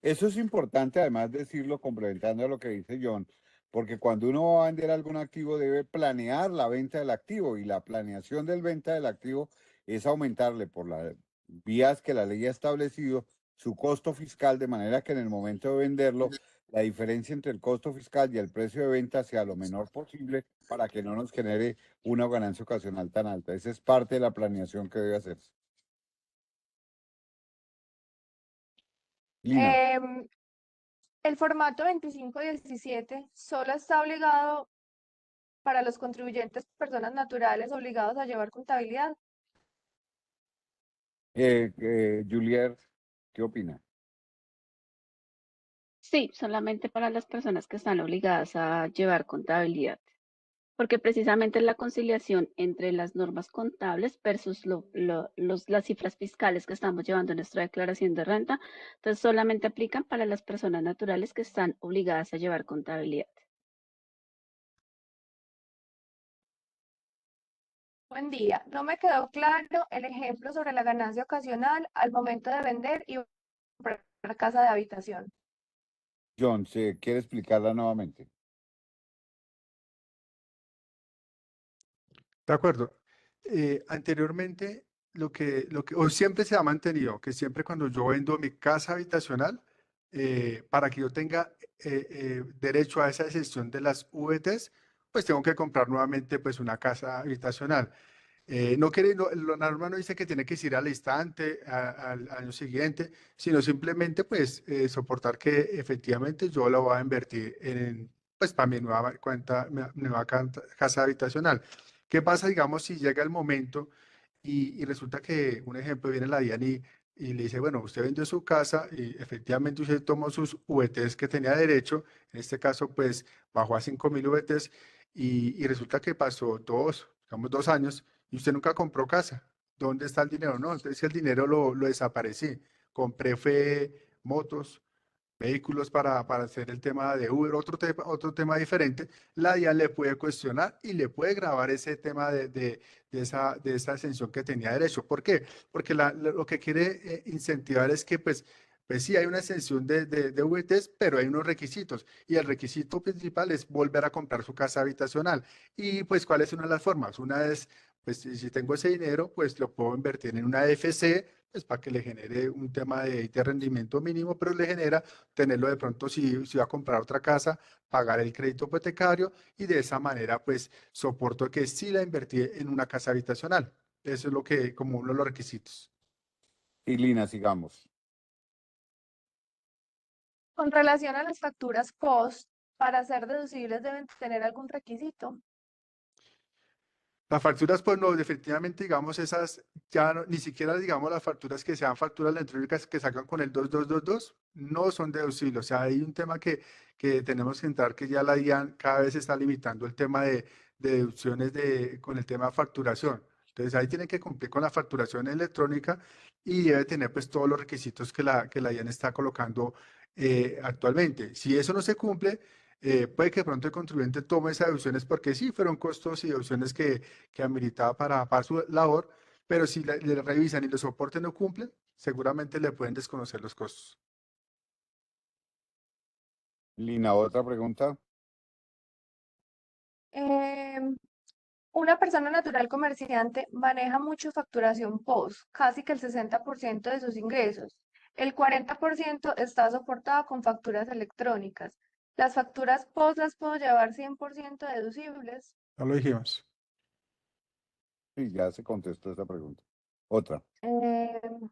Eso es importante, además decirlo, complementando a lo que dice John, porque cuando uno va a vender algún activo debe planear la venta del activo, y la planeación del venta del activo es aumentarle por las vías que la ley ha establecido su costo fiscal, de manera que en el momento de venderlo la diferencia entre el costo fiscal y el precio de venta sea lo menor posible para que no nos genere una ganancia ocasional tan alta. Esa es parte de la planeación que debe hacerse. Lina. Em, el formato 2517 solo está obligado para los contribuyentes personas naturales obligados a llevar contabilidad. Julier, ¿qué opina? Sí, solamente para las personas que están obligadas a llevar contabilidad, porque precisamente es la conciliación entre las normas contables versus las cifras fiscales que estamos llevando en nuestra declaración de renta. Entonces, solamente aplican para las personas naturales que están obligadas a llevar contabilidad. Buen día. No me quedó claro el ejemplo sobre la ganancia ocasional al momento de vender y comprar casa de habitación. John, ¿se quiere explicarla nuevamente? De acuerdo. Anteriormente, o siempre se ha mantenido, que siempre cuando yo vendo mi casa habitacional, para que yo tenga derecho a esa exención de las VTs, pues tengo que comprar nuevamente pues una casa habitacional. No quiere, la norma no dice que tiene que ir al instante, al año siguiente, sino simplemente pues soportar que efectivamente yo lo voy a invertir pues para mi nueva cuenta, mi nueva casa habitacional. ¿Qué pasa, digamos, si llega el momento y resulta que, un ejemplo, viene la DIAN y le dice, bueno, usted vendió su casa y efectivamente usted tomó sus VTs que tenía derecho, en este caso pues bajó a 5.000 VTs y resulta que pasó digamos 2 años y usted nunca compró casa? ¿Dónde está el dinero? No, entonces el dinero lo desaparecí. Compré fue motos, vehículos para hacer el tema de Uber, otro tema diferente. La DIAN le puede cuestionar y le puede grabar ese tema de esa exención que tenía derecho. ¿Por qué? Porque lo que quiere incentivar es que pues sí, hay una exención de VTs, pero hay unos requisitos. Y el requisito principal es volver a comprar su casa habitacional. Y pues, ¿cuál es una de las formas? Una es, pues si tengo ese dinero, pues lo puedo invertir en una AFC, pues para que le genere un tema de rendimiento mínimo, pero le genera tenerlo de pronto si va a comprar otra casa, pagar el crédito hipotecario y de esa manera pues soporto que sí la invertí en una casa habitacional. Eso es lo que, como uno de los requisitos. Y Lina, sigamos. Con relación a las facturas POS, para ser deducibles deben tener algún requisito. Las facturas, pues no, definitivamente, digamos, esas ya ni siquiera, digamos, las facturas que sean facturas electrónicas que sacan con el 2222 no son deducibles. O sea, hay un tema que tenemos que entrar, que ya la DIAN cada vez está limitando el tema de deducciones con el tema de facturación. Entonces, ahí tiene que cumplir con la facturación electrónica y debe tener, pues, todos los requisitos que la DIAN está colocando actualmente. Si eso no se cumple, puede que de pronto el contribuyente tome esas deducciones porque sí, fueron costos y deducciones que ameritaba para su labor, pero si le revisan y los soportes no cumplen, seguramente le pueden desconocer los costos. Lina, otra pregunta. Em, una persona natural comerciante maneja mucho facturación POS, casi que el 60% de sus ingresos. El 40% está soportado con facturas electrónicas. Las facturas POS las puedo llevar 100% deducibles. No lo dijimos. Sí, ya se contestó esa pregunta. Otra. Em,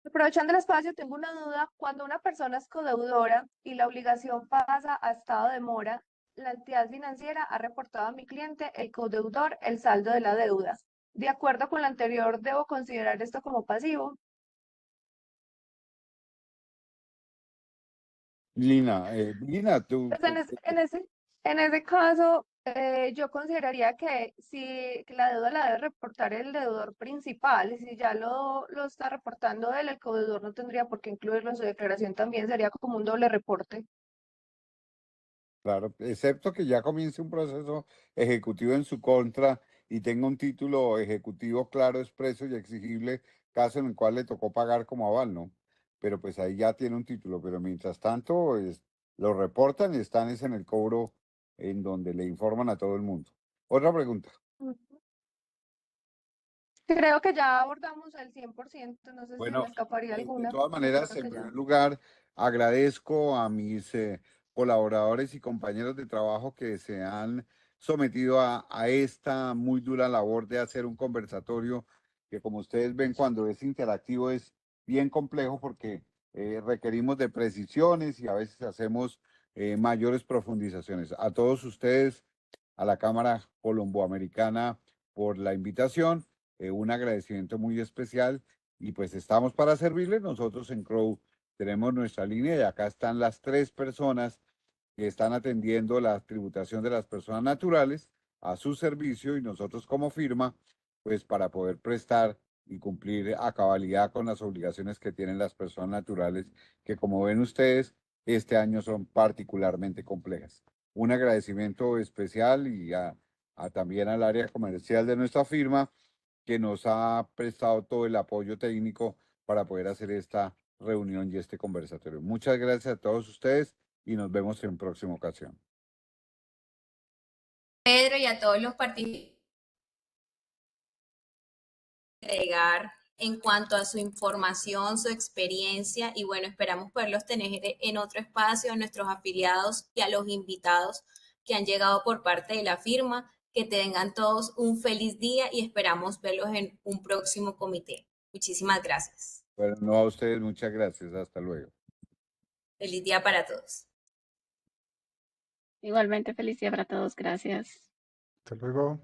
Aprovechando el espacio, tengo una duda. Cuando una persona es codeudora y la obligación pasa a estado de mora, la entidad financiera ha reportado a mi cliente, el codeudor, el saldo de la deuda. De acuerdo con lo anterior, ¿debo considerar esto como pasivo? Lina, tú, Pues en ese caso, yo consideraría que si que la deuda la debe reportar el deudor principal, y si ya lo está reportando él, el codeudor no tendría por qué incluirlo en su declaración también, sería como un doble reporte. claro, excepto que ya comience un proceso ejecutivo en su contra y tenga un título ejecutivo claro, expreso y exigible, caso en el cual le tocó pagar como aval, ¿no? Pero pues ahí ya tiene un título, pero mientras tanto lo reportan y están es en el cobro en donde le informan a todo el mundo. Otra pregunta. Ujú. Creo que ya abordamos el 100%, no sé si se Bueno, me escaparía de alguna, todas pero maneras, creo en que ya. primer lugar, agradezco a mis colaboradores y compañeros de trabajo que se han sometido a esta muy dura labor de hacer un conversatorio que, como ustedes ven, cuando es interactivo es bien complejo porque requerimos de precisiones y a veces hacemos mayores profundizaciones. A todos ustedes, a la Cámara Colomboamericana por la invitación, un agradecimiento muy especial y pues estamos para servirles. Nosotros en Crow tenemos nuestra línea y acá están las tres personas que están atendiendo la tributación de las personas naturales a su servicio y nosotros como firma, pues para poder prestar y cumplir a cabalidad con las obligaciones que tienen las personas naturales, que como ven ustedes, este año son particularmente complejas. Un agradecimiento especial y también al área comercial de nuestra firma, que nos ha prestado todo el apoyo técnico para poder hacer esta reunión y este conversatorio. Muchas gracias a todos ustedes y nos vemos en próxima ocasión. Pedro, y a todos los participantes agregar en cuanto a su información, su experiencia, y bueno, esperamos poderlos tener en otro espacio, a nuestros afiliados y a los invitados que han llegado por parte de la firma. Que tengan todos un feliz día y esperamos verlos en un próximo comité. Muchísimas gracias. Bueno, no, a ustedes muchas gracias. Hasta luego. Feliz día para todos. Igualmente, feliz día para todos. Gracias. Hasta luego.